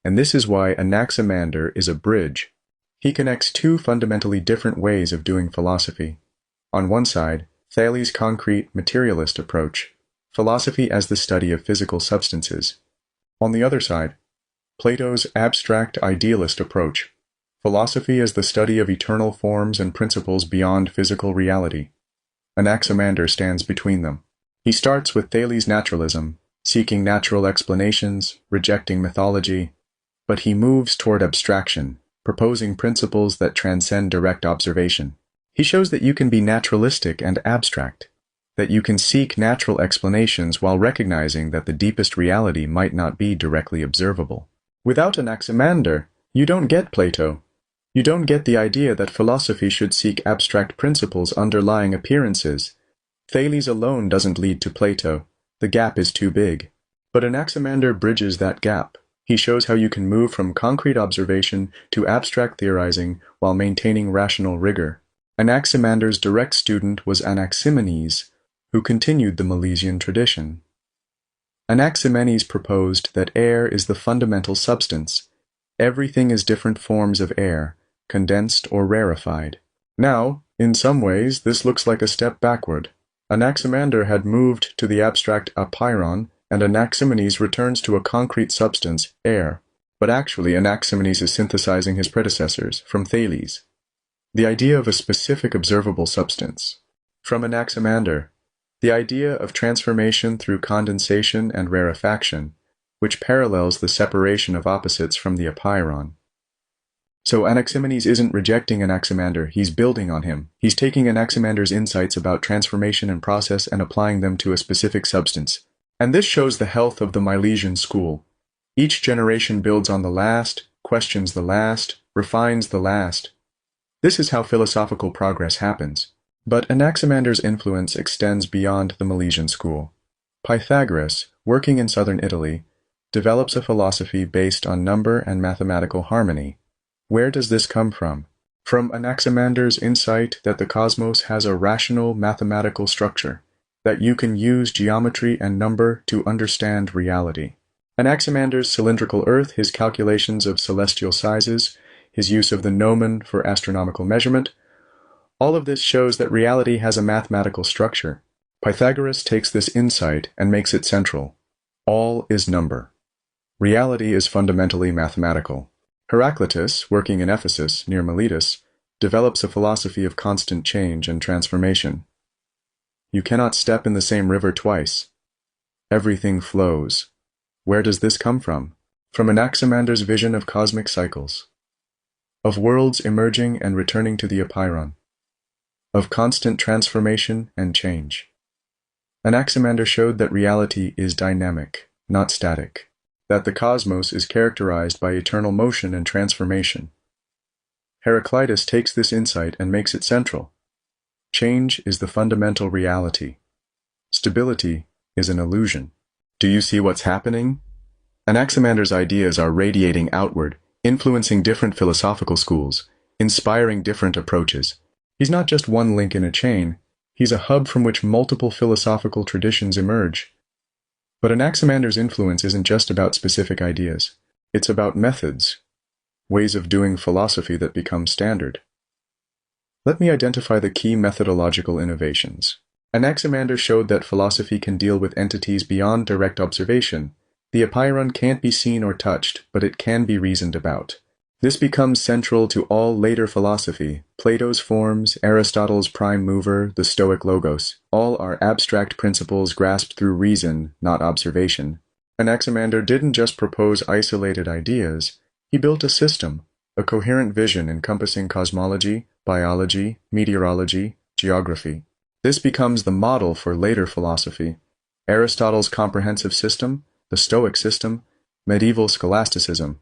And this is why Anaximander is a bridge. He connects 2 fundamentally different ways of doing philosophy. On one side, Thales' concrete materialist approach, philosophy as the study of physical substances. On the other side, Plato's abstract idealist approach, philosophy as the study of eternal forms and principles beyond physical reality. Anaximander stands between them. He starts with Thales' naturalism, seeking natural explanations, rejecting mythology, but he moves toward abstraction, proposing principles that transcend direct observation. He shows that you can be naturalistic and abstract, that you can seek natural explanations while recognizing that the deepest reality might not be directly observable. Without Anaximander, you don't get Plato. You don't get the idea that philosophy should seek abstract principles underlying appearances. Thales alone doesn't lead to Plato. The gap is too big. But Anaximander bridges that gap. He shows how you can move from concrete observation to abstract theorizing while maintaining rational rigor. Anaximander's direct student was Anaximenes, who continued the Milesian tradition. Anaximenes proposed that air is the fundamental substance. Everything is different forms of air, condensed or rarefied. Now, In some ways, this looks like a step backward. Anaximander had moved to the abstract apeiron, and Anaximenes returns to a concrete substance, air. But actually, Anaximenes is synthesizing his predecessors, from Thales. The idea of a specific observable substance. From Anaximander, the idea of transformation through condensation and rarefaction, which parallels the separation of opposites from the apeiron. So Anaximenes isn't rejecting Anaximander, he's building on him. He's taking Anaximander's insights about transformation and process and applying them to a specific substance. And this shows the health of the Milesian school. Each generation builds on the last, questions the last, refines the last. This is how philosophical progress happens. But Anaximander's influence extends beyond the Milesian school. Pythagoras, working in southern Italy, develops a philosophy based on number and mathematical harmony. Where does this come from? From Anaximander's insight that the cosmos has a rational mathematical structure, that you can use geometry and number to understand reality. Anaximander's cylindrical Earth, his calculations of celestial sizes, his use of the gnomon for astronomical measurement, all of this shows that reality has a mathematical structure. Pythagoras takes this insight and makes it central. All is number. Reality is fundamentally mathematical. Heraclitus, working in Ephesus, near Miletus, develops a philosophy of constant change and transformation. You cannot step in the same river twice. Everything flows. Where does this come from? From Anaximander's vision of cosmic cycles, of worlds emerging and returning to the apeiron, of constant transformation and change. Anaximander showed that reality is dynamic, not static, that the cosmos is characterized by eternal motion and transformation. Heraclitus takes this insight and makes it central. Change is the fundamental reality. Stability is an illusion. Do you see what's happening? Anaximander's ideas are radiating outward, influencing different philosophical schools, inspiring different approaches. He's not just one link in a chain, he's a hub from which multiple philosophical traditions emerge. But Anaximander's influence isn't just about specific ideas. It's about methods, ways of doing philosophy that become standard. Let me identify the key methodological innovations. Anaximander showed that philosophy can deal with entities beyond direct observation. The apeiron can't be seen or touched, but it can be reasoned about. This becomes central to all later philosophy. Plato's forms, Aristotle's prime mover, the Stoic logos, all are abstract principles grasped through reason, not observation. Anaximander didn't just propose isolated ideas, he built a system, a coherent vision encompassing cosmology, biology, meteorology, geography. This becomes the model for later philosophy. Aristotle's comprehensive system, the Stoic system, medieval scholasticism.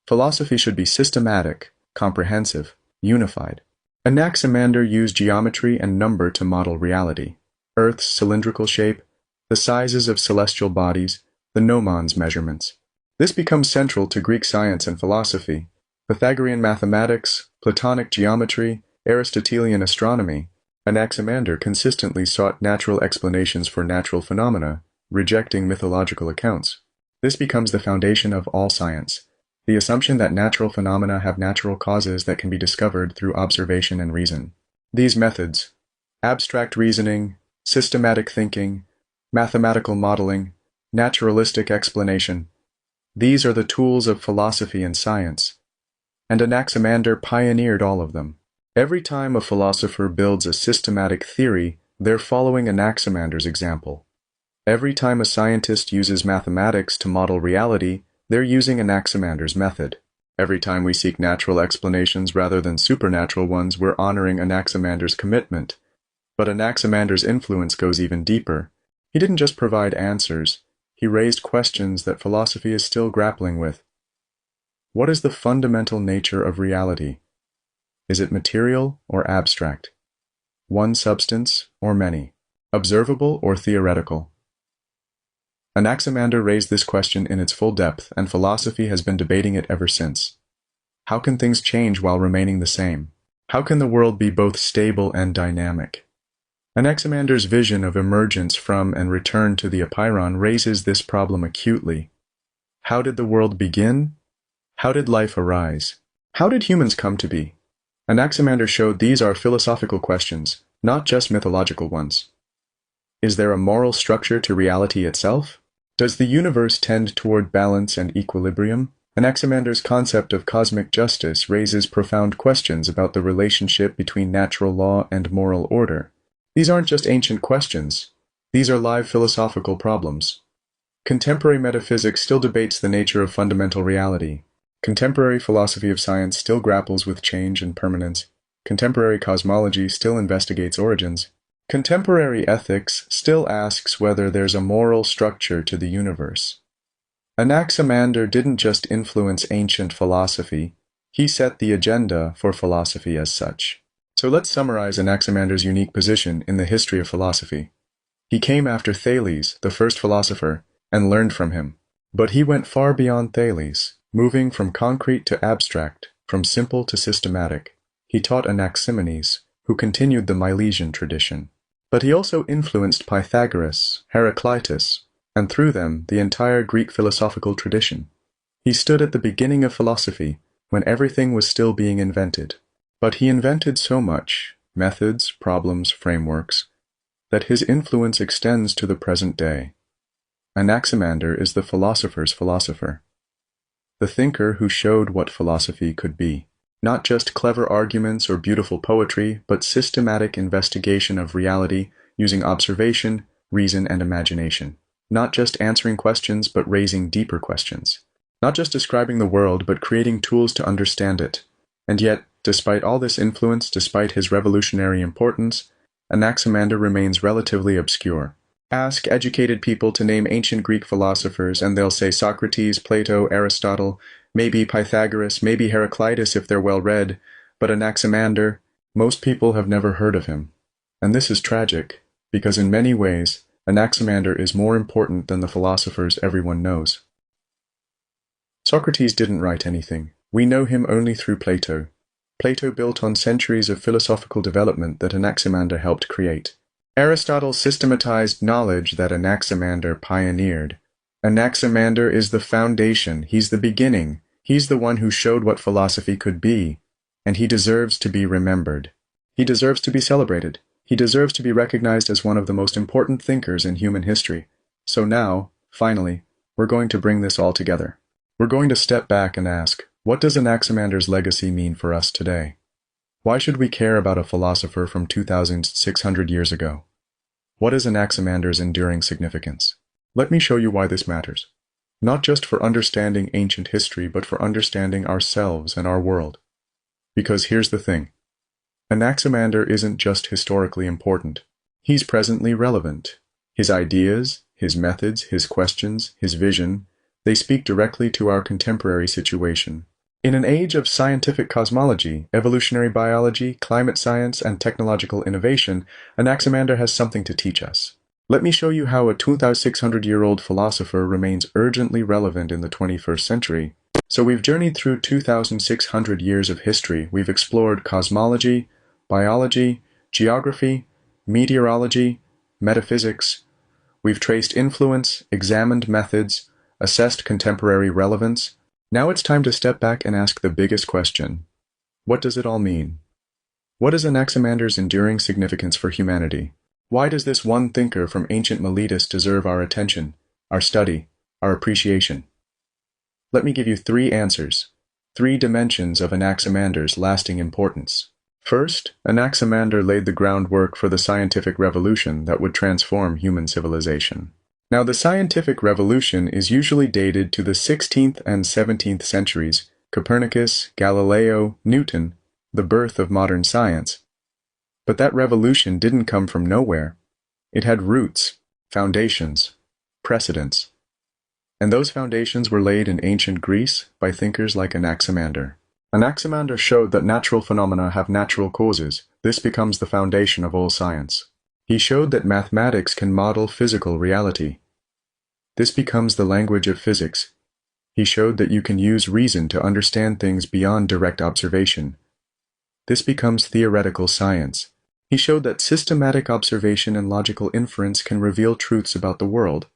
Philosophy should be systematic, comprehensive, unified. Anaximander used geometry and number to model reality. Earth's cylindrical shape, the sizes of celestial bodies, the gnomon's measurements. This becomes central to Greek science and philosophy. Pythagorean mathematics, Platonic geometry, Aristotelian astronomy. Anaximander consistently sought natural explanations for natural phenomena, rejecting mythological accounts. This becomes the foundation of all science. The assumption that natural phenomena have natural causes that can be discovered through observation and reason. These methods, abstract reasoning, systematic thinking, mathematical modeling, naturalistic explanation, these are the tools of philosophy and science, and Anaximander pioneered all of them. Every time a philosopher builds a systematic theory, they're following Anaximander's example. Every time a scientist uses mathematics to model reality, they're using Anaximander's method. Every time we seek natural explanations rather than supernatural ones, we're honoring Anaximander's commitment. But Anaximander's influence goes even deeper. He didn't just provide answers, he raised questions that philosophy is still grappling with. What is the fundamental nature of reality? Is it material or abstract? One substance or many? Observable or theoretical? Anaximander raised this question in its full depth, and philosophy has been debating it ever since. How can things change while remaining the same? How can the world be both stable and dynamic? Anaximander's vision of emergence from and return to the apeiron raises this problem acutely. How did the world begin? How did life arise? How did humans come to be? Anaximander showed these are philosophical questions, not just mythological ones. Is there a moral structure to reality itself? Does the universe tend toward balance and equilibrium? Anaximander's concept of cosmic justice raises profound questions about the relationship between natural law and moral order. These aren't just ancient questions. These are live philosophical problems. Contemporary metaphysics still debates the nature of fundamental reality. Contemporary philosophy of science still grapples with change and permanence. Contemporary cosmology still investigates origins. Contemporary ethics still asks whether there's a moral structure to the universe. Anaximander didn't just influence ancient philosophy, he set the agenda for philosophy as such. So let's summarize Anaximander's unique position in the history of philosophy. He came after Thales, the first philosopher, and learned from him. But he went far beyond Thales, moving from concrete to abstract, from simple to systematic. He taught Anaximenes, who continued the Milesian tradition. But he also influenced Pythagoras, Heraclitus, and through them the entire Greek philosophical tradition. He stood at the beginning of philosophy, when everything was still being invented. But he invented so much, methods, problems, frameworks, that his influence extends to the present day. Anaximander is the philosopher's philosopher, the thinker who showed what philosophy could be. Not just clever arguments or beautiful poetry, but systematic investigation of reality using observation, reason, and imagination. Not just answering questions, but raising deeper questions. Not just describing the world, but creating tools to understand it. And yet, despite all this influence, despite his revolutionary importance, Anaximander remains relatively obscure. Ask educated people to name ancient Greek philosophers, and they'll say Socrates, Plato, Aristotle, maybe Pythagoras, maybe Heraclitus if they're well read, but Anaximander, most people have never heard of him. And this is tragic, because in many ways, Anaximander is more important than the philosophers everyone knows. Socrates didn't write anything. We know him only through Plato. Plato built on centuries of philosophical development that Anaximander helped create. Aristotle systematized knowledge that Anaximander pioneered. Anaximander is the foundation, he's the beginning, he's the one who showed what philosophy could be, and he deserves to be remembered. He deserves to be celebrated. He deserves to be recognized as one of the most important thinkers in human history. So now, finally, we're going to bring this all together. We're going to step back and ask, what does Anaximander's legacy mean for us today? Why should we care about a philosopher from 2,600 years ago? What is Anaximander's enduring significance? Let me show you why this matters. Not just for understanding ancient history, but for understanding ourselves and our world. Because here's the thing. Anaximander isn't just historically important. He's presently relevant. His ideas, his methods, his questions, his vision, they speak directly to our contemporary situation. In an age of scientific cosmology, evolutionary biology, climate science, and technological innovation, Anaximander has something to teach us. Let me show you how a 2,600-year-old philosopher remains urgently relevant in the 21st century. So we've journeyed through 2,600 years of history. We've explored cosmology, biology, geography, meteorology, metaphysics. We've traced influence, examined methods, assessed contemporary relevance. Now it's time to step back and ask the biggest question. What does it all mean? What is Anaximander's enduring significance for humanity? Why does this one thinker from ancient Miletus deserve our attention, our study, our appreciation? Let me give you 3 answers, 3 dimensions of Anaximander's lasting importance. First, Anaximander laid the groundwork for the scientific revolution that would transform human civilization. Now, the scientific revolution is usually dated to the 16th and 17th centuries, Copernicus, Galileo, Newton, the birth of modern science. But that revolution didn't come from nowhere. It had roots, foundations, precedents. And those foundations were laid in ancient Greece by thinkers like Anaximander. Anaximander showed that natural phenomena have natural causes. This becomes the foundation of all science. He showed that mathematics can model physical reality. This becomes the language of physics. He showed that you can use reason to understand things beyond direct observation. This becomes theoretical science. He showed that systematic observation and logical inference can reveal truths about the world.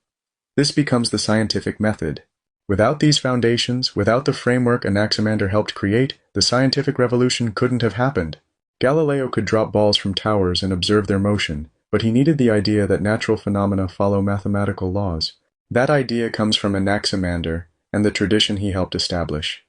This becomes the scientific method. Without these foundations, without the framework Anaximander helped create, the scientific revolution couldn't have happened. Galileo could drop balls from towers and observe their motion, but he needed the idea that natural phenomena follow mathematical laws. That idea comes from Anaximander and the tradition he helped establish.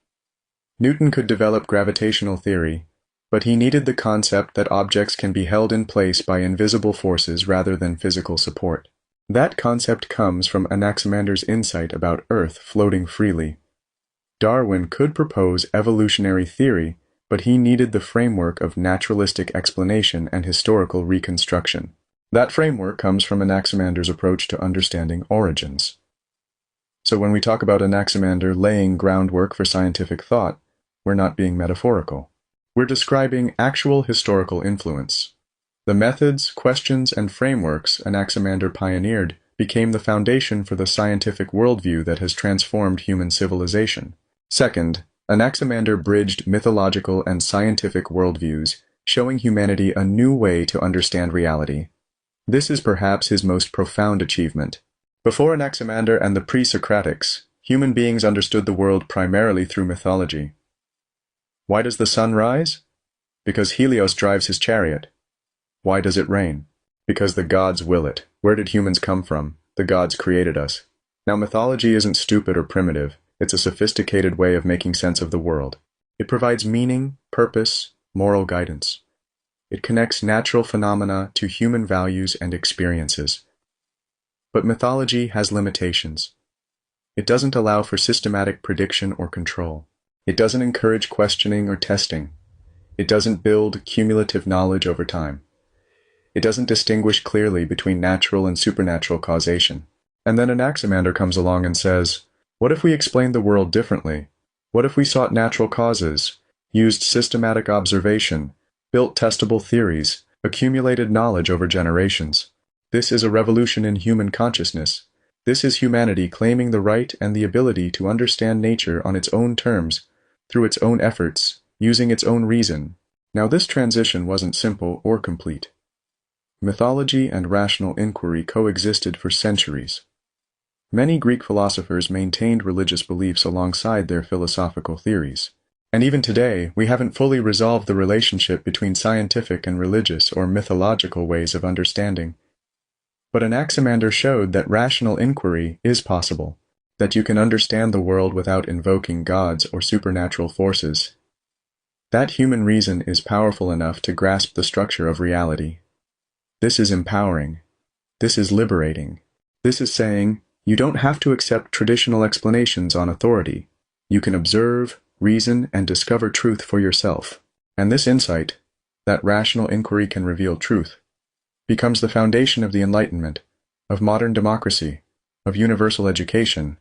Newton could develop gravitational theory, but he needed the concept that objects can be held in place by invisible forces rather than physical support. That concept comes from Anaximander's insight about Earth floating freely. Darwin could propose evolutionary theory, but he needed the framework of naturalistic explanation and historical reconstruction. That framework comes from Anaximander's approach to understanding origins. So when we talk about Anaximander laying groundwork for scientific thought, we're not being metaphorical. We're describing actual historical influence. The methods, questions, and frameworks Anaximander pioneered became the foundation for the scientific worldview that has transformed human civilization. Second, Anaximander bridged mythological and scientific worldviews, showing humanity a new way to understand reality. This is perhaps his most profound achievement. Before Anaximander and the pre-Socratics, human beings understood the world primarily through mythology. Why does the sun rise? Because Helios drives his chariot. Why does it rain? Because the gods will it. Where did humans come from? The gods created us. Now, mythology isn't stupid or primitive. It's a sophisticated way of making sense of the world. It provides meaning, purpose, moral guidance. It connects natural phenomena to human values and experiences. But mythology has limitations. It doesn't allow for systematic prediction or control. It doesn't encourage questioning or testing. It doesn't build cumulative knowledge over time. It doesn't distinguish clearly between natural and supernatural causation. And then Anaximander comes along and says, what if we explained the world differently? What if we sought natural causes, used systematic observation, built testable theories, accumulated knowledge over generations? This is a revolution in human consciousness. This is humanity claiming the right and the ability to understand nature on its own terms, through its own efforts, using its own reason. Now, this transition wasn't simple or complete. Mythology and rational inquiry coexisted for centuries. Many Greek philosophers maintained religious beliefs alongside their philosophical theories. And even today, we haven't fully resolved the relationship between scientific and religious or mythological ways of understanding. But Anaximander showed that rational inquiry is possible, that you can understand the world without invoking gods or supernatural forces. That human reason is powerful enough to grasp the structure of reality. This is empowering. This is liberating. This is saying, you don't have to accept traditional explanations on authority. You can observe, reason, and discover truth for yourself. And this insight, that rational inquiry can reveal truth, becomes the foundation of the Enlightenment, of modern democracy, of universal education,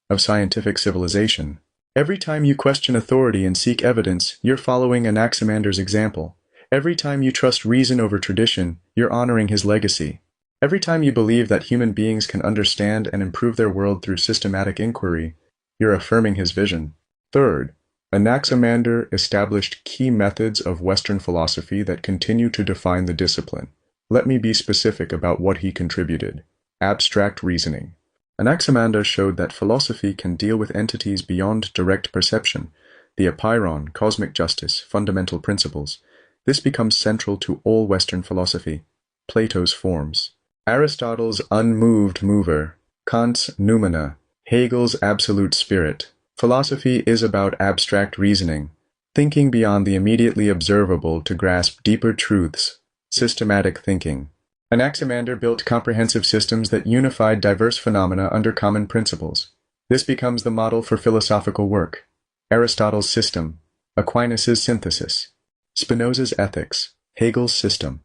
of scientific civilization. Every time you question authority and seek evidence, you're following Anaximander's example. Every time you trust reason over tradition, you're honoring his legacy. Every time you believe that human beings can understand and improve their world through systematic inquiry, you're affirming his vision. Third, Anaximander established key methods of Western philosophy that continue to define the discipline. Let me be specific about what he contributed. Abstract reasoning. Anaximander showed that philosophy can deal with entities beyond direct perception, the apeiron, cosmic justice, fundamental principles. This becomes central to all Western philosophy. Plato's forms. Aristotle's unmoved mover, Kant's noumena, Hegel's absolute spirit. Philosophy is about abstract reasoning, thinking beyond the immediately observable to grasp deeper truths, systematic thinking. Anaximander built comprehensive systems that unified diverse phenomena under common principles. This becomes the model for philosophical work. Aristotle's system, Aquinas' synthesis, Spinoza's ethics, Hegel's system.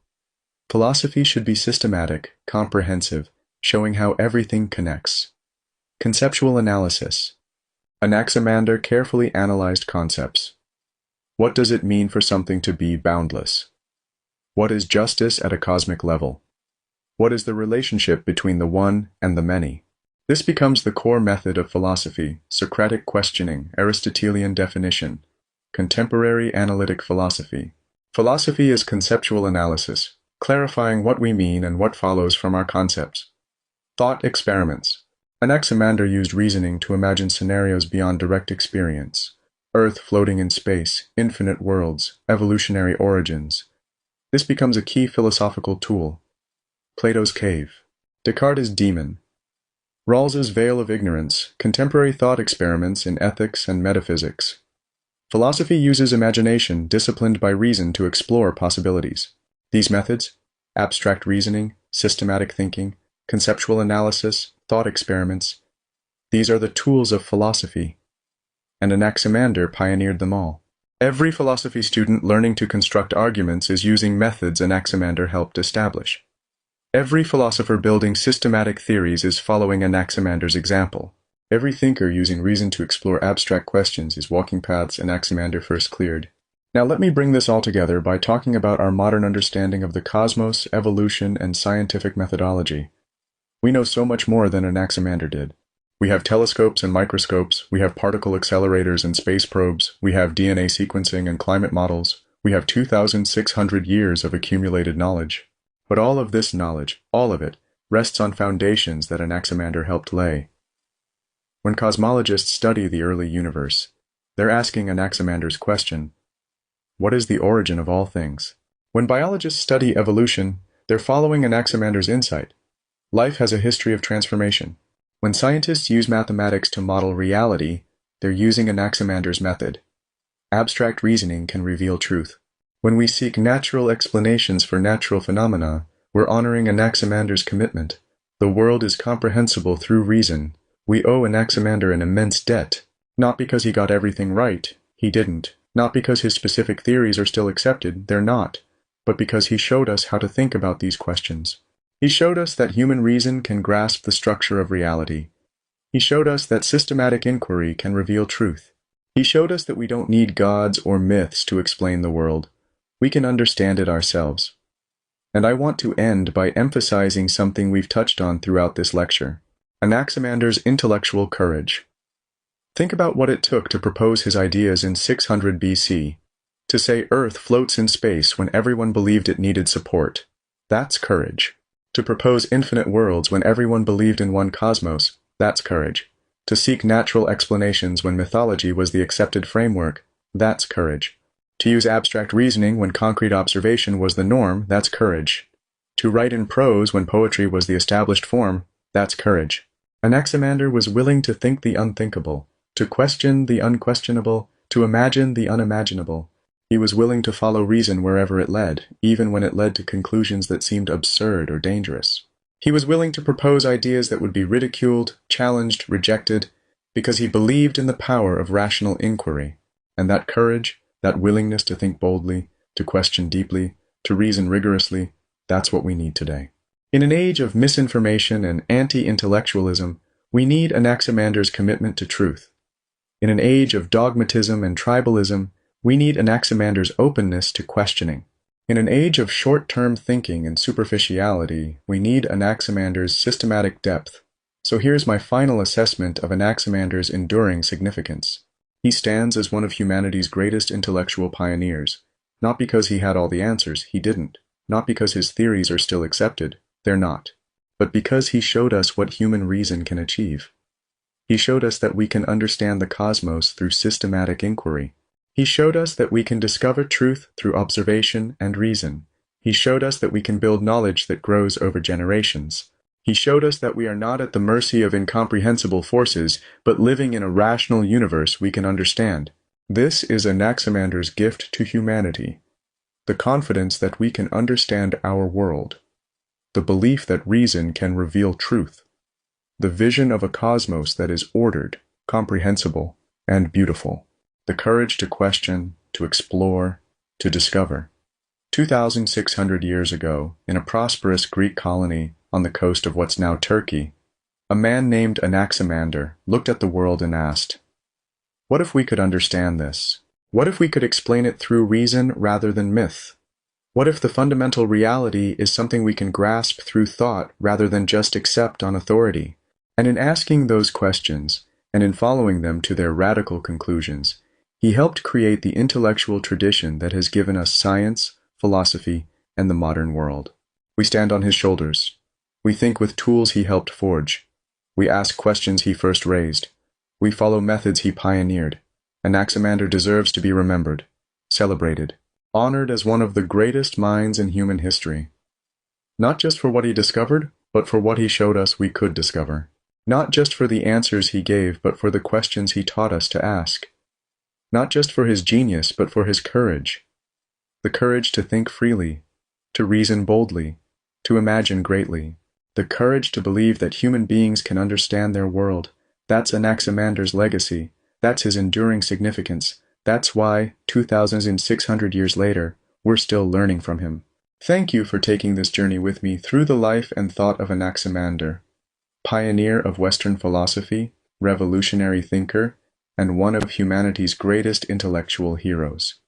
Philosophy should be systematic, comprehensive, showing how everything connects. Conceptual analysis. Anaximander carefully analyzed concepts. What does it mean for something to be boundless? What is justice at a cosmic level? What is the relationship between the one and the many? This becomes the core method of philosophy: Socratic questioning, Aristotelian definition, contemporary analytic philosophy. Philosophy is conceptual analysis, clarifying what we mean and what follows from our concepts. Thought experiments. Anaximander used reasoning to imagine scenarios beyond direct experience. Earth floating in space, infinite worlds, evolutionary origins. This becomes a key philosophical tool. Plato's cave. Descartes' demon. Rawls's veil of ignorance, contemporary thought experiments in ethics and metaphysics. Philosophy uses imagination disciplined by reason to explore possibilities. These methods, abstract reasoning, systematic thinking, conceptual analysis, thought experiments, these are the tools of philosophy, and Anaximander pioneered them all. Every philosophy student learning to construct arguments is using methods Anaximander helped establish. Every philosopher building systematic theories is following Anaximander's example. Every thinker using reason to explore abstract questions is walking paths Anaximander first cleared. Now let me bring this all together by talking about our modern understanding of the cosmos, evolution, and scientific methodology. We know so much more than Anaximander did. We have telescopes and microscopes, we have particle accelerators and space probes, we have DNA sequencing and climate models, we have 2,600 years of accumulated knowledge. But all of this knowledge, all of it, rests on foundations that Anaximander helped lay. When cosmologists study the early universe, they're asking Anaximander's question, what is the origin of all things? When biologists study evolution, they're following Anaximander's insight. Life has a history of transformation. When scientists use mathematics to model reality, they're using Anaximander's method. Abstract reasoning can reveal truth. When we seek natural explanations for natural phenomena, we're honoring Anaximander's commitment. The world is comprehensible through reason. We owe Anaximander an immense debt, not because he got everything right, he didn't, not because his specific theories are still accepted, they're not, but because he showed us how to think about these questions. He showed us that human reason can grasp the structure of reality. He showed us that systematic inquiry can reveal truth. He showed us that we don't need gods or myths to explain the world. We can understand it ourselves. And I want to end by emphasizing something we've touched on throughout this lecture. Anaximander's intellectual courage. Think about what it took to propose his ideas in 600 BC. To say Earth floats in space when everyone believed it needed support. That's courage. To propose infinite worlds when everyone believed in one cosmos. That's courage. To seek natural explanations when mythology was the accepted framework. That's courage. To use abstract reasoning when concrete observation was the norm. That's courage. To write in prose when poetry was the established form. That's courage. Anaximander was willing to think the unthinkable, to question the unquestionable, to imagine the unimaginable. He was willing to follow reason wherever it led, even when it led to conclusions that seemed absurd or dangerous. He was willing to propose ideas that would be ridiculed, challenged, rejected, because he believed in the power of rational inquiry. And that courage, that willingness to think boldly, to question deeply, to reason rigorously, that's what we need today. In an age of misinformation and anti-intellectualism, we need Anaximander's commitment to truth. In an age of dogmatism and tribalism, we need Anaximander's openness to questioning. In an age of short-term thinking and superficiality, we need Anaximander's systematic depth. So here's my final assessment of Anaximander's enduring significance. He stands as one of humanity's greatest intellectual pioneers, not because he had all the answers, he didn't, not because his theories are still accepted, they're not, but because he showed us what human reason can achieve. He showed us that we can understand the cosmos through systematic inquiry. He showed us that we can discover truth through observation and reason. He showed us that we can build knowledge that grows over generations. He showed us that we are not at the mercy of incomprehensible forces, but living in a rational universe we can understand. This is Anaximander's gift to humanity. The confidence that we can understand our world. The belief that reason can reveal truth. The vision of a cosmos that is ordered, comprehensible, and beautiful. The courage to question, to explore, to discover. 2,600 years ago, in a prosperous Greek colony on the coast of what's now Turkey, a man named Anaximander looked at the world and asked, what if we could understand this? What if we could explain it through reason rather than myth? What if the fundamental reality is something we can grasp through thought rather than just accept on authority? And in asking those questions, and in following them to their radical conclusions, he helped create the intellectual tradition that has given us science, philosophy, and the modern world. We stand on his shoulders. We think with tools he helped forge. We ask questions he first raised. We follow methods he pioneered. Anaximander deserves to be remembered, celebrated, honored as one of the greatest minds in human history. Not just for what he discovered, but for what he showed us we could discover. Not just for the answers he gave, but for the questions he taught us to ask. Not just for his genius, but for his courage. The courage to think freely, to reason boldly, to imagine greatly. The courage to believe that human beings can understand their world. That's Anaximander's legacy. That's his enduring significance. That's why, 2,600 years later, we're still learning from him. Thank you for taking this journey with me through the life and thought of Anaximander, pioneer of Western philosophy, revolutionary thinker, and one of humanity's greatest intellectual heroes.